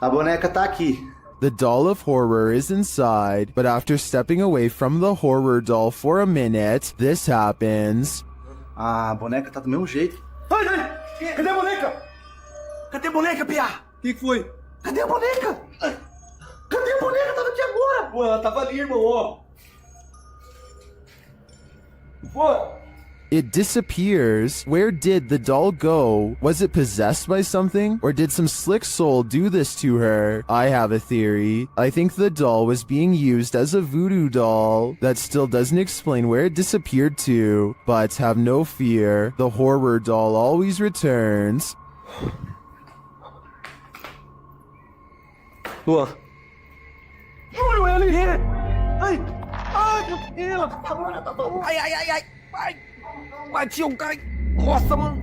a boneca tá aqui. The doll of horror is inside, but after stepping away from the horror doll for a minute, this happens. A boneca tá do mesmo jeito. Ai, ai! Cadê a boneca? Cadê a boneca, Pia? O que foi? Cadê a boneca? Cadê a boneca? Tava aqui agora! Pô, ela tava ali, irmão, ó. Pô! It disappears. Where did the doll go? Was it possessed by something? Or did some slick soul do this to her? I have a theory. I think the doll was being used as a voodoo doll. That still doesn't explain where it disappeared to. But have no fear. The horror doll always returns. Luan. Júlio, ela é! Ai! Ai, meu Deus! Ai, ai, ai, ai! Ai! Bati um cara! Nossa, mano!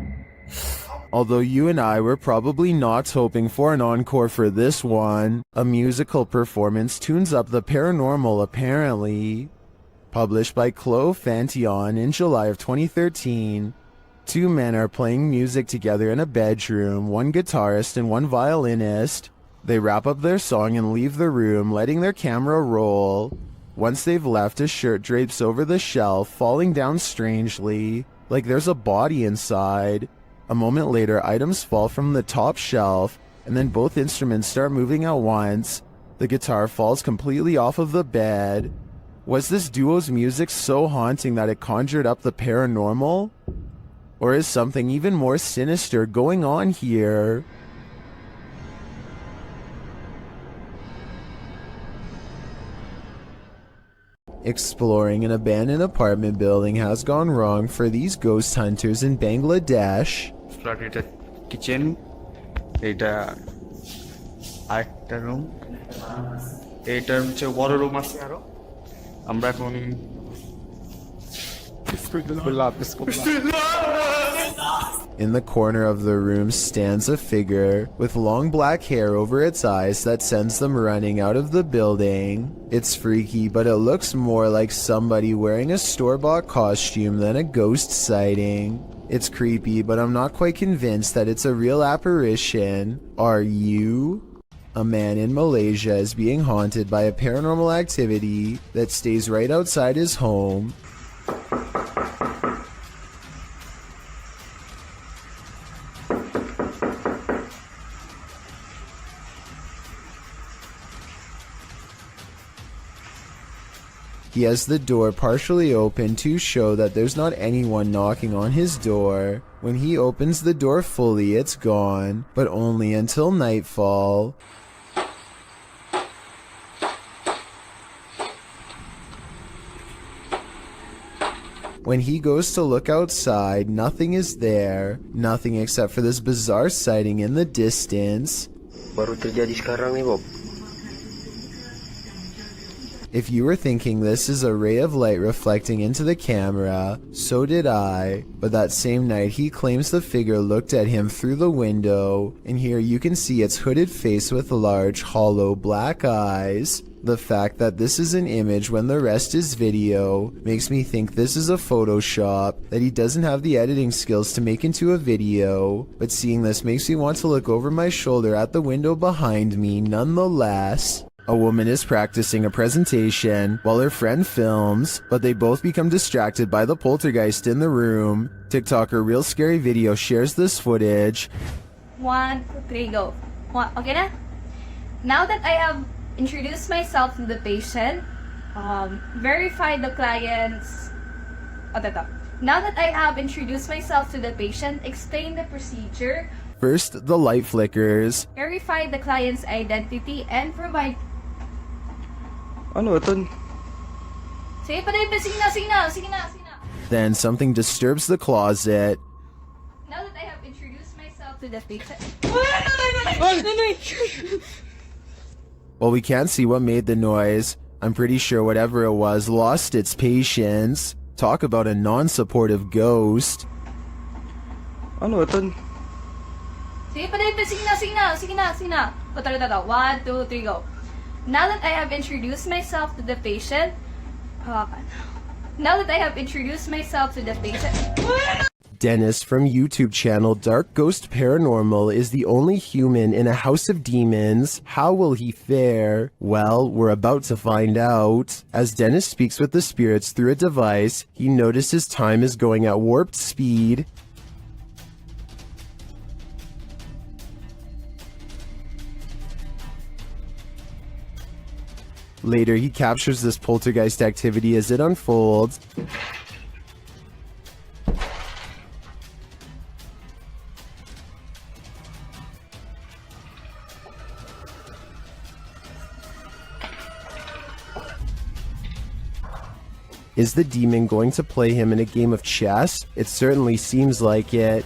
Although you and I were probably not hoping for an encore for this one, a musical performance tunes up the paranormal apparently. Published by Chloe Fantion in July of 2013. Two men are playing music together in a bedroom, one guitarist and one violinist. They wrap up their song and leave the room, letting their camera roll. Once they've left, a shirt drapes over the shelf, falling down strangely, like there's a body inside. A moment later, items fall from the top shelf, and then both instruments start moving at once. The guitar falls completely off of the bed. Was this duo's music so haunting that it conjured up the paranormal? Or is something even more sinister going on here? Exploring an abandoned apartment building has gone wrong for these ghost hunters in Bangladesh. এটা kitchen, এটা আরেকটা room, এইটার হচ্ছে বড় room আছে আরো। আমরা এখন In the corner of the room stands a figure with long black hair over its eyes that sends them running out of the building. It's freaky, but it looks more like somebody wearing a store-bought costume than a ghost sighting. It's creepy, but I'm not quite convinced that it's a real apparition. Are you? A man in Malaysia is being haunted by a paranormal activity that stays right outside his home. He has the door partially open to show that there's not anyone knocking on his door. When he opens the door fully, it's gone, but only until nightfall. When he goes to look outside, nothing is there, nothing except for this bizarre sighting in the distance. Baru terjadi sekarang nih, Bob. If you were thinking this is a ray of light reflecting into the camera, so did I, but that same night he claims the figure looked at him through the window, and here you can see its hooded face with large, hollow, black eyes. The fact that this is an image when the rest is video makes me think this is a Photoshop that he doesn't have the editing skills to make into a video, but seeing this makes me want to look over my shoulder at the window behind me nonetheless. A woman is practicing a presentation while her friend films, but they both become distracted by the poltergeist in the room. TikToker Real Scary Video shares this footage. 1, 2, 3, go. Okay na? Now that I have introduced myself to the patient, verified the client's... Now that I have introduced myself to the patient, explain the procedure. First, the light flickers. Verify the client's identity and provide... Ano ito? Sige pa rin, sige na. Then something disturbs the closet. Now that I have introduced myself to the patient... While we can't see what made the noise, I'm pretty sure whatever it was lost its patience. Talk about a non-supportive ghost. Ano ito? Sige pa rin, sige na. 1, 2, 3, go. Now that I have introduced myself to the patient... Dennis from YouTube channel Dark Ghost Paranormal is the only human in a house of demons. How will he fare? Well, we're about to find out. As Dennis speaks with the spirits through a device, he notices time is going at warped speed. Later, he captures this poltergeist activity as it unfolds. Is the demon going to play him in a game of chess? It certainly seems like it.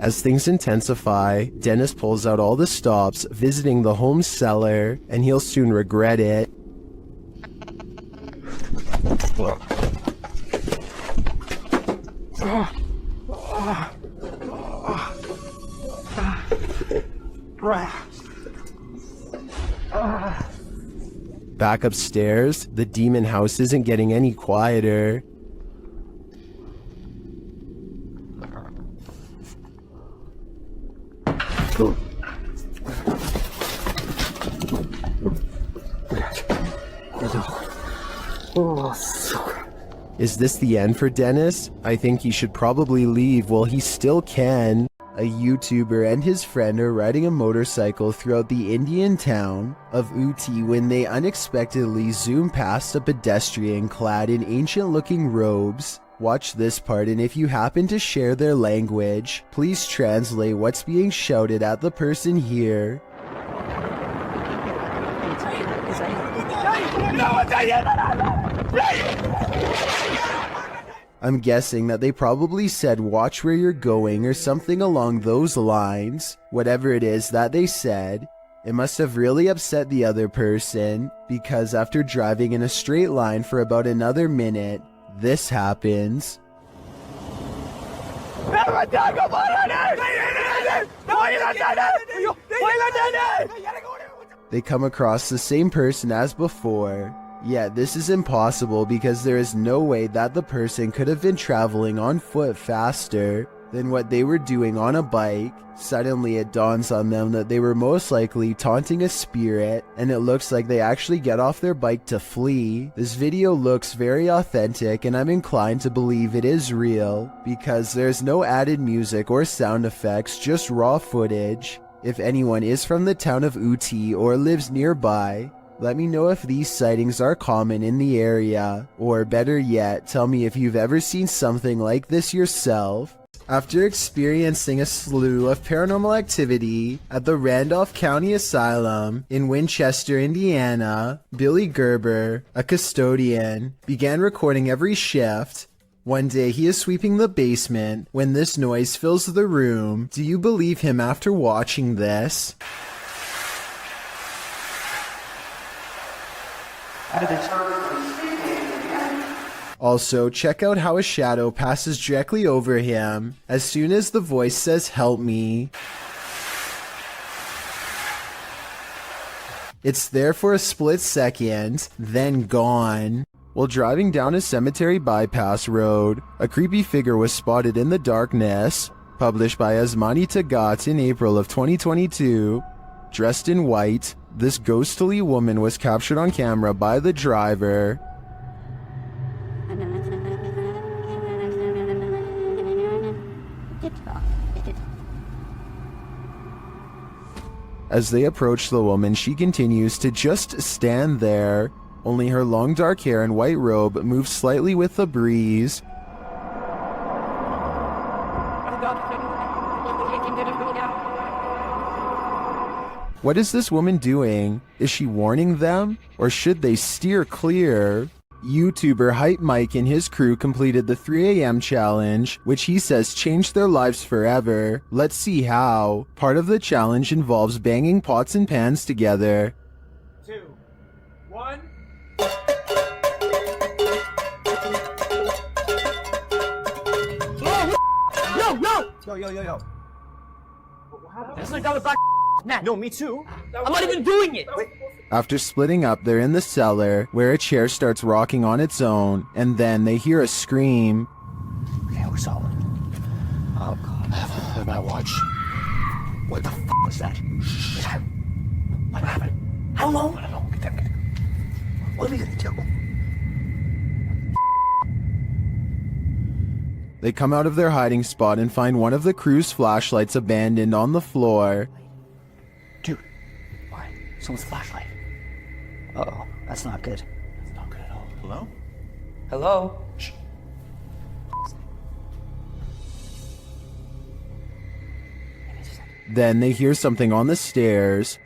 As things intensify, Dennis pulls out all the stops, visiting the home cellar, and he'll soon regret it. Back upstairs, the demon house isn't getting any quieter. Is this the end for Dennis? I think he should probably leave while he still can. A YouTuber and his friend are riding a motorcycle throughout the Indian town of Uti when they unexpectedly zoom past a pedestrian clad in ancient-looking robes. Watch this part, and if you happen to share their language, please translate what's being shouted at the person here. I'm guessing that they probably said watch where you're going or something along those lines. Whatever it is that they said, it must have really upset the other person, because after driving in a straight line for about another minute, this happens. They come across the same person as before. Yet this is impossible because there is no way that the person could have been traveling on foot faster than what they were doing on a bike. Suddenly it dawns on them that they were most likely taunting a spirit, and it looks like they actually get off their bike to flee. This video looks very authentic, and I'm inclined to believe it is real because there's no added music or sound effects, just raw footage. If anyone is from the town of Uti or lives nearby, let me know if these sightings are common in the area, or better yet, tell me if you've ever seen something like this yourself. After experiencing a slew of paranormal activity at the Randolph County Asylum in Winchester, Indiana, Billy Gerber, a custodian, began recording every shift. One day he is sweeping the basement when this noise fills the room. Do you believe him after watching this? Also, check out how a shadow passes directly over him as soon as the voice says help me. It's there for a split second, then gone. While driving down a cemetery bypass road, a creepy figure was spotted in the darkness. Published by Asmani Tagat in April of 2022. Dressed in white, this ghostly woman was captured on camera by the driver. As they approach the woman, she continues to just stand there. Only her long dark hair and white robe move slightly with the breeze. What is this woman doing? Is she warning them? Or should they steer clear? YouTuber Hype Mike and his crew completed the 3 a.m. challenge, which he says changed their lives forever. Let's see how. Part of the challenge involves banging pots and pans together. 2, 1. Yo. That's like that was No, me too. I'm not even doing it. After splitting up, they're in the cellar, where a chair starts rocking on its own, and then they hear a scream. Okay, we're solid. Oh god, I have my watch. What the f was that? What happened? How long? I don't know. Get that. What are we gonna do? They come out of their hiding spot and find one of the crew's flashlights abandoned on the floor. Dude, why? Someone's flashlight. Uh-oh, that's not good. That's not good at all. Hello? Hello? Shh. Then they hear something on the stairs.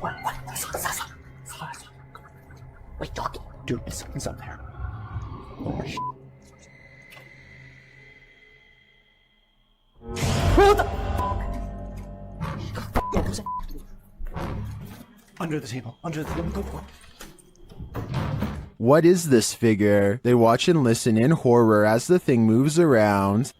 What? Wait, talking. Dude, something's up there. Oh, shit. What the fuck? Under the table. Go for it. What is this figure? They watch and listen in horror as the thing moves around.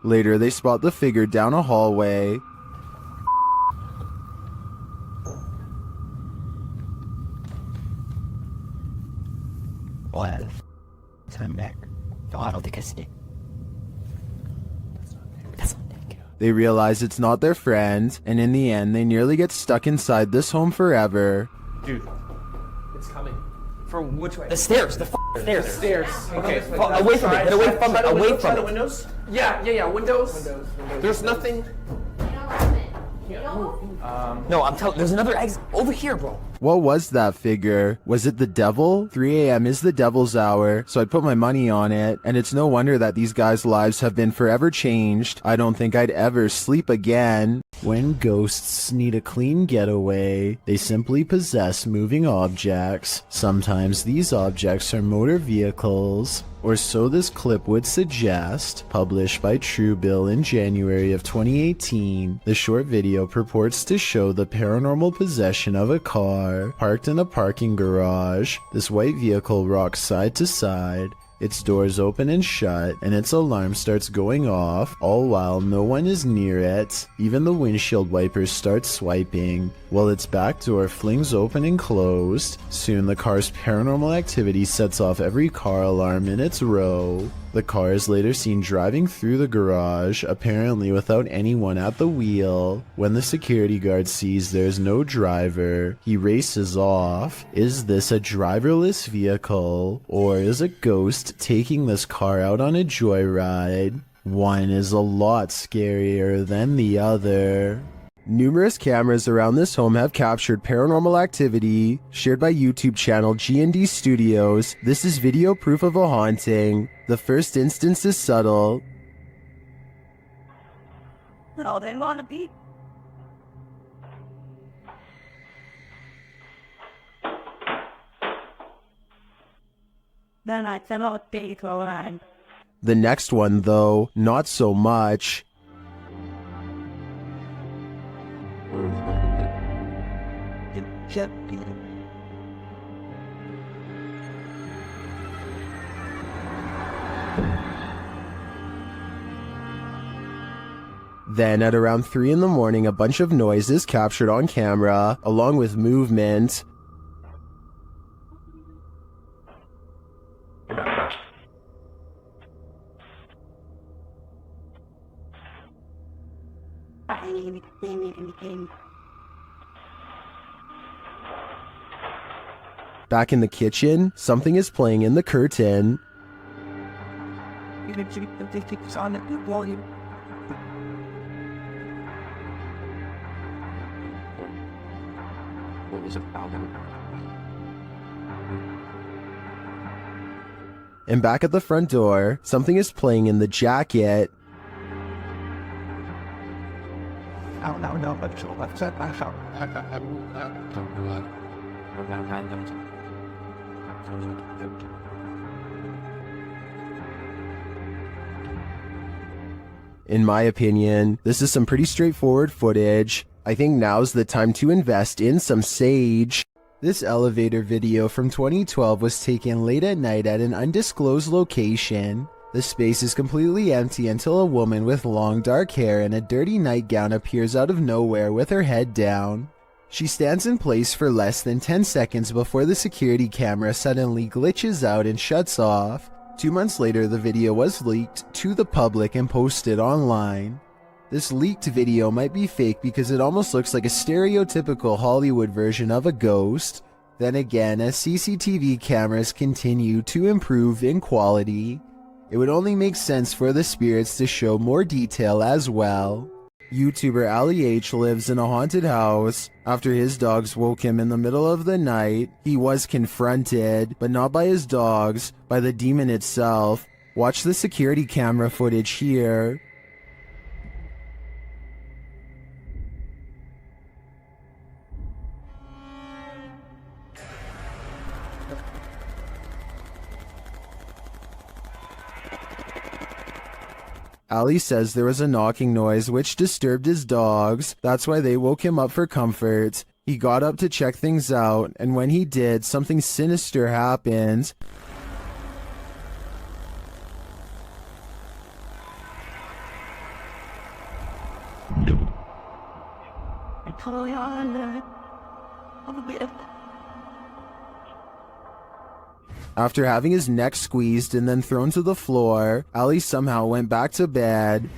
Later, they spot the figure down a hallway. Well, time back. No, I don't think I see it. They realize it's not their friend, and in the end, they nearly get stuck inside this home forever. Dude, it's coming. From which way? The stairs, the Stairs. Okay. Away from it. Get away from it. Away from it. Windows? Yeah. Windows. There's nothing. No, I'm telling. There's another exit over here, bro. What was that figure? Was it the devil? 3 a.m. is the devil's hour, so I'd put my money on it, and it's no wonder that these guys' lives have been forever changed. I don't think I'd ever sleep again. When ghosts need a clean getaway, they simply possess moving objects. Sometimes these objects are motor vehicles, or so this clip would suggest. Published by Truebill in January of 2018, the short video purports to show the paranormal possession of a car parked in a parking garage. This white vehicle rocks side to side. Its doors open and shut, and its alarm starts going off, all while no one is near it. Even the windshield wipers start swiping, while its back door flings open and closed. Soon the car's paranormal activity sets off every car alarm in its row. The car is later seen driving through the garage, apparently without anyone at the wheel. When the security guard sees there's no driver, he races off. Is this a driverless vehicle, or is a ghost taking this car out on a joyride? One is a lot scarier than the other. Numerous cameras around this home have captured paranormal activity. Shared by YouTube channel G&D Studios, this is video proof of a haunting. The first instance is subtle. No, they want to be. Then I cannot be going. The next one, though, not so much. Then at around 3 in the morning, a bunch of noise is captured on camera, along with movement. Back in the kitchen, something is playing in the curtain. You can keep the things on it volume. What was about him? And back at the front door, something is playing in the jacket. No, but so let's set that up. In my opinion, this is some pretty straightforward footage. I think now's the time to invest in some sage. This elevator video from 2012 was taken late at night at an undisclosed location. The space is completely empty until a woman with long dark hair and a dirty nightgown appears out of nowhere with her head down. She stands in place for less than 10 seconds before the security camera suddenly glitches out and shuts off. 2 months later, the video was leaked to the public and posted online. This leaked video might be fake because it almost looks like a stereotypical Hollywood version of a ghost. Then again, as CCTV cameras continue to improve in quality, it would only make sense for the spirits to show more detail as well. YouTuber Ali H lives in a haunted house. After his dogs woke him in the middle of the night, he was confronted, but not by his dogs, by the demon itself. Watch the security camera footage here. Ali says there was a knocking noise which disturbed his dogs. That's why they woke him up for comfort. He got up to check things out, and when he did, something sinister happened. I totally on a bit of. After having his neck squeezed and then thrown to the floor, Ali somehow went back to bed.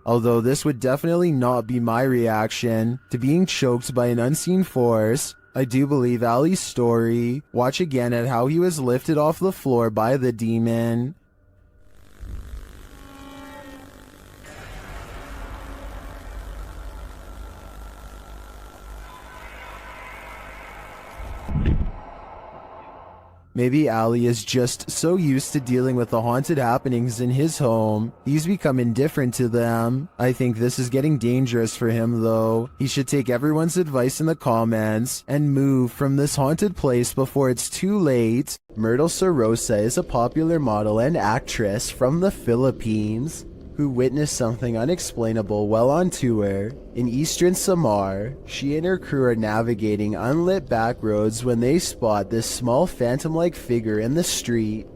Although this would definitely not be my reaction to being choked by an unseen force, I do believe Ali's story. Watch again at how he was lifted off the floor by the demon. Maybe Ali is just so used to dealing with the haunted happenings in his home, he's become indifferent to them. I think this is getting dangerous for him though. He should take everyone's advice in the comments and move from this haunted place before it's too late. Myrtle Sorosa is a popular model and actress from the Philippines who witnessed something unexplainable while on tour. In eastern Samar, she and her crew are navigating unlit back roads when they spot this small phantom-like figure in the street.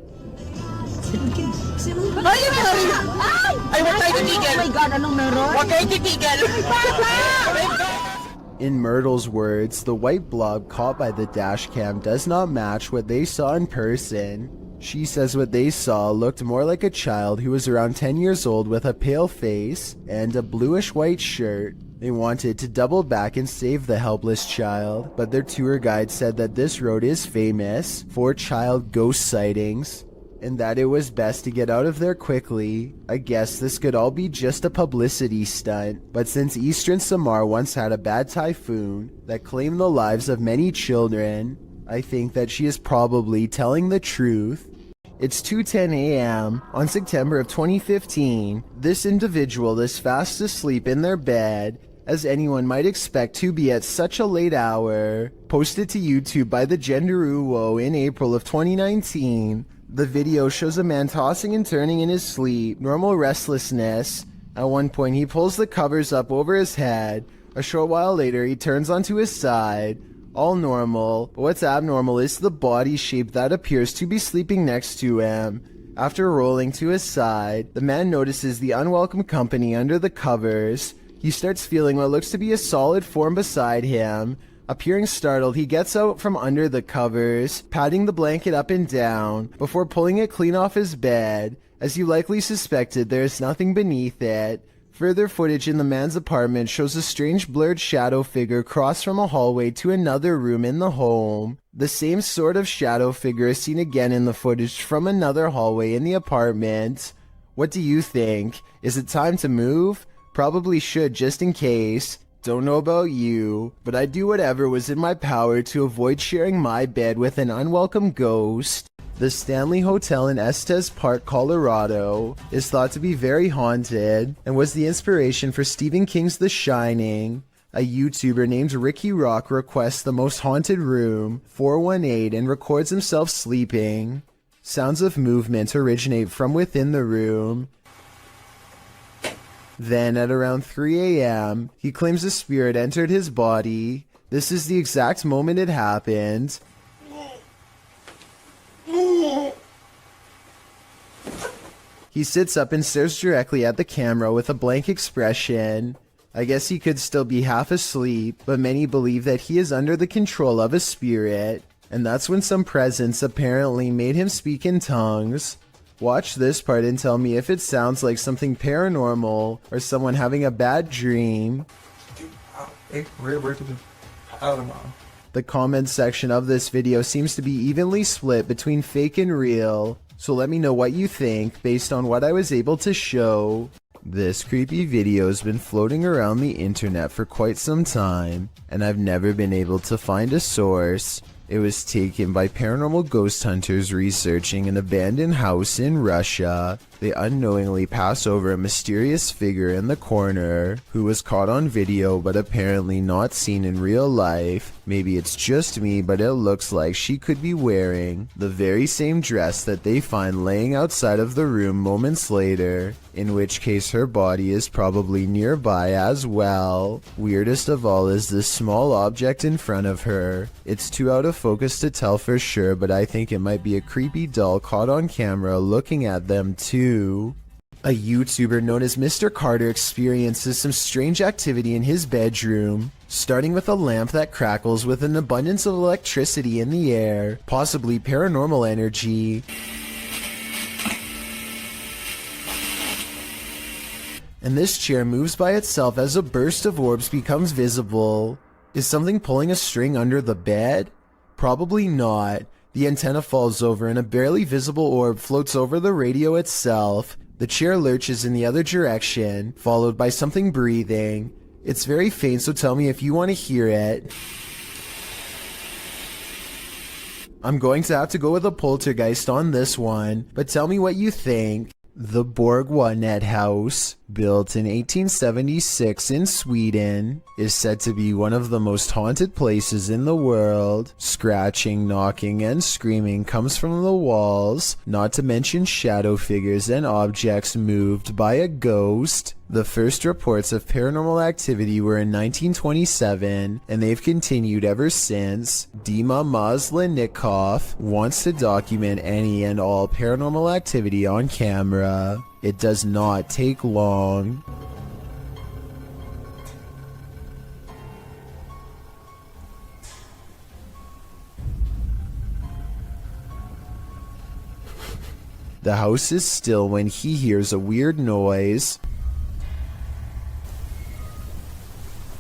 In Myrtle's words, the white blob caught by the dash cam does not match what they saw in person. She says what they saw looked more like a child who was around 10 years old with a pale face and a bluish-white shirt. They wanted to double back and save the helpless child, but their tour guide said that this road is famous for child ghost sightings, and that it was best to get out of there quickly. I guess this could all be just a publicity stunt, but since Eastern Samar once had a bad typhoon that claimed the lives of many children, I think that she is probably telling the truth. It's 2:10 a.m. on September of 2015. This individual is fast asleep in their bed, as anyone might expect to be at such a late hour. Posted to YouTube by the Genderuwo in April of 2019. The video shows a man tossing and turning in his sleep, normal restlessness. At one point he pulls the covers up over his head. A short while later he turns onto his side. All normal, but what's abnormal is the body shape that appears to be sleeping next to him. After rolling to his side, the man notices the unwelcome company under the covers. He starts feeling what looks to be a solid form beside him. Appearing startled, he gets out from under the covers, patting the blanket up and down, before pulling it clean off his bed. As you likely suspected, there is nothing beneath it. Further footage in the man's apartment shows a strange blurred shadow figure cross from a hallway to another room in the home. The same sort of shadow figure is seen again in the footage from another hallway in the apartment. What do you think? Is it time to move? Probably should, just in case. Don't know about you, but I'd do whatever was in my power to avoid sharing my bed with an unwelcome ghost. The Stanley Hotel in Estes Park, Colorado, is thought to be very haunted and was the inspiration for Stephen King's The Shining. A YouTuber named Ricky Rock requests the most haunted room, 418, and records himself sleeping. Sounds of movement originate from within the room. Then, at around 3 a.m., he claims a spirit entered his body. This is the exact moment it happened. He sits up and stares directly at the camera with a blank expression. I guess he could still be half asleep, but many believe that he is under the control of a spirit, and that's when some presence apparently made him speak in tongues. Watch this part and tell me if it sounds like something paranormal or someone having a bad dream. Hey, where did we... I don't know. The comment section of this video seems to be evenly split between fake and real, so let me know what you think based on what I was able to show. This creepy video has been floating around the internet for quite some time, and I've never been able to find a source. It was taken by paranormal ghost hunters researching an abandoned house in Russia. They unknowingly pass over a mysterious figure in the corner who was caught on video but apparently not seen in real life. Maybe it's just me, but it looks like she could be wearing the very same dress that they find laying outside of the room moments later, in which case her body is probably nearby as well. Weirdest of all is this small object in front of her. It's too out of focus to tell for sure, but I think it might be a creepy doll caught on camera looking at them too. A YouTuber known as Mr. Carter experiences some strange activity in his bedroom, starting with a lamp that crackles with an abundance of electricity in the air, possibly paranormal energy. and this chair moves by itself as a burst of orbs becomes visible. Is something pulling a string under the bed? Probably not. The antenna falls over and a barely visible orb floats over the radio itself. The chair lurches in the other direction, followed by something breathing. It's very faint, so tell me if you want to hear it. I'm going to have to go with a poltergeist on this one, but tell me what you think. The Borgwanet house, built in 1876 in Sweden, is said to be one of the most haunted places in the world. Scratching, knocking, and screaming comes from the walls, not to mention shadow figures and objects moved by a ghost. The first reports of paranormal activity were in 1927, and they've continued ever since. Dima Maslenikov wants to document any and all paranormal activity on camera. It does not take long. The house is still when he hears a weird noise.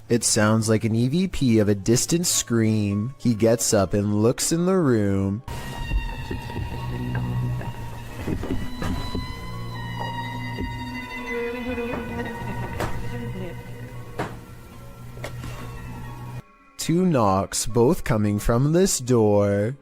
It sounds like an EVP of a distant scream. He gets up and looks in the room. Two knocks, both coming from this door.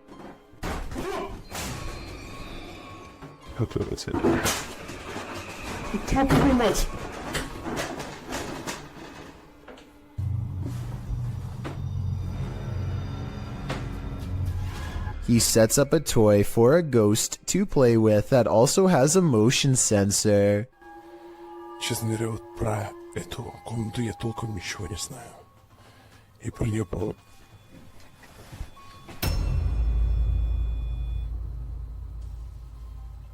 He sets up a toy for a ghost to play with that also has a motion sensor. Сейчас ныряют про эту комнату, я толком ничего не знаю. И про нее было...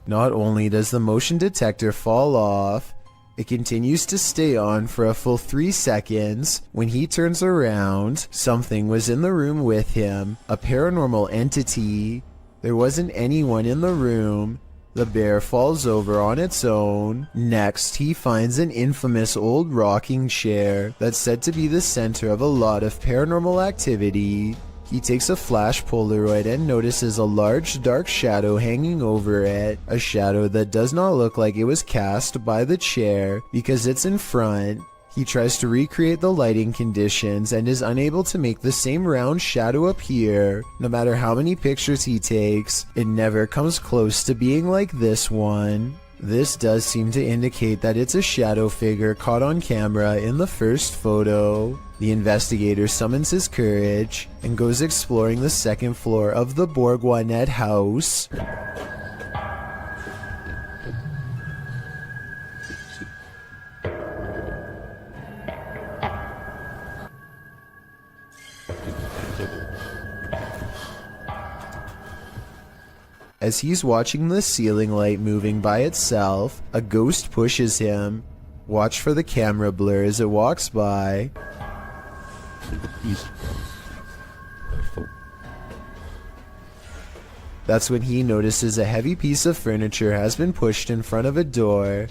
Not only does the motion detector fall off, it continues to stay on for a full 3 seconds. When he turns around, something was in the room with him, a paranormal entity. There wasn't anyone in the room. The bear falls over on its own. Next, he finds an infamous old rocking chair that's said to be the center of a lot of paranormal activity. He takes a flash Polaroid and notices a large dark shadow hanging over it, a shadow that does not look like it was cast by the chair because it's in front. He tries to recreate the lighting conditions and is unable to make the same round shadow appear. No matter how many pictures he takes, it never comes close to being like this one. This does seem to indicate that it's a shadow figure caught on camera in the first photo. The investigator summons his courage and goes exploring the second floor of the Borgwanet house. As he's watching the ceiling light moving by itself, a ghost pushes him. Watch for the camera blur as it walks by. That's when he notices a heavy piece of furniture has been pushed in front of a door.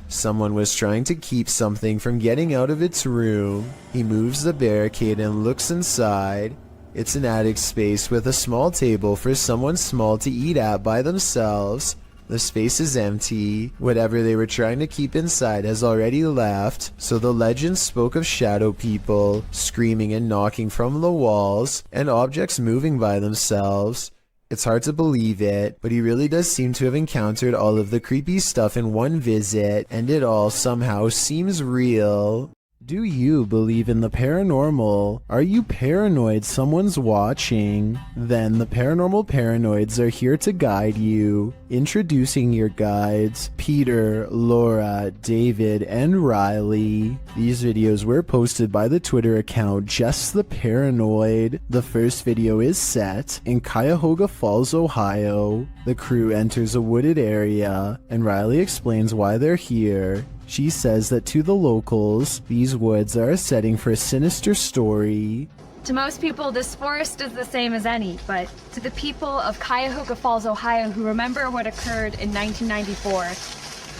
Someone was trying to keep something from getting out of its room. He moves the barricade and looks inside. It's an attic space with a small table for someone small to eat at by themselves. The space is empty. Whatever they were trying to keep inside has already left, so the legend spoke of shadow people, screaming and knocking from the walls, and objects moving by themselves. It's hard to believe it, but he really does seem to have encountered all of the creepy stuff in one visit, and it all somehow seems real. Do you believe in the paranormal? Are you paranoid someone's watching? Then the Paranormal Paranoids are here to guide you. Introducing your guides, Peter, Laura, David, and Riley. These videos were posted by the Twitter account Just the Paranoid. The first video is set in Cuyahoga Falls, Ohio. The crew enters a wooded area, and Riley explains why they're here. She says that to the locals, these woods are a setting for a sinister story. To most people, this forest is the same as any, but to the people of Cuyahoga Falls, Ohio, who remember what occurred in 1994,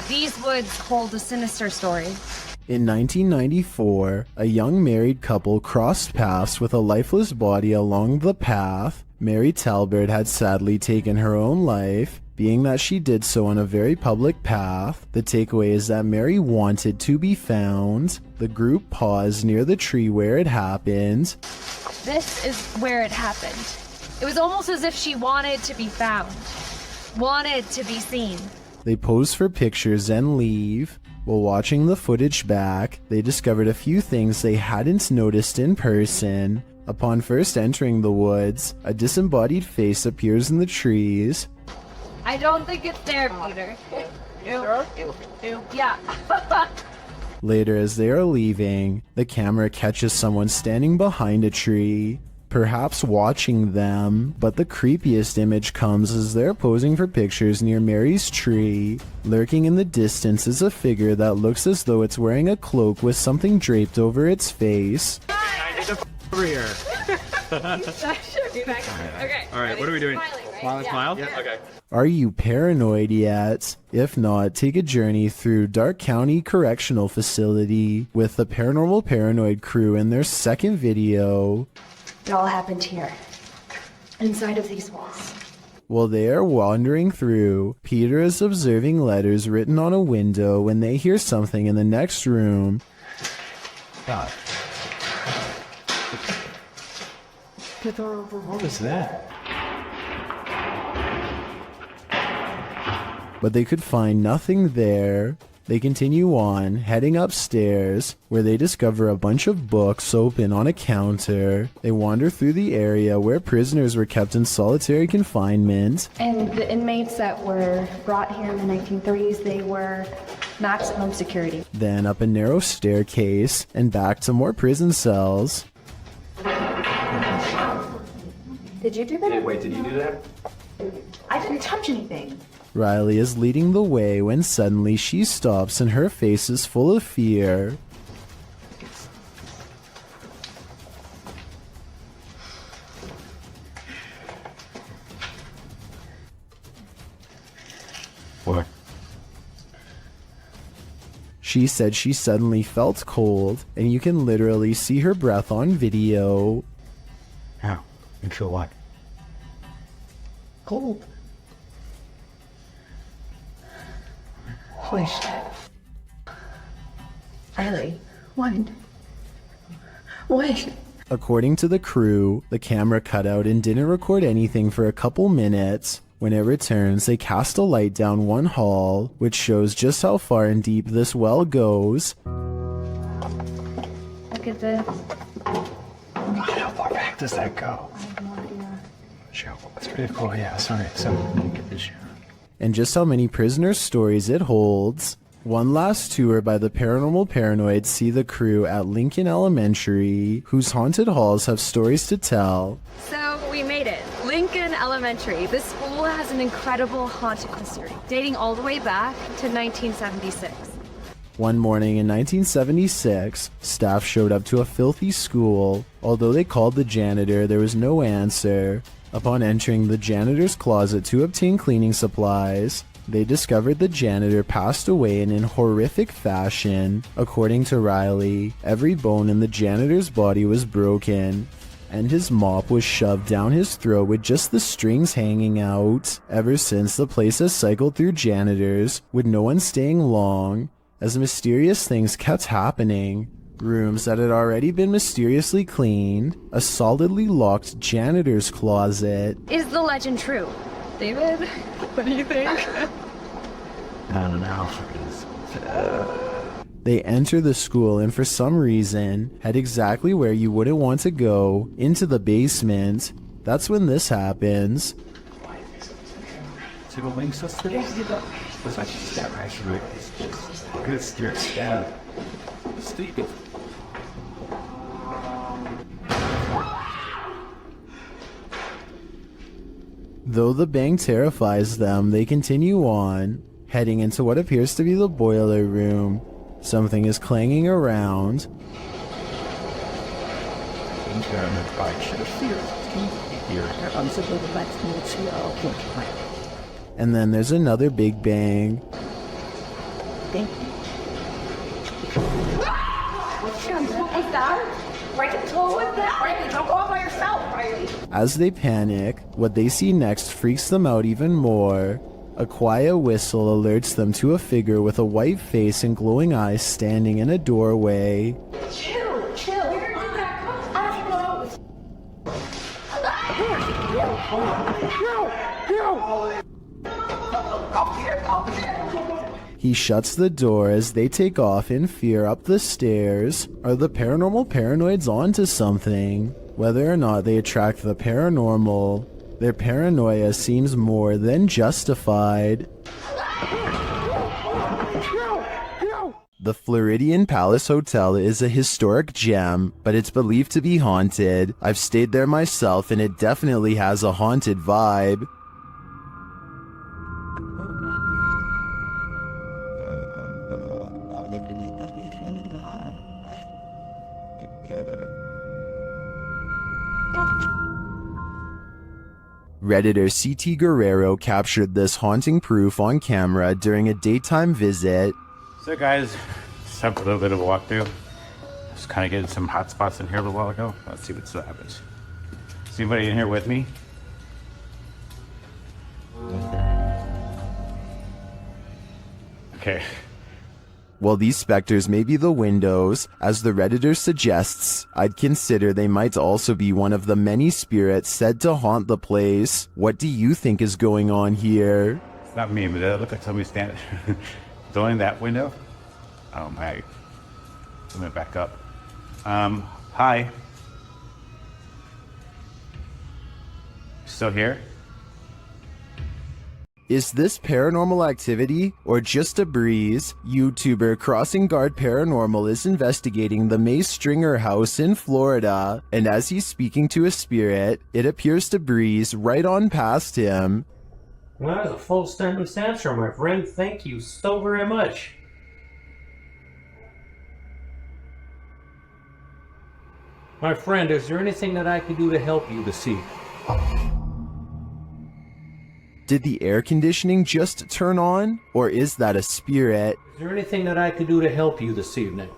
These woods hold a sinister story. In 1994, a young married couple crossed paths with a lifeless body along the path. Mary Talbert had sadly taken her own life. Being that she did so on a very public path, the takeaway is that Mary wanted to be found. The group paused near the tree where it happened. This is where it happened. It was almost as if she wanted to be found, wanted to be seen. They pose for pictures and leave. While watching the footage back, they discovered a few things they hadn't noticed in person. Upon first entering the woods, a disembodied face appears in the trees. I don't think it's there, Peter. Yeah. Later, as they are leaving, the camera catches someone standing behind a tree, perhaps watching them, but the creepiest image comes as they're posing for pictures near Mary's tree. Lurking in the distance is a figure that looks as though it's wearing a cloak with something draped over its face. Over here. Okay. All right, what are we doing? Smile? Yeah. Okay. Are you paranoid yet? If not, take a journey through Dark County Correctional Facility with the Paranormal Paranoid crew in their second video. It all happened here, inside of these walls. While they are wandering through, Peter is observing letters written on a window when they hear something in the next room. God. What was that? But they could find nothing there. They continue on, heading upstairs, where they discover a bunch of books open on a counter. They wander through the area where prisoners were kept in solitary confinement. And the inmates that were brought here in the 1930s, they were maximum security. Then up a narrow staircase, and back to more prison cells. Did you do that? Wait, did you do that? I didn't touch anything. Riley is leading the way when suddenly she stops and her face is full of fear. What? She said she suddenly felt cold, and you can literally see her breath on video. How? You feel what? Cold. Holy shit. Riley, what? What? According to the crew, the camera cut out and didn't record anything for a couple minutes. When it returns, they cast a light down one hall, which shows just how far and deep this well goes. Look at this. God, how far back does that go? I have no idea. Sure, that's pretty cool. Yeah, sorry. So, get this shit. And just how many prisoner stories it holds. One last tour by the Paranormal Paranoids see the crew at Lincoln Elementary, whose haunted halls have stories to tell. So we made it. Lincoln Elementary. This school has an incredible haunted history, dating all the way back to 1976. One morning in 1976, staff showed up to a filthy school. Although they called the janitor, there was no answer. Upon entering the janitor's closet to obtain cleaning supplies, they discovered the janitor passed away and in horrific fashion. According to Riley, every bone in the janitor's body was broken, and his mop was shoved down his throat with just the strings hanging out. Ever since, the place has cycled through janitors, with no one staying long, as mysterious things kept happening. Rooms that had already been mysteriously cleaned, a solidly locked janitor's closet. Is the legend true? David, what do you think? I don't know. They enter the school and for some reason head exactly where you wouldn't want to go, into the basement. That's when this happens. Though the bang terrifies them, they continue on, heading into what appears to be the boiler room. Something is clanging around. And then there's another big bang. anything. Hey, Dad. Break it to with that. Break it. Don't go out by yourself, Riley. As they panic, what they see next freaks them out even more. A quiet whistle alerts them to a figure with a white face and glowing eyes standing in a doorway. Chill, chill. We're gonna do that. I have to go. He shuts the door as they take off in fear up the stairs. Are the paranormal paranoids onto something? Whether or not they attract the paranormal, their paranoia seems more than justified. The Floridian Palace Hotel is a historic gem, but it's believed to be haunted. I've stayed there myself and it definitely has a haunted vibe. Redditor CT Guerrero captured this haunting proof on camera during a daytime visit. So guys, just have a little bit of a walkthrough. Just kind of getting some hot spots in here a little while ago. Let's see what still happens. Is anybody in here with me? Okay. While these specters may be the windows, as the Redditor suggests, I'd consider they might also be one of the many spirits said to haunt the place. What do you think is going on here? It's not me, but it looked like somebody standing. It's only that window. Oh my. Let me back up. Hi. Still here? Is this paranormal activity or just a breeze? YouTuber Crossing Guard Paranormal is investigating the May Stringer house in Florida, and as he's speaking to a spirit, it appears to breeze right on past him. Well, that was a full sentence answer, my friend. Thank you so very much. My friend, is there anything that I can do to help you this evening? Did the air conditioning just turn on? Or is that a spirit? Is there anything that I could do to help you this evening?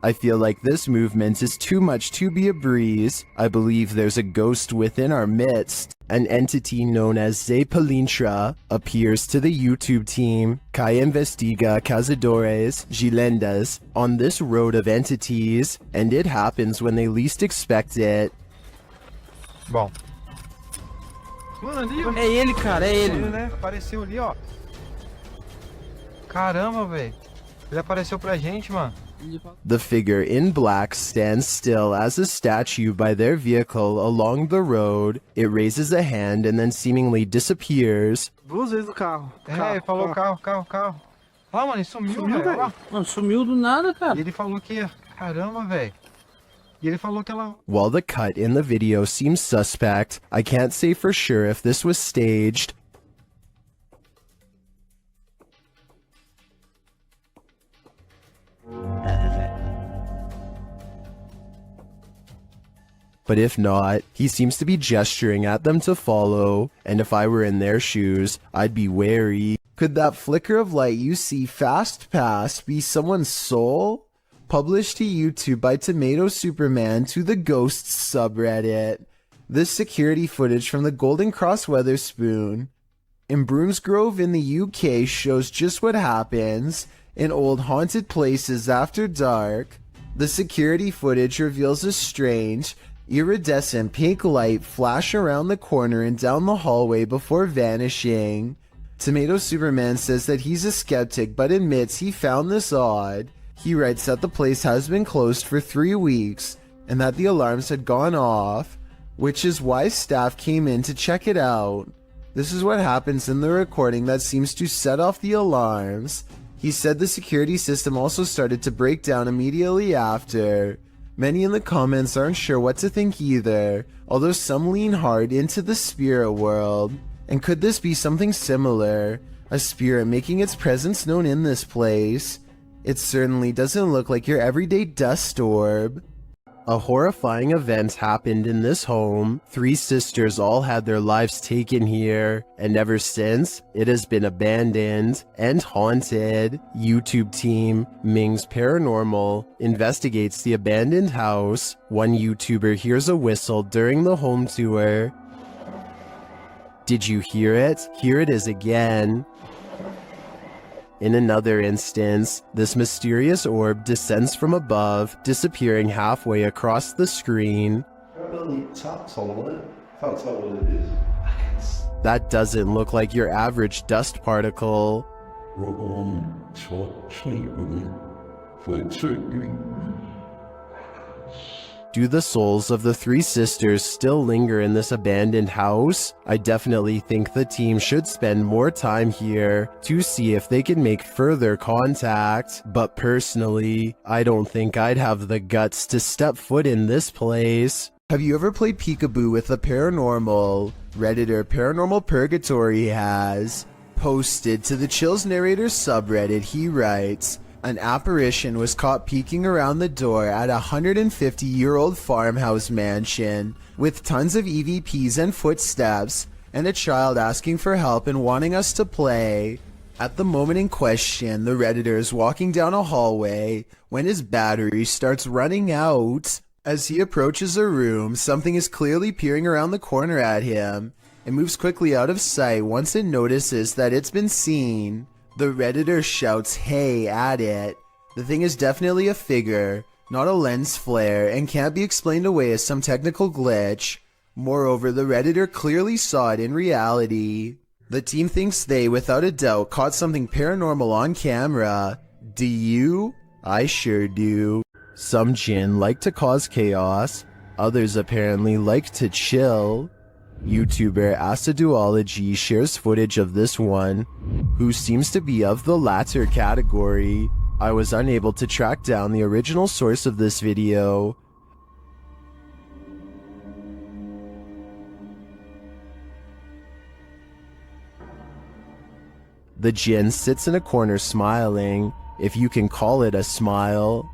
I feel like this movement is too much to be a breeze. I believe there's a ghost within our midst. An entity known as Zepalintra appears to the YouTube team Calle Investiga Cazadores Gilendas on this road of entities, and it happens when they least expect it. Bom. Mano, ali, ó. É ele, cara, é ele. Né? Apareceu ali, ó. Caramba, velho. Ele apareceu pra gente, mano. The figure in black stands still as a statue by their vehicle along the road. It raises a hand and then seemingly disappears. Duas vezes o carro. Ele falou carro. Ah, mano, ele sumiu, velho. Mano, sumiu do nada, cara. E ele falou que... Caramba, velho. E ele falou que ela... While the cut in the video seems suspect, I can't say for sure if this was staged. But if not, he seems to be gesturing at them to follow, and if I were in their shoes, I'd be wary. Could that flicker of light you see fast past be someone's soul? Published to YouTube by Tomato Superman to the Ghosts subreddit. This security footage from the Golden Cross Weatherspoon in Broomsgrove in the UK shows just what happens in old haunted places after dark. The security footage reveals a strange, iridescent pink light flash around the corner and down the hallway before vanishing. Tomato Superman says that he's a skeptic but admits he found this odd. He writes that the place has been closed for 3 weeks and that the alarms had gone off, which is why staff came in to check it out. This is what happens in the recording that seems to set off the alarms. He said the security system also started to break down immediately after. Many in the comments aren't sure what to think either, although some lean hard into the spirit world. And could this be something similar? A spirit making its presence known in this place? It certainly doesn't look like your everyday dust orb. A horrifying event happened in this home. 3 sisters all had their lives taken here, and ever since, it has been abandoned and haunted. YouTube team Ming's Paranormal investigates the abandoned house. One YouTuber hears a whistle during the home tour. Did you hear it? Here it is again. In another instance, this mysterious orb descends from above, disappearing halfway across the screen. That doesn't look like your average dust particle. Do the souls of the 3 sisters still linger in this abandoned house? I definitely think the team should spend more time here to see if they can make further contact. But personally, I don't think I'd have the guts to step foot in this place. Have you ever played peekaboo with the paranormal? Redditor Paranormal Purgatory has posted to the Chills Narrator subreddit. He writes, an apparition was caught peeking around the door at a 150-year-old farmhouse mansion with tons of EVPs and footsteps, and a child asking for help and wanting us to play. At the moment in question, the Redditor is walking down a hallway when his battery starts running out. As he approaches a room, something is clearly peering around the corner at him and moves quickly out of sight once it notices that it's been seen. The Redditor shouts "hey" at it. The thing is definitely a figure, not a lens flare, and can't be explained away as some technical glitch. Moreover, the Redditor clearly saw it in reality. The team thinks they, without a doubt, caught something paranormal on camera. Do you? I sure do. Some jinn like to cause chaos. Others apparently like to chill. YouTuber Aciduology shares footage of this one, who seems to be of the latter category. I was unable to track down the original source of this video. The jinn sits in a corner smiling, if you can call it a smile.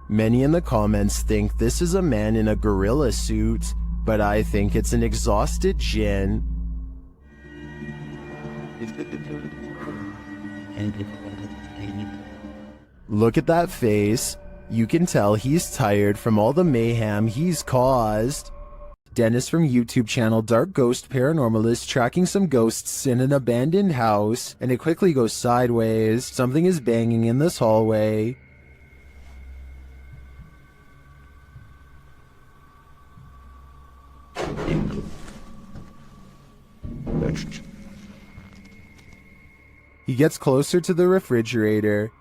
Many in the comments think this is a man in a gorilla suit, but I think it's an exhausted jinn. Look at that face. You can tell he's tired from all the mayhem he's caused. Dennis from YouTube channel Dark Ghost Paranormal is tracking some ghosts in an abandoned house, and it quickly goes sideways. Something is banging in this hallway. He gets closer to the refrigerator.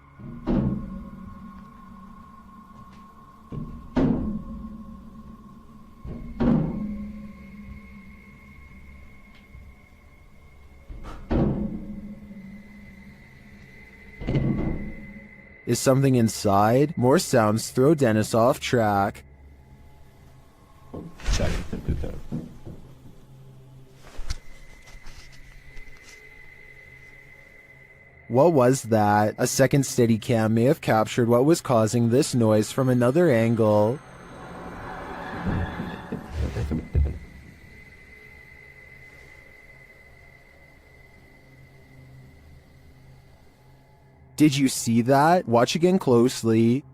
Is something inside? More sounds throw Dennis off track. What was that? A second Steadicam may have captured what was causing this noise from another angle. Did you see that? Watch again closely.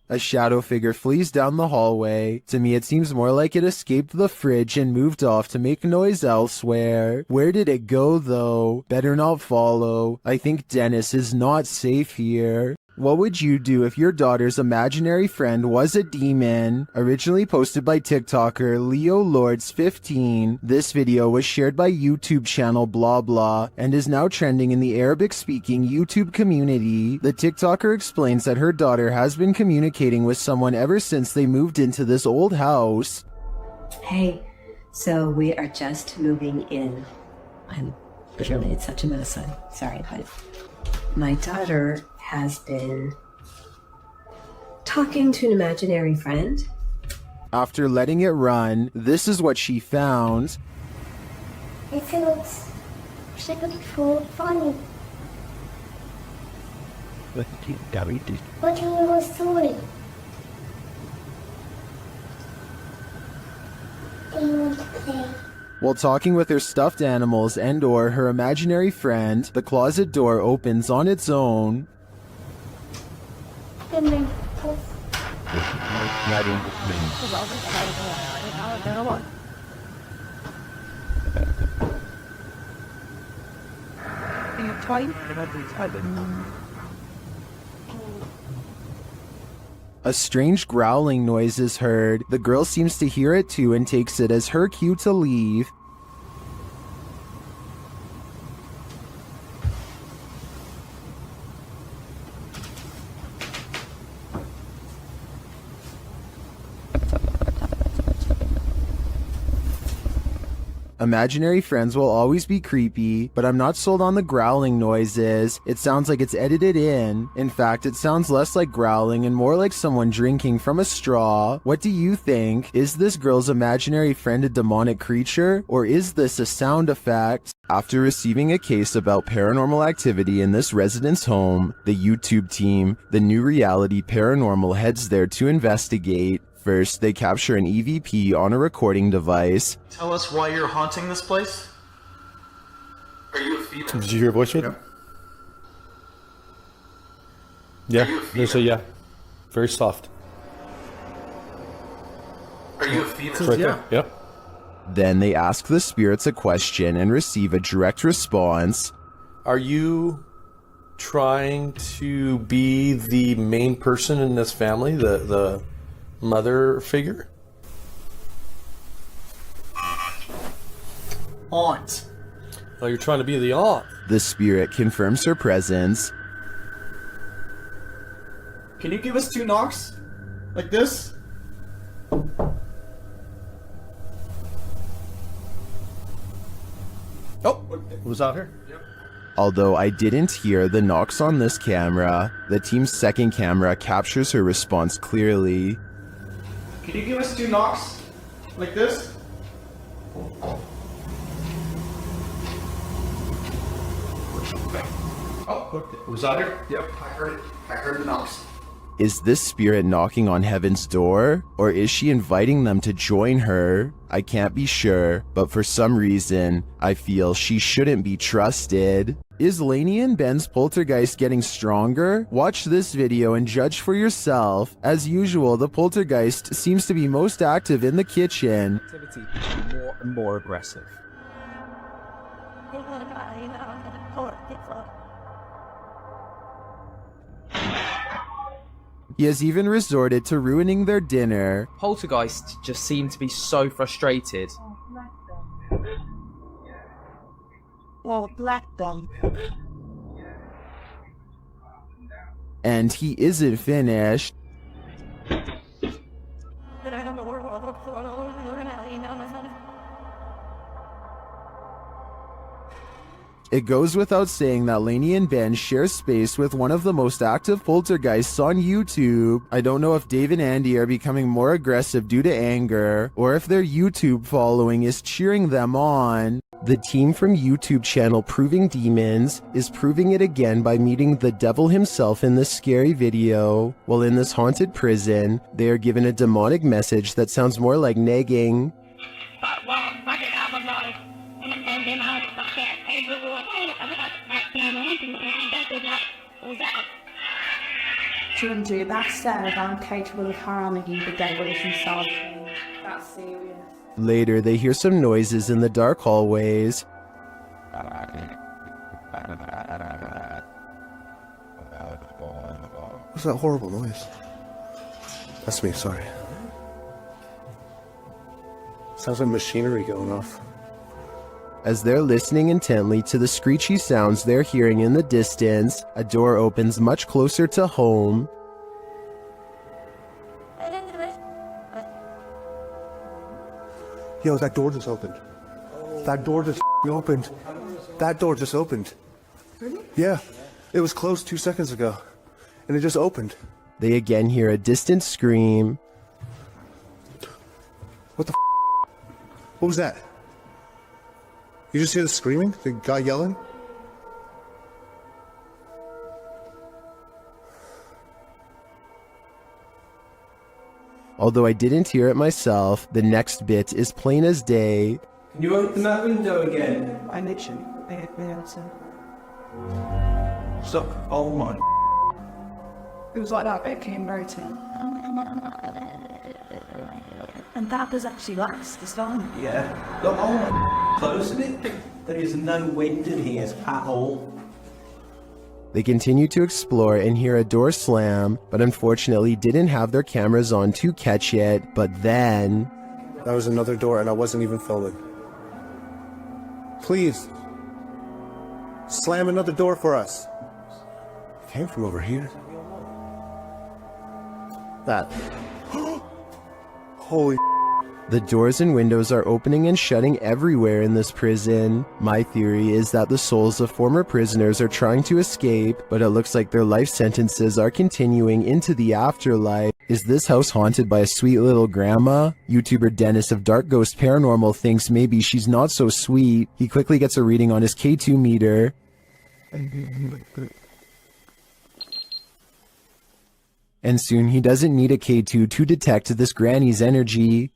A shadow figure flees down the hallway. To me, it seems more like it escaped the fridge and moved off to make noise elsewhere. Where did it go, though? Better not follow. I think Dennis is not safe here. What would you do if your daughter's imaginary friend was a demon? Originally posted by TikToker Leo Lords 15. This video was shared by YouTube channel blah blah and is now trending in the Arabic-speaking YouTube community. The TikToker explains that her daughter has been communicating with someone ever since they moved into this old house. Hey, so we are just moving in. I'm literally such a mess. I'm sorry, but my daughter has been talking to an imaginary friend, After letting it run, this is what she found. It feels funny. What do you was doing? While talking with her stuffed animals and or her imaginary friend, the closet door opens on its own. A strange growling noise is heard. The girl seems to hear it too and takes it as her cue to leave. Imaginary friends will always be creepy, but I'm not sold on the growling noises. It sounds like it's edited in. In fact, it sounds less like growling and more like someone drinking from a straw. What do you think? Is this girl's imaginary friend a demonic creature, or is this a sound effect? After receiving a case about paranormal activity in this resident's home, the YouTube team, the New Reality Paranormal, heads there to investigate. First, they capture an EVP on a recording device. Tell us why you're haunting this place? Are you a female? Did you hear a voice right? Yeah, there's a yeah. Very soft. Are you a female? It's right there. Yep. Then they ask the spirits a question and receive a direct response. Are you trying to be the main person in this family, the mother figure? Aunt. Oh, you're trying to be the aunt. The spirit confirms her presence. Can you give us 2 knocks? Like this? Oh, who's out here? Although I didn't hear the knocks on this camera, the team's second camera captures her response clearly. Can you give us 2 knocks? Like this? Oh, who's out here? Yep, I heard it. I heard the knocks. Is this spirit knocking on heaven's door, or is she inviting them to join her? I can't be sure, but for some reason, I feel she shouldn't be trusted. Is Lainey and Ben's poltergeist getting stronger? Watch this video and judge for yourself. As usual, the poltergeist seems to be most active in the kitchen. Activity more and more aggressive. He has even resorted to ruining their dinner. Poltergeists just seem to be so frustrated. Well, black them. And he isn't finished. It goes without saying that Lainey and Ben share space with one of the most active poltergeists on YouTube. I don't know if Dave and Andy are becoming more aggressive due to anger, or if their YouTube following is cheering them on. The team from YouTube channel Proving Demons is proving it again by meeting the devil himself in this scary video. While in this haunted prison, they are given a demonic message that sounds more like nagging. Shouldn't do that said, I'm capable of harming the devil himself. That's serious. Later, they hear some noises in the dark hallways. What's that horrible noise? That's me, sorry. Sounds like machinery going off. As they're listening intently to the screechy sounds they're hearing in the distance, a door opens much closer to home. Yo, that door just opened. That door just opened. That door just opened. Yeah, it was closed 2 seconds ago, and it just opened. They again hear a distant scream. What the What was that? You just hear the screaming? The guy yelling? Although I didn't hear it myself, the next bit is plain as day. Can you open that window again? I literally, Stop. Oh my. It was like that bit came writing. And that was actually last this time. Yeah. Look, oh my, closing it. There is no wind in here at all. They continue to explore and hear a door slam, but unfortunately didn't have their cameras on to catch it. But then... That was another door and I wasn't even filming. Please. Slam another door for us. It came from over here. That. Holy. The doors and windows are opening and shutting everywhere in this prison. My theory is that the souls of former prisoners are trying to escape, but it looks like their life sentences are continuing into the afterlife. Is this house haunted by a sweet little grandma? YouTuber Dennis of Dark Ghost Paranormal thinks maybe she's not so sweet. He quickly gets a reading on his K2 meter. And soon he doesn't need a K2 to detect this granny's energy.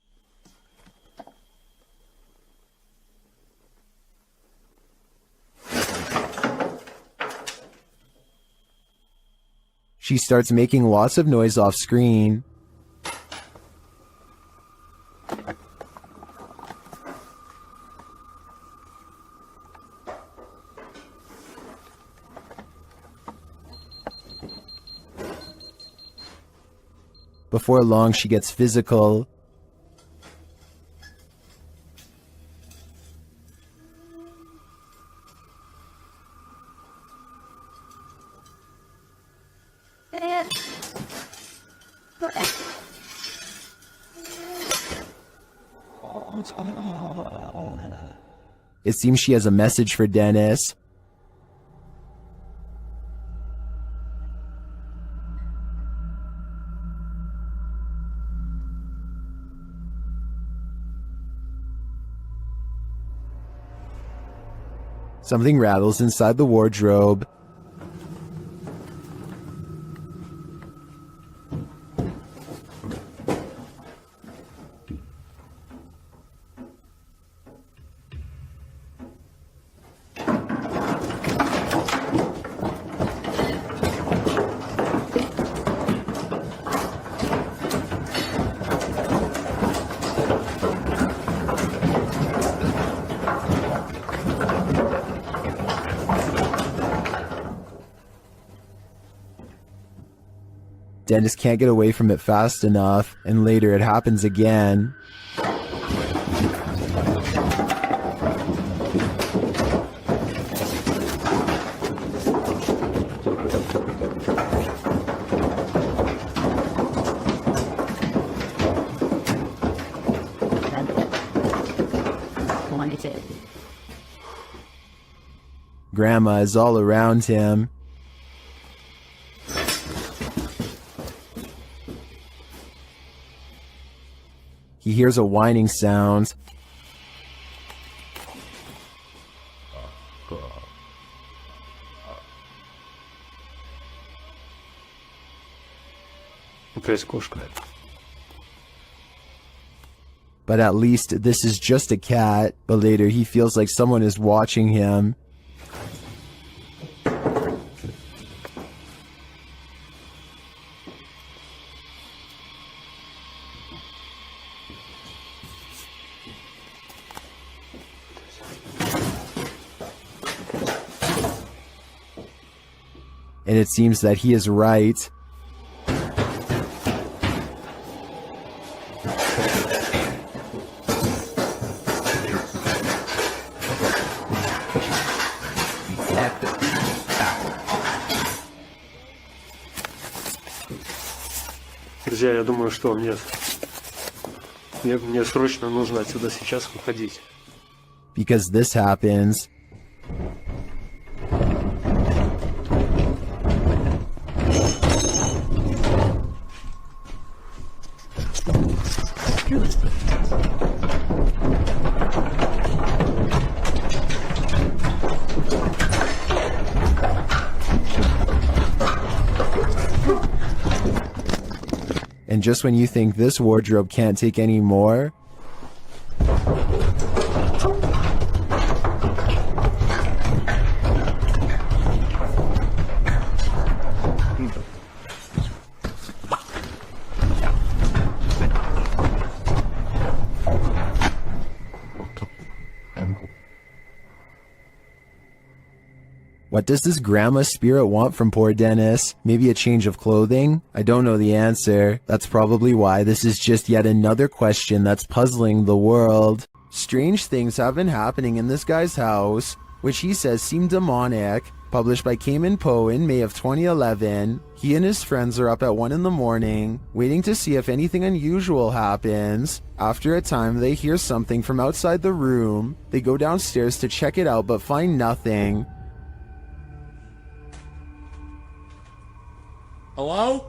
She starts making lots of noise off screen. Before long, she gets physical. It seems she has a message for Dennis. Something rattles inside the wardrobe. Dennis can't get away from it fast enough, and later it happens again. Grandma is all around him. He hears a whining sound. But at least this is just a cat. But later he feels like someone is watching him. And it seems that he is right. Друзья, я думаю, что мне срочно нужно отсюда сейчас уходить. Because this happens. And just when you think this wardrobe can't take any more, what does this grandma spirit want from poor Dennis? Maybe a change of clothing? I don't know the answer. That's probably why this is just yet another question that's puzzling the world. Strange things have been happening in this guy's house, which he says seem demonic. Published by Cayman Poe in May of 2011, he and his friends are up at 1 in the morning, waiting to see if anything unusual happens. After a time, they hear something from outside the room. They go downstairs to check it out but find nothing. Hello?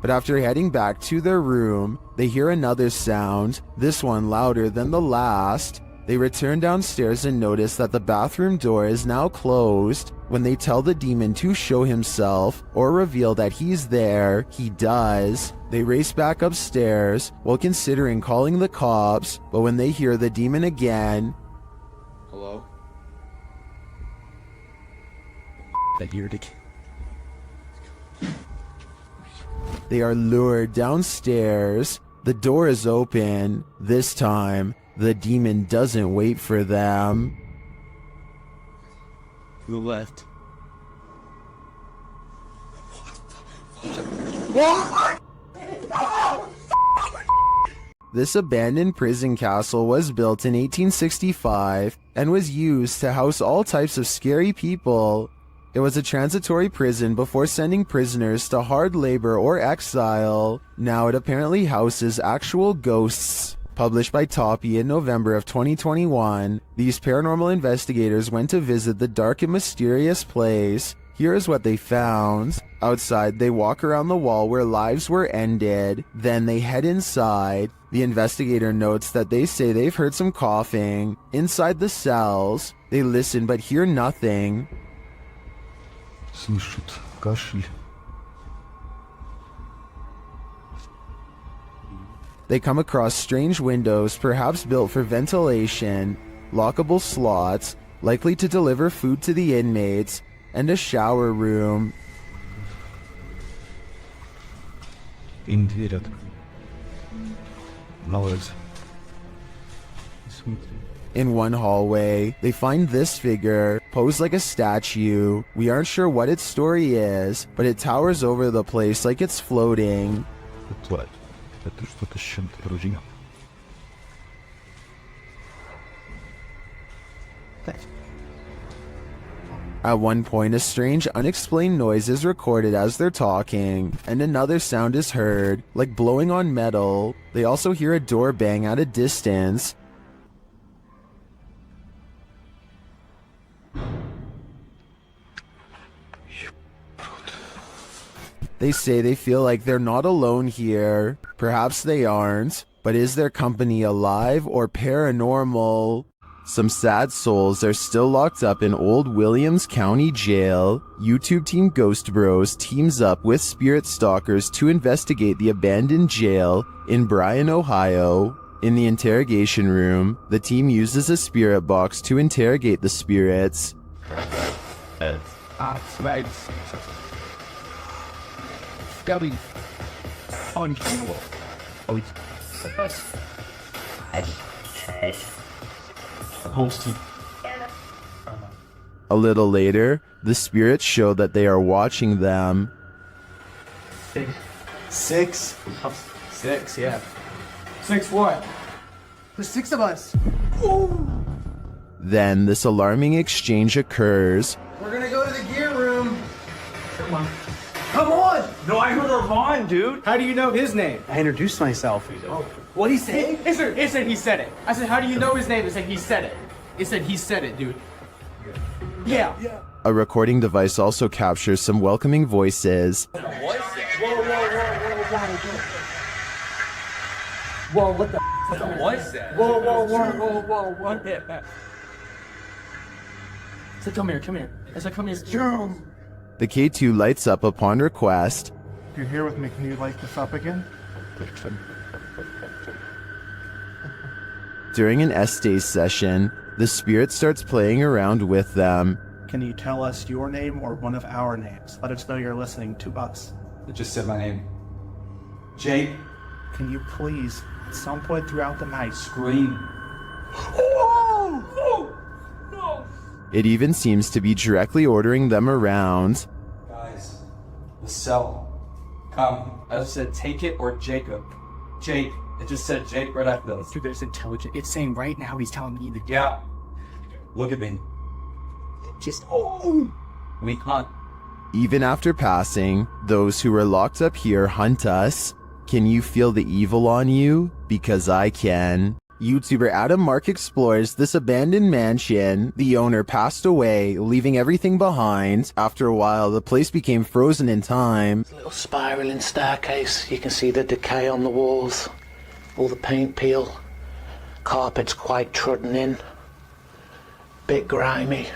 But after heading back to their room, they hear another sound, this one louder than the last. They return downstairs and notice that the bathroom door is now closed. When they tell the demon to show himself or reveal that he's there, he does. They race back upstairs while considering calling the cops, but when they hear the demon again, Hello? they are lured downstairs. The door is open. This time, the demon doesn't wait for them. To the left. This abandoned prison castle was built in 1865 and was used to house all types of scary people. It was a transitory prison before sending prisoners to hard labor or exile. Now it apparently houses actual ghosts. Published by Toppy in November of 2021, these paranormal investigators went to visit the dark and mysterious place. Here is what they found. Outside, they walk around the wall where lives were ended. Then they head inside. The investigator notes that they say they've heard some coughing. Inside the cells, they listen but hear nothing. Слышат кашель. They come across strange windows, perhaps built for ventilation, lockable slots, likely to deliver food to the inmates, and a shower room. Им дверь на улице. In one hallway, they find this figure, posed like a statue. We aren't sure what its story is, but it towers over the place like it's floating. Это что-то с чем-то, друзья. At one point, a strange, unexplained noise is recorded as they're talking, and another sound is heard, like blowing on metal. They also hear a door bang at a distance. They say they feel like they're not alone here. Perhaps they aren't, but is their company alive or paranormal? Some sad souls are still locked up in Old Williams County Jail. YouTube team Ghost Bros teams up with spirit stalkers to investigate the abandoned jail in Bryan, Ohio. In the interrogation room, the team uses a spirit box to interrogate the spirits. A little later, the spirits show that they are watching them. Six? Six, yeah. 6 what? There's 6 of us. Then this alarming exchange occurs. We're gonna go to the gear room. Come on. Come on! No, I heard Armand, dude. How do you know his name? I introduced myself. What'd he say? It said he said it. I said, how do you know his name? It said he said it. It said he said it, dude. Yeah. A recording device also captures some welcoming voices. Whoa, what the What was that? What hit that? So come here. I said, come here. Jump. The K2 lights up upon request. You're here with me. Can you light this up again? During an Estes session, the spirit starts playing around with them. Can you tell us your name or one of our names? Let us know you're listening to us. It just said my name. Jake. Can you please, at some point throughout the night, Scream. It even seems to be directly ordering them around. Guys, the cell. Come. I just said take it or Jacob. Jake. It just said Jake right after those. Dude, there's intelligent. It's saying right now he's telling me that. Yeah. Look at me. Just, We hunt. Even after passing, those who were locked up here hunt us. Can you feel the evil on you? Because I can. YouTuber Adam Mark explores this abandoned mansion. The owner passed away, leaving everything behind. After a while, the place became frozen in time. Little spiraling staircase. You can see the decay on the walls. All the paint peel. Carpet's quite trodden in. Bit grimy.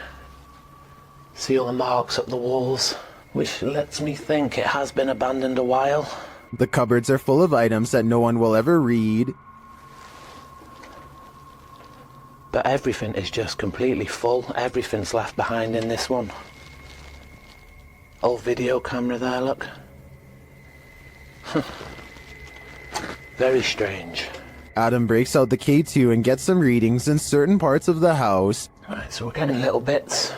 See all the marks up the walls, which lets me think it has been abandoned a while. The cupboards are full of items that no one will ever read. But everything is just completely full. Everything's left behind in this one. Old video camera there, look. Very strange. Adam breaks out the K2 and gets some readings in certain parts of the house. Right, so we're getting little bits.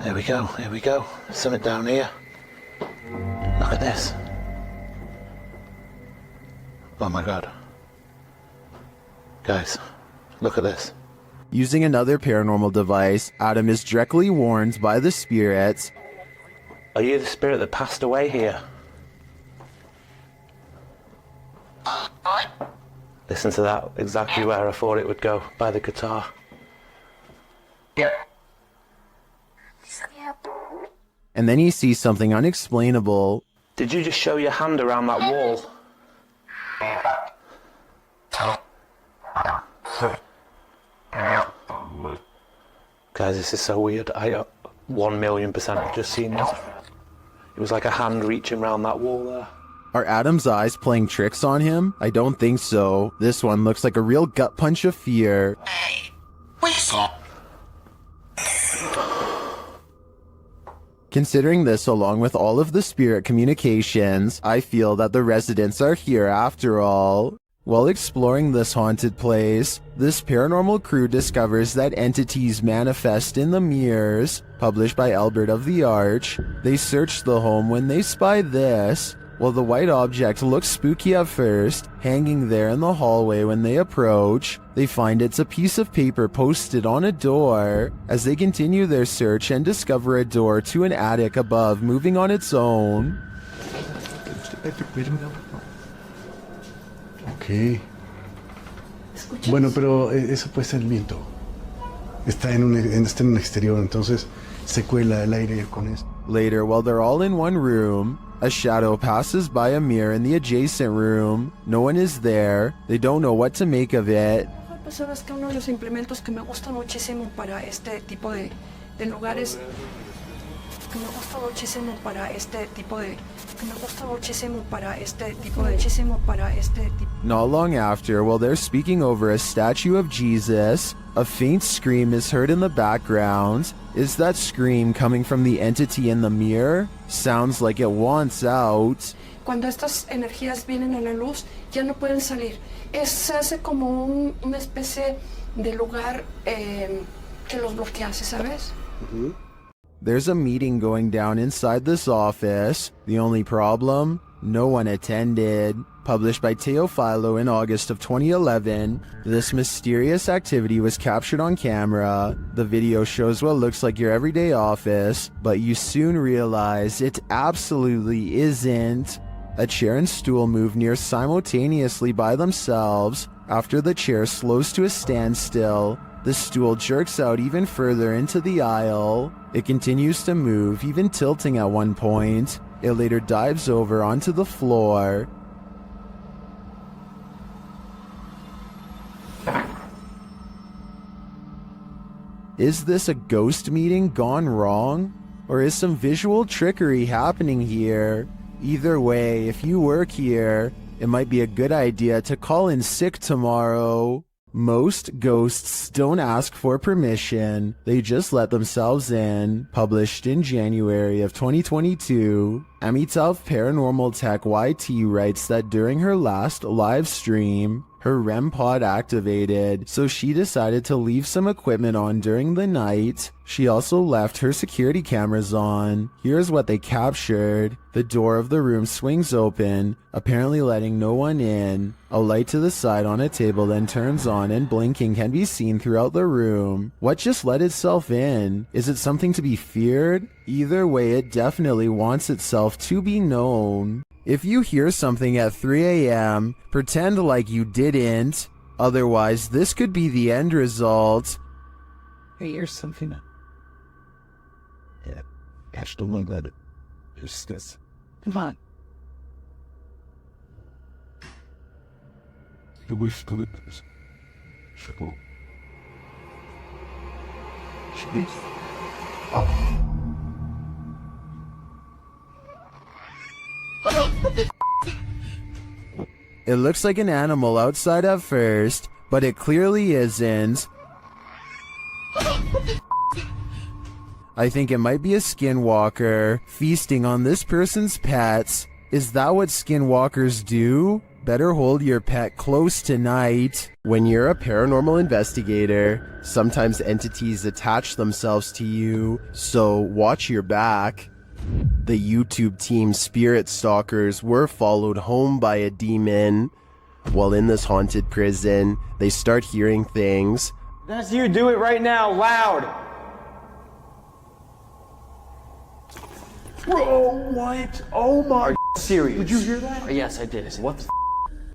There we go. There's something down here. Look at this. Oh my god. Guys, look at this. Using another paranormal device, Adam is directly warned by the spirits. Are you the spirit that passed away here? Listen to that, exactly where I thought it would go, by the guitar. Yep. And then he sees something unexplainable. Did you just show your hand around that wall? Guys, this is so weird. I 1,000,000% have just seen it. It was like a hand reaching around that wall there. Are Adam's eyes playing tricks on him? I don't think so. This one looks like a real gut punch of fear. Considering this along with all of the spirit communications, I feel that the residents are here after all. While exploring this haunted place, this paranormal crew discovers that entities manifest in the mirrors. Published by Albert of the Arch, they search the home when they spy this. While the white object looks spooky at first, hanging there in the hallway when they approach, they find it's a piece of paper posted on a door. As they continue their search and discover a door to an attic above moving on its own. Ok. Bueno, pero eso puede ser el viento. Está en un exterior, entonces se cuela el aire con eso. Later, while they're all in one room, a shadow passes by a mirror in the adjacent room. No one is there. They don't know what to make of it. Sabes que uno de los implementos que me gusta muchísimo para este tipo de lugares, que me gusta muchísimo para este tipo de, Not long after, while they're speaking over a statue of Jesus, a faint scream is heard in the background. Is that scream coming from the entity in the mirror? Sounds like it wants out. Cuando estas energías vienen a la luz, ya no pueden salir. Se hace como una especie de lugar que los bloquease, ¿sabes? There's a meeting going down inside this office. The only problem? No one attended. Published by Teofilo in August of 2011, this mysterious activity was captured on camera. The video shows what looks like your everyday office, but you soon realize it absolutely isn't. A chair and stool move near simultaneously by themselves. After the chair slows to a standstill, the stool jerks out even further into the aisle. It continues to move, even tilting at one point. It later dives over onto the floor. Is this a ghost meeting gone wrong? Or is some visual trickery happening here? Either way, if you work here, it might be a good idea to call in sick tomorrow. Most ghosts don't ask for permission, they just let themselves in. Published in January of 2022, Amitav Paranormal Tech YT writes that during her last live stream, her REM pod activated, so she decided to leave some equipment on during the night. She also left her security cameras on. Here's what they captured. The door of the room swings open, apparently letting no one in. A light to the side on a table then turns on and blinking can be seen throughout the room. What just let itself in? Is it something to be feared? Either way, it definitely wants itself to be known. If you hear something at 3 a.m., pretend like you didn't. Otherwise, this could be the end result. Hey, here's something. Yeah, catch the one that is this. Come on. The wish to live. Shiver. It looks like an animal outside at first, but it clearly isn't. I think it might be a skinwalker feasting on this person's pets. Is that what skinwalkers do? Better hold your pet close tonight. When you're a paranormal investigator, sometimes entities attach themselves to you, so watch your back. The YouTube team Spirit Stalkers were followed home by a demon. While in this haunted prison, they start hearing things. That's you, do it right now, loud! Bro, what? Oh my... Are you serious? Did you hear that? Yes, I did. What the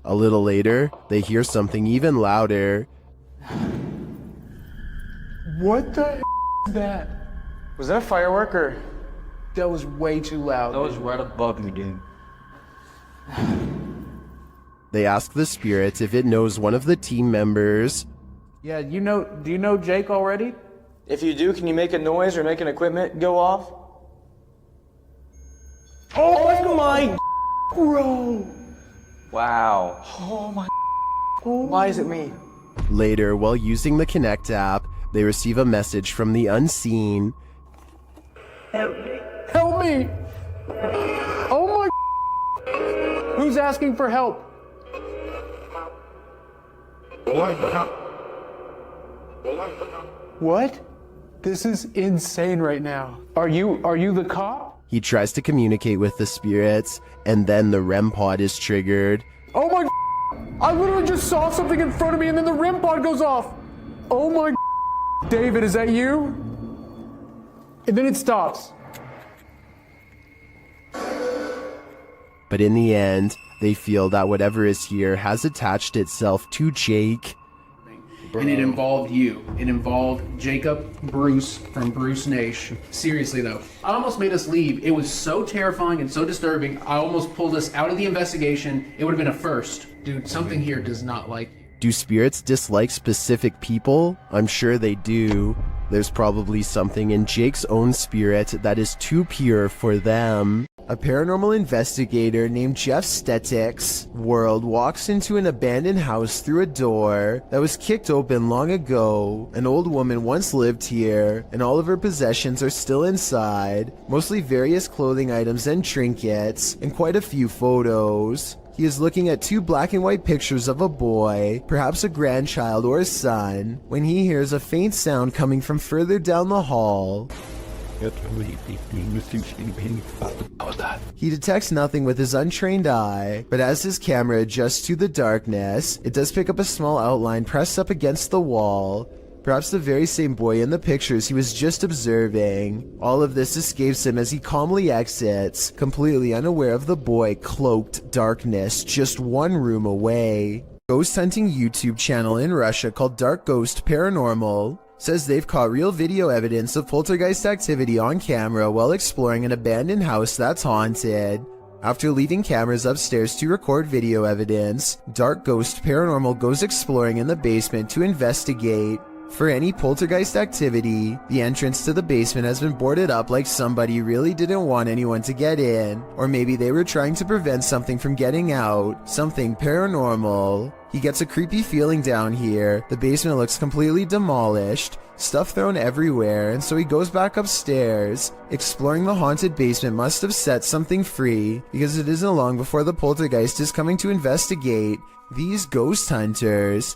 A little later, they hear something even louder. What the is that? Was that a firework or... That was way too loud. That was right above me, dude. They ask the spirit if it knows one of the team members. Yeah, do you know Jake already? If you do, can you make a noise or make an equipment go off? Oh my... Bro! Wow. Oh my... Why is it me? Later, while using the Connect app, they receive a message from the unseen. Help me. Help me! Oh my... Who's asking for help? What? This is insane right now. Are you the cop? He tries to communicate with the spirits, and then the REM pod is triggered. Oh my... I literally just saw something in front of me and then the REM pod goes off. Oh my... David, is that you? And then it stops. But in the end, they feel that whatever is here has attached itself to Jake. And it involved you. It involved Jacob Bruce from Bruce Nash. Seriously though, I almost made us leave. It was so terrifying and so disturbing. I almost pulled us out of the investigation. It would have been a first. Dude, something here does not like you. Do spirits dislike specific people? I'm sure they do. There's probably something in Jake's own spirit that is too pure for them. A paranormal investigator named Jeff Stetik's world walks into an abandoned house through a door that was kicked open long ago. An old woman once lived here, and all of her possessions are still inside, mostly various clothing items and trinkets, and quite a few photos. He is looking at two black and white pictures of a boy, perhaps a grandchild or a son, when he hears a faint sound coming from further down the hall. He detects nothing with his untrained eye, but as his camera adjusts to the darkness, it does pick up a small outline pressed up against the wall. Perhaps the very same boy in the pictures he was just observing. All of this escapes him as he calmly exits, completely unaware of the boy cloaked darkness just one room away. Ghost hunting YouTube channel in Russia called Dark Ghost Paranormal says they've caught real video evidence of poltergeist activity on camera while exploring an abandoned house that's haunted. After leaving cameras upstairs to record video evidence, Dark Ghost Paranormal goes exploring in the basement to investigate. For any poltergeist activity, the entrance to the basement has been boarded up like somebody really didn't want anyone to get in, or maybe they were trying to prevent something from getting out, something paranormal. He gets a creepy feeling down here. The basement looks completely demolished, stuff thrown everywhere, and so he goes back upstairs. Exploring the haunted basement must have set something free, because it isn't long before the poltergeist is coming to investigate these ghost hunters.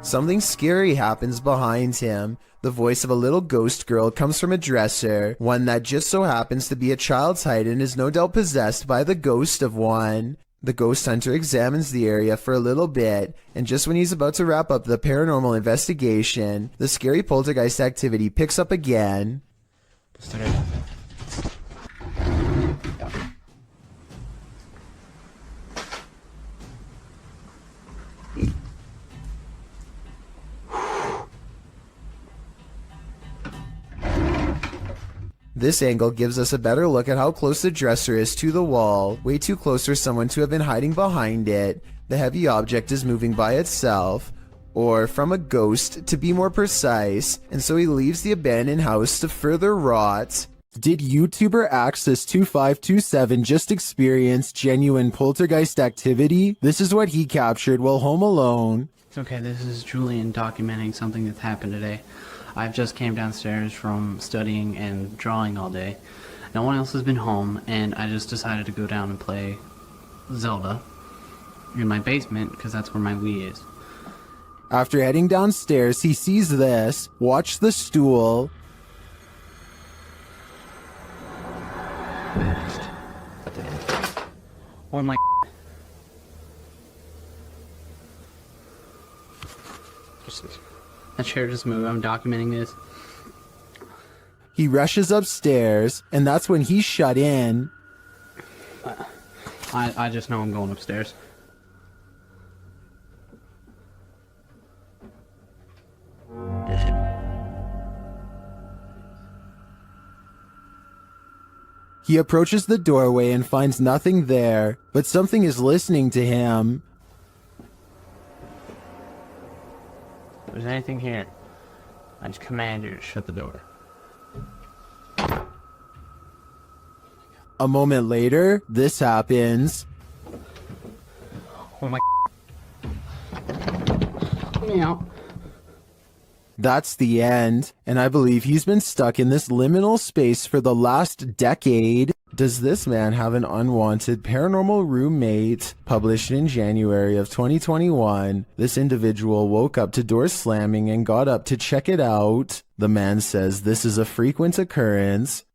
Something scary happens behind him. The voice of a little ghost girl comes from a dresser, one that just so happens to be a child's height and is no doubt possessed by the ghost of one. The ghost hunter examines the area for a little bit, and just when he's about to wrap up the paranormal investigation, the scary poltergeist activity picks up again. This angle gives us a better look at how close the dresser is to the wall, way too close for someone to have been hiding behind it. The heavy object is moving by itself, or from a ghost to be more precise, and so he leaves the abandoned house to further rot. Did YouTuber Axis2527 just experience genuine poltergeist activity? This is what he captured while home alone. It's okay, this is Julian documenting something that's happened today. I've just came downstairs from studying and drawing all day. No one else has been home, and I just decided to go down and play Zelda in my basement, because that's where my Wii is. After heading downstairs, he sees this. Watch the stool. Oh my... That chair just moved. I'm documenting this. He rushes upstairs, and that's when he's shut in. I just know I'm going upstairs. He approaches the doorway and finds nothing there, but something is listening to him. If there's anything here, I just command you to shut the door. A moment later, this happens. Oh my... Meow. That's the end, and I believe he's been stuck in this liminal space for the last decade. Does this man have an unwanted paranormal roommate? Published in January of 2021, this individual woke up to doors slamming and got up to check it out. The man says this is a frequent occurrence.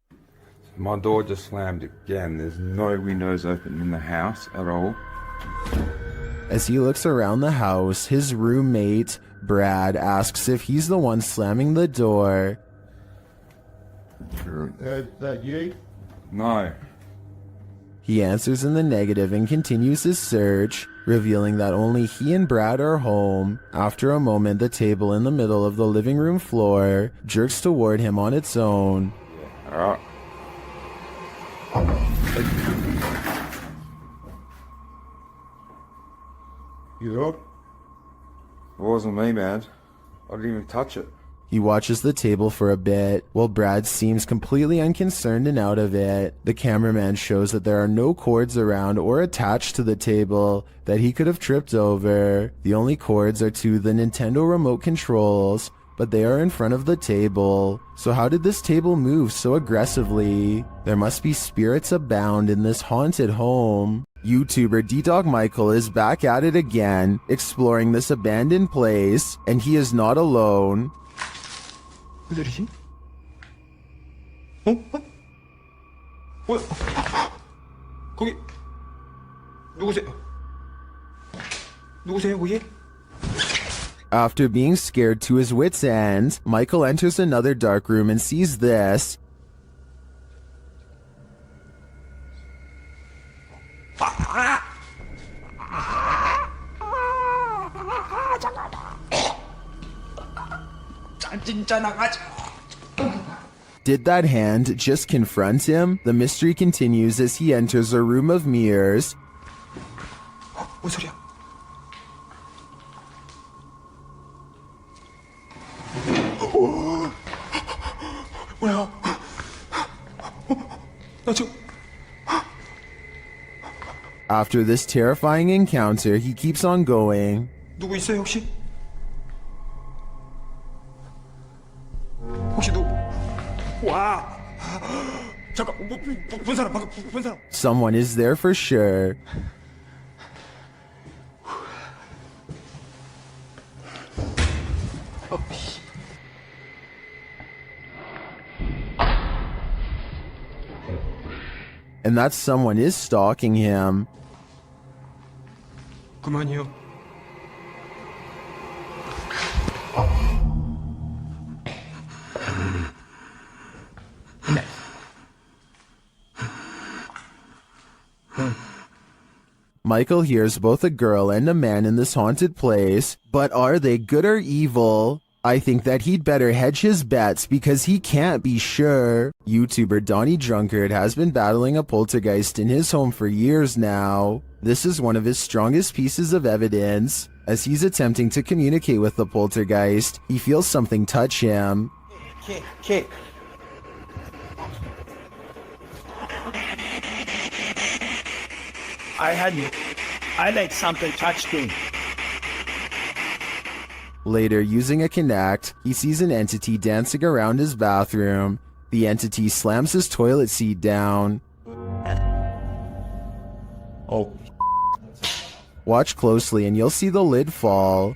My door just slammed again. There's no windows open in the house at all. As he looks around the house, his roommate, Brad, asks if he's the one slamming the door. That you? No. He answers in the negative and continues his search, revealing that only he and Brad are home. After a moment, the table in the middle of the living room floor jerks toward him on its own. Alright. You up? It wasn't me, man. I didn't even touch it. He watches the table for a bit, while Brad seems completely unconcerned and out of it. The cameraman shows that there are no cords around or attached to the table that he could have tripped over. The only cords are to the Nintendo remote controls, but they are in front of the table. So how did this table move so aggressively? There must be spirits abound in this haunted home. YouTuber D-Dog Michael is back at it again, exploring this abandoned place, and he is not alone. Who is he? 어? 뭐야? 거기 누구세요? 누구세요, 거기? After being scared to his wits' end, Michael enters another dark room and sees this. Did that hand just confront him? The mystery continues as he enters a room of mirrors. 뭔 소리야? 뭐야? 나 지금 After this terrifying encounter, he keeps on going. 누구 있어요 혹시? 혹시 누구? 와! 잠깐 본 사람 방금 본 사람. Someone is there for sure. And that someone is stalking him. 그만이요. Michael hears both a girl and a man in this haunted place, but are they good or evil? I think that he'd better hedge his bets because he can't be sure. YouTuber Donnie Drunkard has been battling a poltergeist in his home for years now. This is one of his strongest pieces of evidence. As he's attempting to communicate with the poltergeist, he feels something touch him. Kick. I let something touch me. Later, using a Kinect, he sees an entity dancing around his bathroom. The entity slams his toilet seat down. Oh. Watch closely and you'll see the lid fall.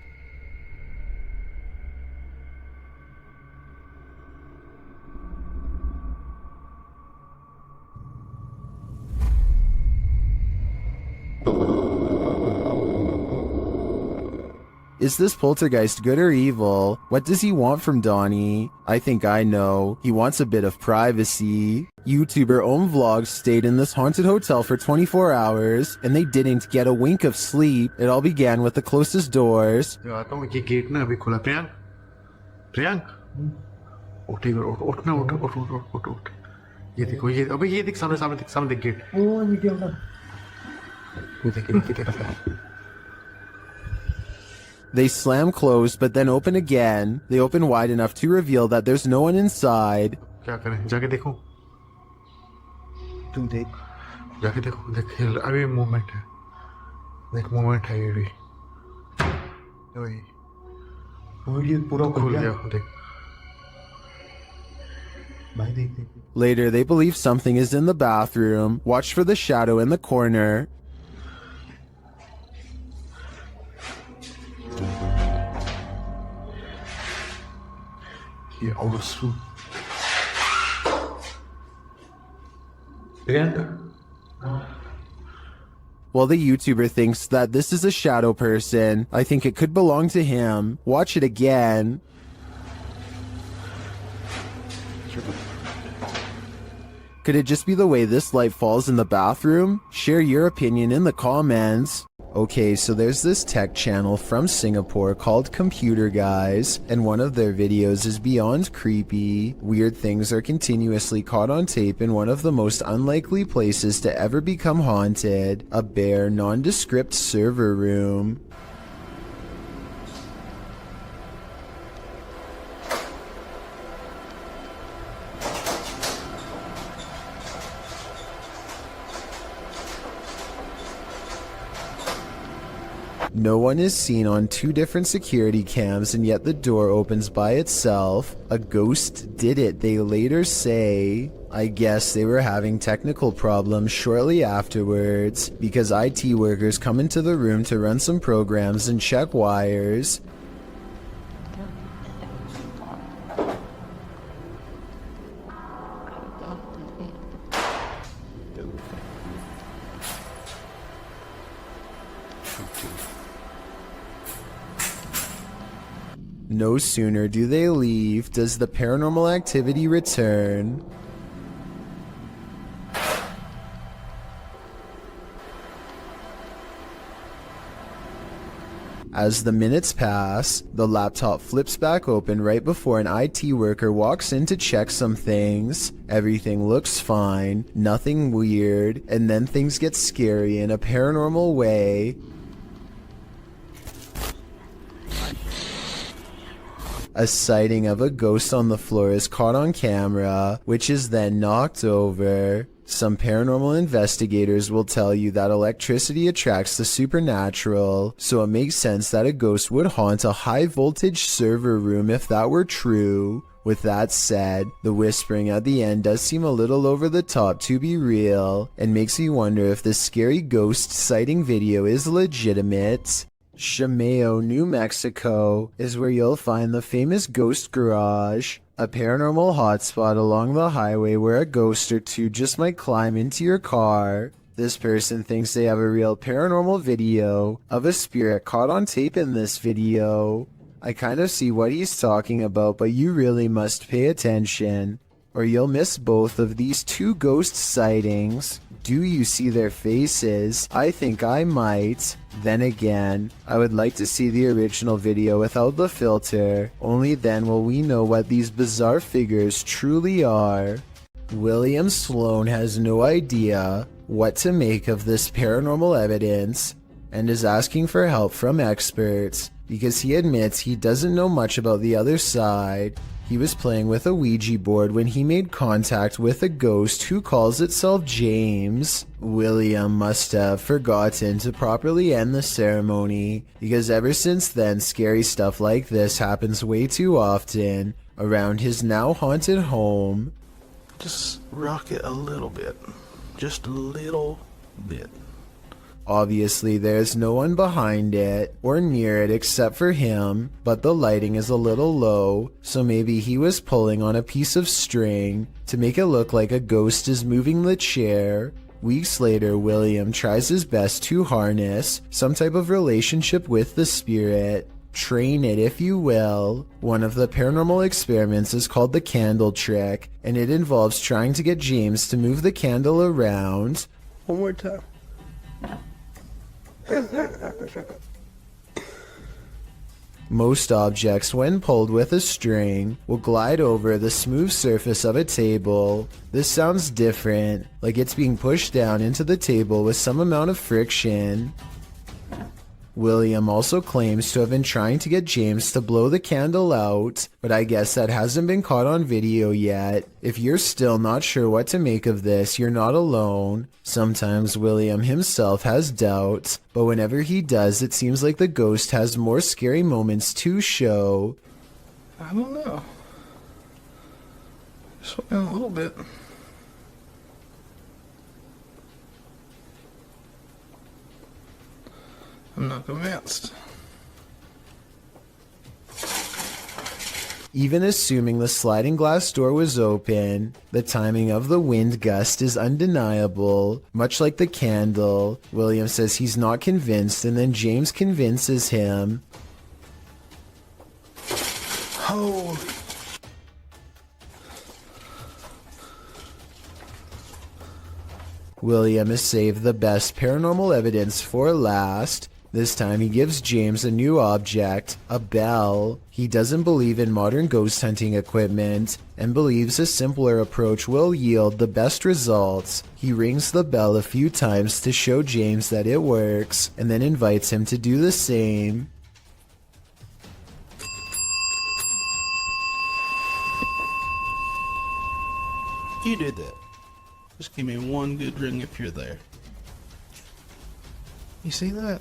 Is this poltergeist good or evil? What does he want from Donnie? I think I know. He wants a bit of privacy. YouTuber Om Vlogs stayed in this haunted hotel for 24 hours, and they didn't get a wink of sleep. It all began with the closest doors. They slam closed, but then open again. They open wide enough to reveal that there's no one inside. Later, they believe something is in the bathroom. Watch for the shadow in the corner. Well, the YouTuber thinks that this is a shadow person. I think it could belong to him. Watch it again. Could it just be the way this light falls in the bathroom? Share your opinion in the comments. Okay, so there's this tech channel from Singapore called Computer Guys, and one of their videos is beyond creepy. Weird things are continuously caught on tape in one of the most unlikely places to ever become haunted, a bare, nondescript server room. No one is seen on 2 different security cams, and yet the door opens by itself. A ghost did it, they later say. I guess they were having technical problems shortly afterwards, because IT workers come into the room to run some programs and check wires. No sooner do they leave does the paranormal activity return. As the minutes pass, the laptop flips back open right before an IT worker walks in to check some things. Everything looks fine, nothing weird, and then things get scary in a paranormal way. A sighting of a ghost on the floor is caught on camera, which is then knocked over. Some paranormal investigators will tell you that electricity attracts the supernatural, so it makes sense that a ghost would haunt a high-voltage server room if that were true. With that said, the whispering at the end does seem a little over the top to be real, and makes me wonder if this scary ghost sighting video is legitimate. Shiver, New Mexico is where you'll find the famous Ghost Garage, a paranormal hotspot along the highway where a ghost or two just might climb into your car. This person thinks they have a real paranormal video of a spirit caught on tape in this video. I kind of see what he's talking about, but you really must pay attention, or you'll miss both of these two ghost sightings. Do you see their faces? I think I might. Then again, I would like to see the original video without the filter. Only then will we know what these bizarre figures truly are. William Sloan has no idea what to make of this paranormal evidence and is asking for help from experts because he admits he doesn't know much about the other side. He was playing with a Ouija board when he made contact with a ghost who calls itself James. William must have forgotten to properly end the ceremony, because ever since then scary stuff like this happens way too often around his now haunted home. Just rock it a little bit. Just a little bit. Obviously, there's no one behind it or near it except for him, but the lighting is a little low, so maybe he was pulling on a piece of string to make it look like a ghost is moving the chair. Weeks later, William tries his best to harness some type of relationship with the spirit. Train it, if you will. One of the paranormal experiments is called the candle trick, and it involves trying to get James to move the candle around. One more time. Most objects, when pulled with a string, will glide over the smooth surface of a table. This sounds different, like it's being pushed down into the table with some amount of friction. William also claims to have been trying to get James to blow the candle out, but I guess that hasn't been caught on video yet. If you're still not sure what to make of this, you're not alone. Sometimes William himself has doubts, but whenever he does, it seems like the ghost has more scary moments to show. I don't know. Just went down a little bit. I'm not convinced. Even assuming the sliding glass door was open, the timing of the wind gust is undeniable. Much like the candle, William says he's not convinced, and then James convinces him. Holy. William has saved the best paranormal evidence for last. This time he gives James a new object, a bell. He doesn't believe in modern ghost hunting equipment and believes a simpler approach will yield the best results. He rings the bell a few times to show James that it works and then invites him to do the same. You did that. Just give me one good ring if you're there. You see that?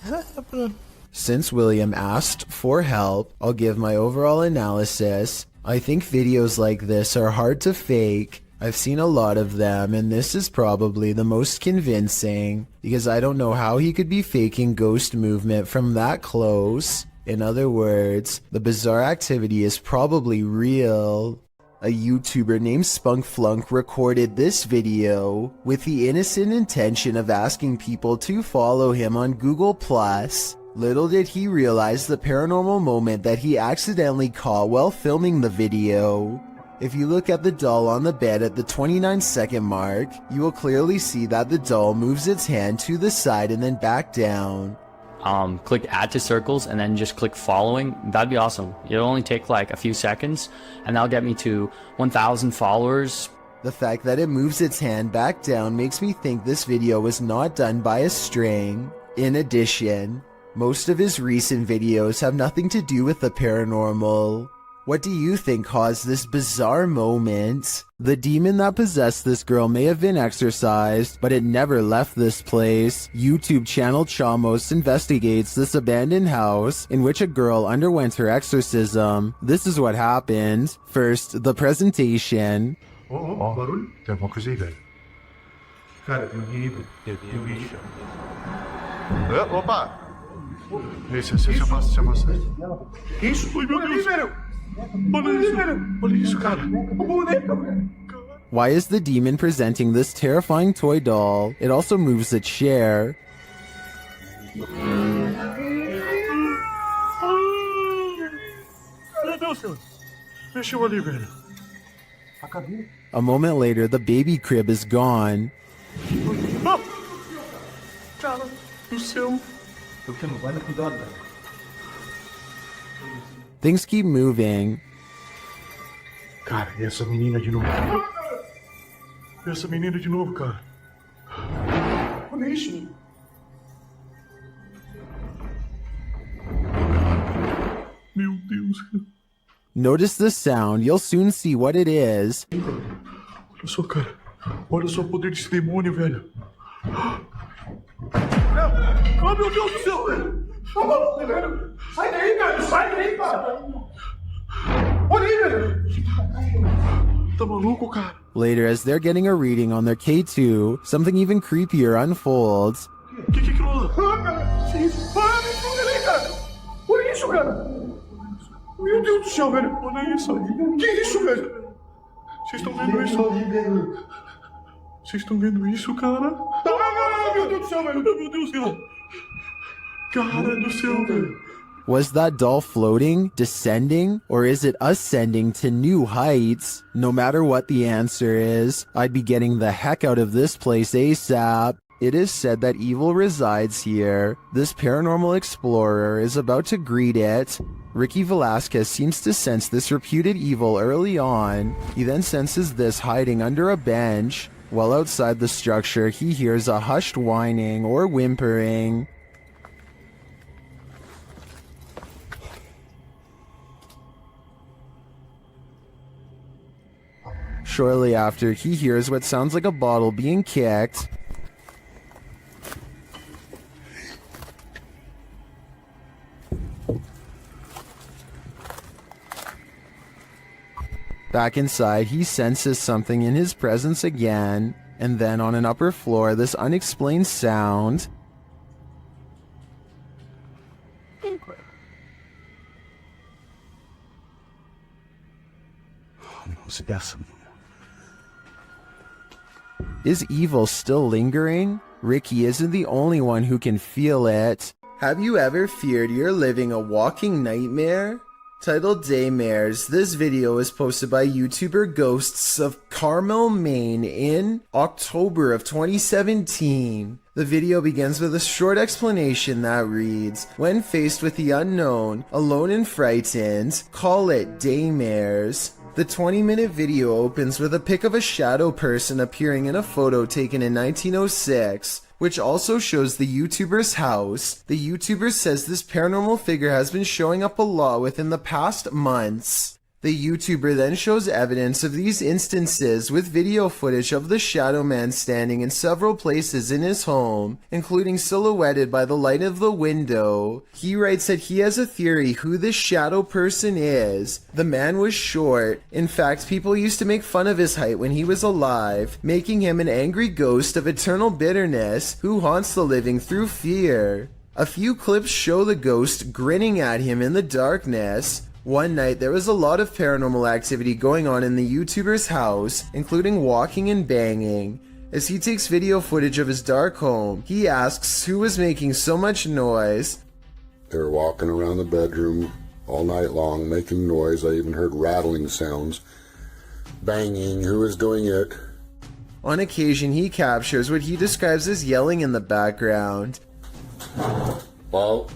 Is that happening? Since William asked for help, I'll give my overall analysis. I think videos like this are hard to fake. I've seen a lot of them, and this is probably the most convincing, because I don't know how he could be faking ghost movement from that close. In other words, the bizarre activity is probably real. A YouTuber named Spunkflunk recorded this video with the innocent intention of asking people to follow him on Google+. Little did he realize the paranormal moment that he accidentally caught while filming the video. If you look at the doll on the bed at the 29-second mark, you will clearly see that the doll moves its hand to the side and then back down. click add to circles and then just click following, that'd be awesome. It'll only take like a few seconds and that'll get me to 1,000 followers. The fact that it moves its hand back down makes me think this video was not done by a string. In addition, most of his recent videos have nothing to do with the paranormal. What do you think caused this bizarre moment? The demon that possessed this girl may have been exorcised, but it never left this place. YouTube channel Chamos investigates this abandoned house in which a girl underwent her exorcism. This is what happened. First, the presentation. Barulho? Tem alguma coisa aí, velho? Cara, tem alguém aí, velho. Tem alguém aí, cara. Opa! Se afasta. Que isso? Ai, meu Deus! Olha isso, cara. Why is the demon presenting this terrifying toy doll? It also moves a chair. Meu Deus, senhor. Mexeu ali, velho. A cadeira. A moment later, the baby crib is gone. Cara do céu. Vai na cuidado, velho. Things keep moving. Cara, e essa menina de novo? Essa menina de novo, cara. Olha isso. Meu Deus. Notice the sound. You'll soon see what it is. Olha só, cara. Olha só o poder desse demônio, velho. Oh, meu Deus do céu, velho. Sai daí, velho. Sai daí, cara. Olha aí, velho. Tá maluco, cara? Later, as they're getting a reading on their K2, something even creepier unfolds. Que aquilo lá? Que isso? Olha aí, cara. Olha isso, cara. Meu Deus do céu, velho. Olha isso. Que isso, velho? Vocês estão vendo isso? Vocês estão vendo isso, cara? Meu Deus do céu, velho. Meu Deus, cara. Cara do céu, velho. Was that doll floating, descending, or is it ascending to new heights? No matter what the answer is, I'd be getting the heck out of this place ASAP. It is said that evil resides here. This paranormal explorer is about to greet it. Ricky Velasquez seems to sense this reputed evil early on. He then senses this hiding under a bench. While outside the structure, he hears a hushed whining or whimpering. Shortly after, he hears what sounds like a bottle being kicked. Back inside, he senses something in his presence again, and then on an upper floor, this unexplained sound. Is evil still lingering? Ricky isn't the only one who can feel it. Have you ever feared you're living a walking nightmare? Titled Daymares, this video was posted by YouTuber Ghosts of Carmel, Maine in October of 2017. The video begins with a short explanation that reads, "When faced with the unknown, alone and frightened, call it Daymares." The 20-minute video opens with a pic of a shadow person appearing in a photo taken in 1906, which also shows the YouTuber's house. The YouTuber says this paranormal figure has been showing up a lot within the past months. The YouTuber then shows evidence of these instances with video footage of the shadow man standing in several places in his home, including silhouetted by the light of the window. He writes that he has a theory who this shadow person is. The man was short. In fact, people used to make fun of his height when he was alive, making him an angry ghost of eternal bitterness who haunts the living through fear. A few clips show the ghost grinning at him in the darkness. One night, there was a lot of paranormal activity going on in the YouTuber's house, including walking and banging. As he takes video footage of his dark home, he asks who was making so much noise. They were walking around the bedroom all night long, making noise. I even heard rattling sounds. Banging. Who was doing it? On occasion, he captures what he describes as yelling in the background. Hello?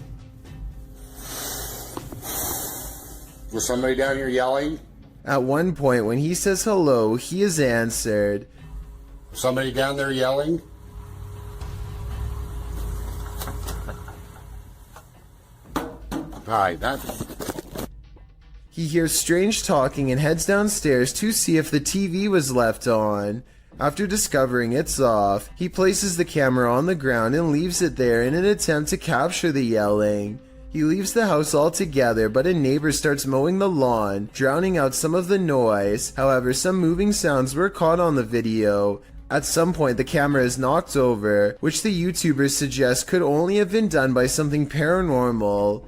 Was somebody down here yelling? At one point, when he says hello, he is answered. Somebody down there yelling? Hi, He hears strange talking and heads downstairs to see if the TV was left on. After discovering it's off, he places the camera on the ground and leaves it there in an attempt to capture the yelling. He leaves the house altogether, but a neighbor starts mowing the lawn, drowning out some of the noise. However, some moving sounds were caught on the video. At some point, the camera is knocked over, which the YouTubers suggest could only have been done by something paranormal.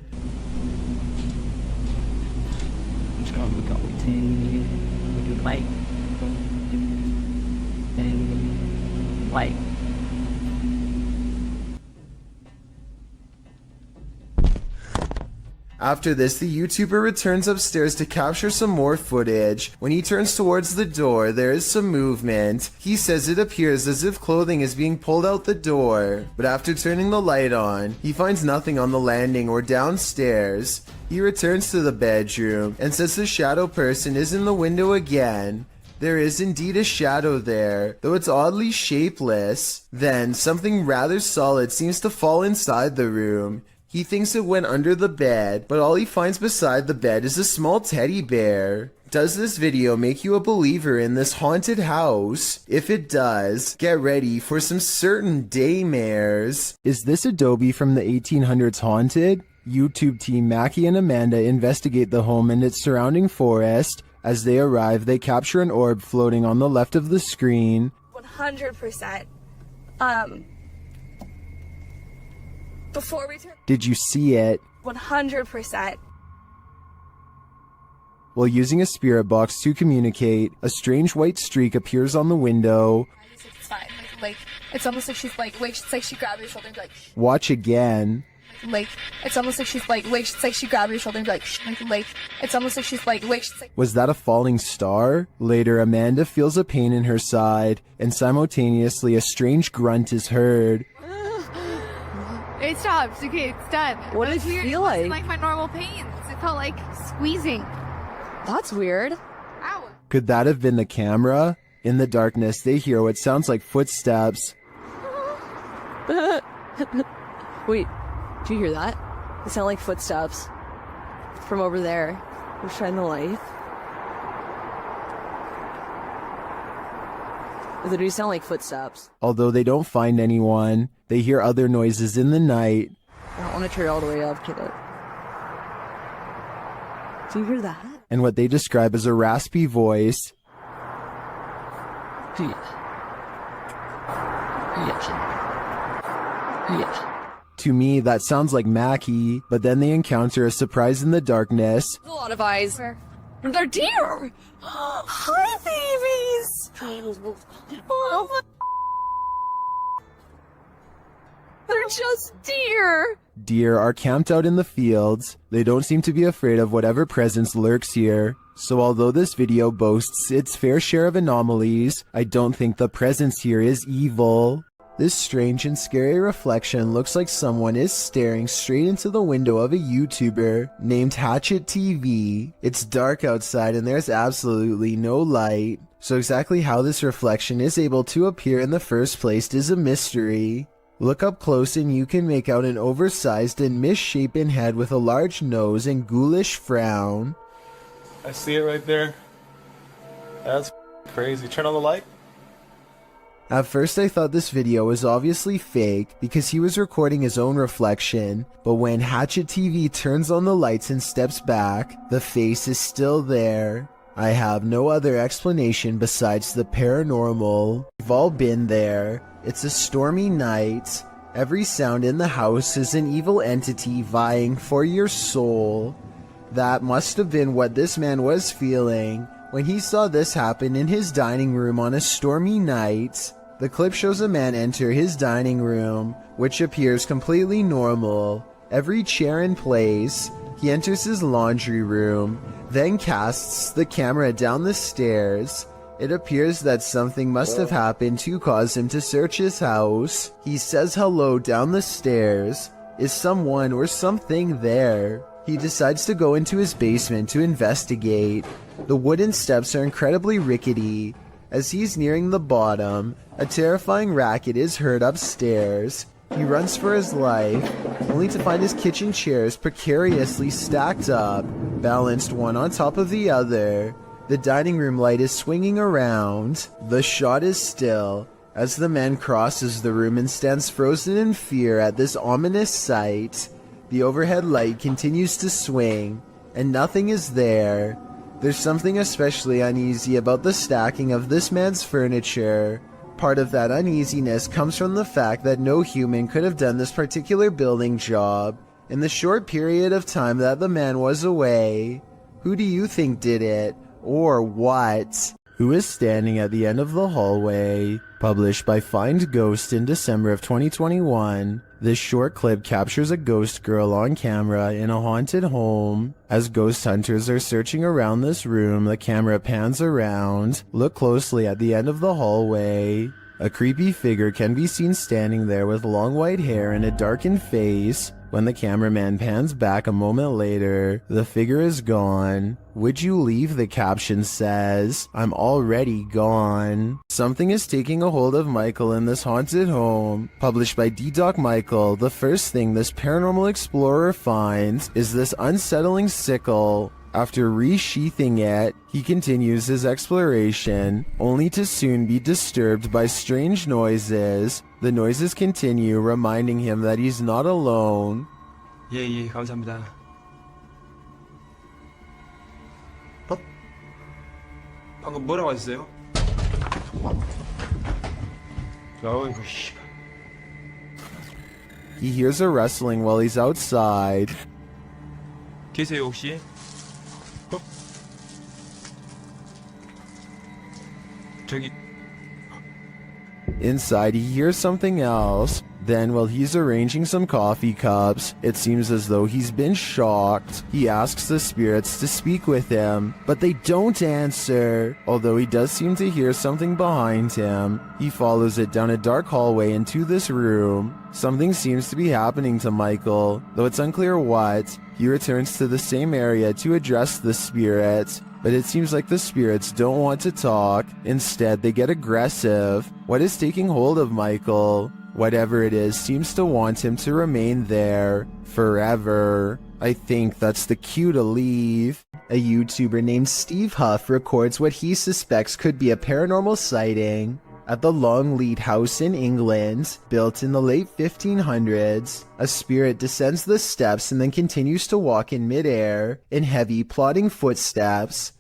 After this, the YouTuber returns upstairs to capture some more footage. When he turns towards the door, there is some movement. He says it appears as if clothing is being pulled out the door. But after turning the light on, he finds nothing on the landing or downstairs. He returns to the bedroom and says the shadow person is in the window again. There is indeed a shadow there, though it's oddly shapeless. Then, something rather solid seems to fall inside the room. He thinks it went under the bed, but all he finds beside the bed is a small teddy bear. Does this video make you a believer in this haunted house? If it does, get ready for some certain daymares. Is this Adobe from the 1800s haunted? YouTube team Mackie and Amanda investigate the home and its surrounding forest. As they arrive, they capture an orb floating on the left of the screen. 100%. Before we turn... Did you see it? 100%. While using a spirit box to communicate, a strange white streak appears on the window. It's fine. Like, it's almost like she's like, it's like she grabbed your shoulder and be like, Watch again. like, it's almost like she's like, it's like she grabbed your shoulder and be like, it's almost like she's like, it's like... Was that a falling star? Later, Amanda feels a pain in her side, and simultaneously a strange grunt is heard. It stopped. Okay, it's done. What did it feel like? It wasn't like my normal pains. It felt like squeezing. That's weird. Ow. Could that have been the camera? In the darkness, they hear what sounds like footsteps. Wait, do you hear that? It sounded like footsteps from over there. We'll shine the light. It literally sound like footsteps. Although they don't find anyone, they hear other noises in the night. I don't want to turn it all the way up, kid. Do you hear that? And what they describe as a raspy voice. To me, that sounds like Mackie, but then they encounter a surprise in the darkness. There's a lot of eyes. They're deer! Hi, babies! Oh, they're just deer! Deer are camped out in the fields. They don't seem to be afraid of whatever presence lurks here. So although this video boasts its fair share of anomalies, I don't think the presence here is evil. This strange and scary reflection looks like someone is staring straight into the window of a YouTuber named Hatchet TV. It's dark outside and there's absolutely no light. So exactly how this reflection is able to appear in the first place is a mystery. Look up close and you can make out an oversized and misshapen head with a large nose and ghoulish frown. I see it right there. That's crazy. Turn on the light. At first I thought this video was obviously fake because he was recording his own reflection, but when Hatchet TV turns on the lights and steps back, the face is still there. I have no other explanation besides the paranormal. We've all been there. It's a stormy night. Every sound in the house is an evil entity vying for your soul. That must have been what this man was feeling when he saw this happen in his dining room on a stormy night. The clip shows a man enter his dining room, which appears completely normal. Every chair in place. He enters his laundry room, then casts the camera down the stairs. It appears that something must have happened to cause him to search his house. He says hello down the stairs. Is someone or something there? He decides to go into his basement to investigate. The wooden steps are incredibly rickety. As he's nearing the bottom, a terrifying racket is heard upstairs. He runs for his life, only to find his kitchen chairs precariously stacked up, balanced one on top of the other. The dining room light is swinging around. The shot is still, as the man crosses the room and stands frozen in fear at this ominous sight. The overhead light continues to swing, and nothing is there. There's something especially uneasy about the stacking of this man's furniture. Part of that uneasiness comes from the fact that no human could have done this particular building job in the short period of time that the man was away. Who do you think did it? Or what? Who is standing at the end of the hallway? Published by Find Ghost in December of 2021, this short clip captures a ghost girl on camera in a haunted home. As ghost hunters are searching around this room, the camera pans around. Look closely at the end of the hallway. A creepy figure can be seen standing there with long white hair and a darkened face. When the cameraman pans back a moment later, the figure is gone. Would you leave? The caption says. I'm already gone. Something is taking a hold of Michael in this haunted home. Published by D-Doc Michael, the first thing this paranormal explorer finds is this unsettling sickle. After resheathing it, he continues his exploration, only to soon be disturbed by strange noises. The noises continue, reminding him that he's not alone. 예, 감사합니다. 방금 뭐라고 하셨어요? 어이구, 씨. He hears a rustling while he's outside. 계세요, 혹시? 저기. Inside, he hears something else. Then, while he's arranging some coffee cups, it seems as though he's been shocked. He asks the spirits to speak with him, but they don't answer. Although he does seem to hear something behind him, he follows it down a dark hallway into this room. Something seems to be happening to Michael, though it's unclear what. He returns to the same area to address the spirits, but it seems like the spirits don't want to talk. Instead, they get aggressive. What is taking hold of Michael? Whatever it is seems to want him to remain there forever. I think that's the cue to leave. A YouTuber named Steve Huff records what he suspects could be a paranormal sighting at the Longleat House in England, built in the late 1500s. A spirit descends the steps and then continues to walk in midair in heavy, plodding footsteps.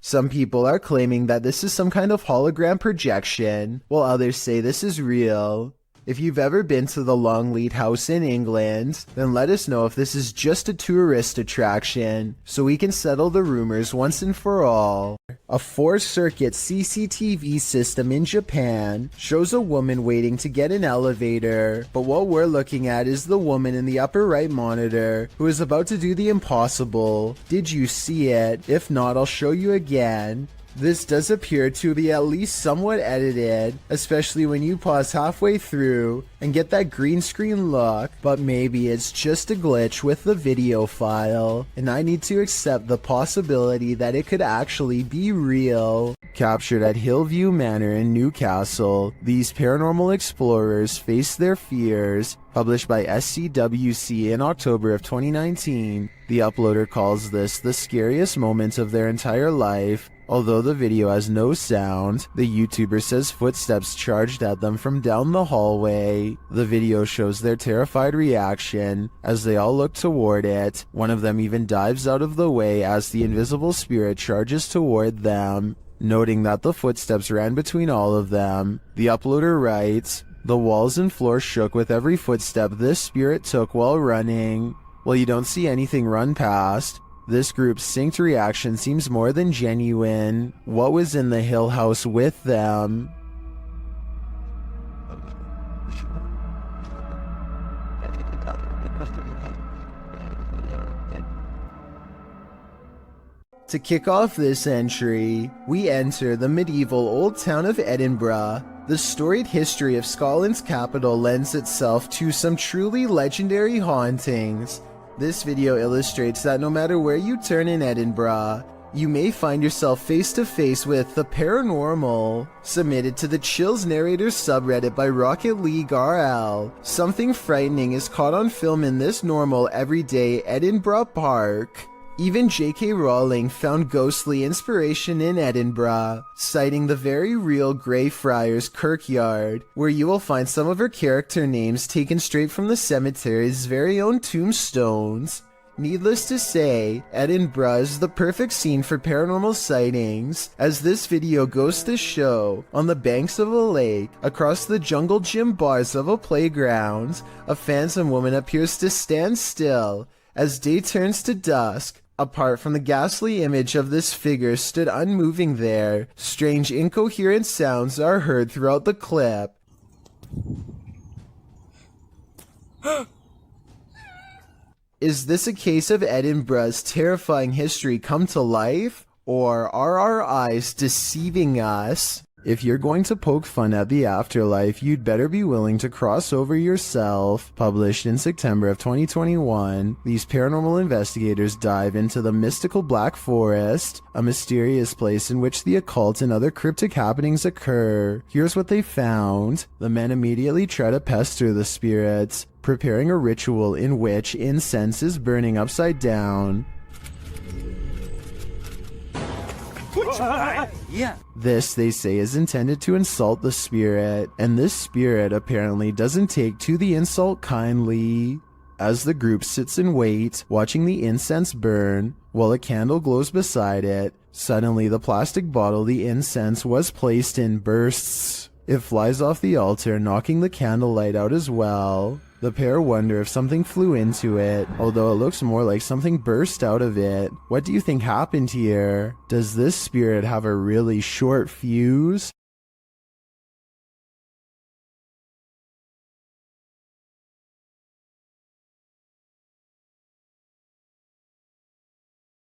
Some people are claiming that this is some kind of hologram projection, while others say this is real. If you've ever been to the Longleat House in England, then let us know if this is just a tourist attraction, so we can settle the rumors once and for all. A 4-circuit CCTV system in Japan shows a woman waiting to get an elevator, but what we're looking at is the woman in the upper right monitor who is about to do the impossible. Did you see it? If not, I'll show you again. This does appear to be at least somewhat edited, especially when you pause halfway through and get that green screen look, but maybe it's just a glitch with the video file, and I need to accept the possibility that it could actually be real. Captured at Hillview Manor in Newcastle, these paranormal explorers face their fears. Published by SCWC in October of 2019, the uploader calls this the scariest moment of their entire life. Although the video has no sound, the YouTuber says footsteps charged at them from down the hallway. The video shows their terrified reaction as they all look toward it. One of them even dives out of the way as the invisible spirit charges toward them. Noting that the footsteps ran between all of them, the uploader writes, "The walls and floor shook with every footstep this spirit took while running." While you don't see anything run past, this group's synced reaction seems more than genuine. What was in the Hill House with them? To kick off this entry, we enter the medieval old town of Edinburgh. The storied history of Scotland's capital lends itself to some truly legendary hauntings. This video illustrates that no matter where you turn in Edinburgh, you may find yourself face to face with the paranormal. Submitted to the Chills Narrator subreddit by Rocket League RL. Something frightening is caught on film in this normal everyday Edinburgh park. Even J.K. Rowling found ghostly inspiration in Edinburgh, citing the very real Greyfriars Kirkyard, where you will find some of her character names taken straight from the cemetery's very own tombstones. Needless to say, Edinburgh is the perfect scene for paranormal sightings, as this video goes to show, on the banks of a lake, across the jungle gym bars of a playground, a phantom woman appears to stand still. As day turns to dusk, apart from the ghastly image of this figure stood unmoving there, strange incoherent sounds are heard throughout the clip. Is this a case of Edinburgh's terrifying history come to life? Or are our eyes deceiving us? If you're going to poke fun at the afterlife, you'd better be willing to cross over yourself. Published in September of 2021, these paranormal investigators dive into the mystical Black Forest, a mysterious place in which the occult and other cryptic happenings occur. Here's what they found. The men immediately try to pester the spirits, preparing a ritual in which incense is burning upside down. Yeah. This, they say, is intended to insult the spirit, and this spirit apparently doesn't take to the insult kindly. As the group sits and waits, watching the incense burn, while a candle glows beside it, suddenly the plastic bottle the incense was placed in bursts. It flies off the altar, knocking the candlelight out as well. The pair wonder if something flew into it, although it looks more like something burst out of it. What do you think happened here? Does this spirit have a really short fuse?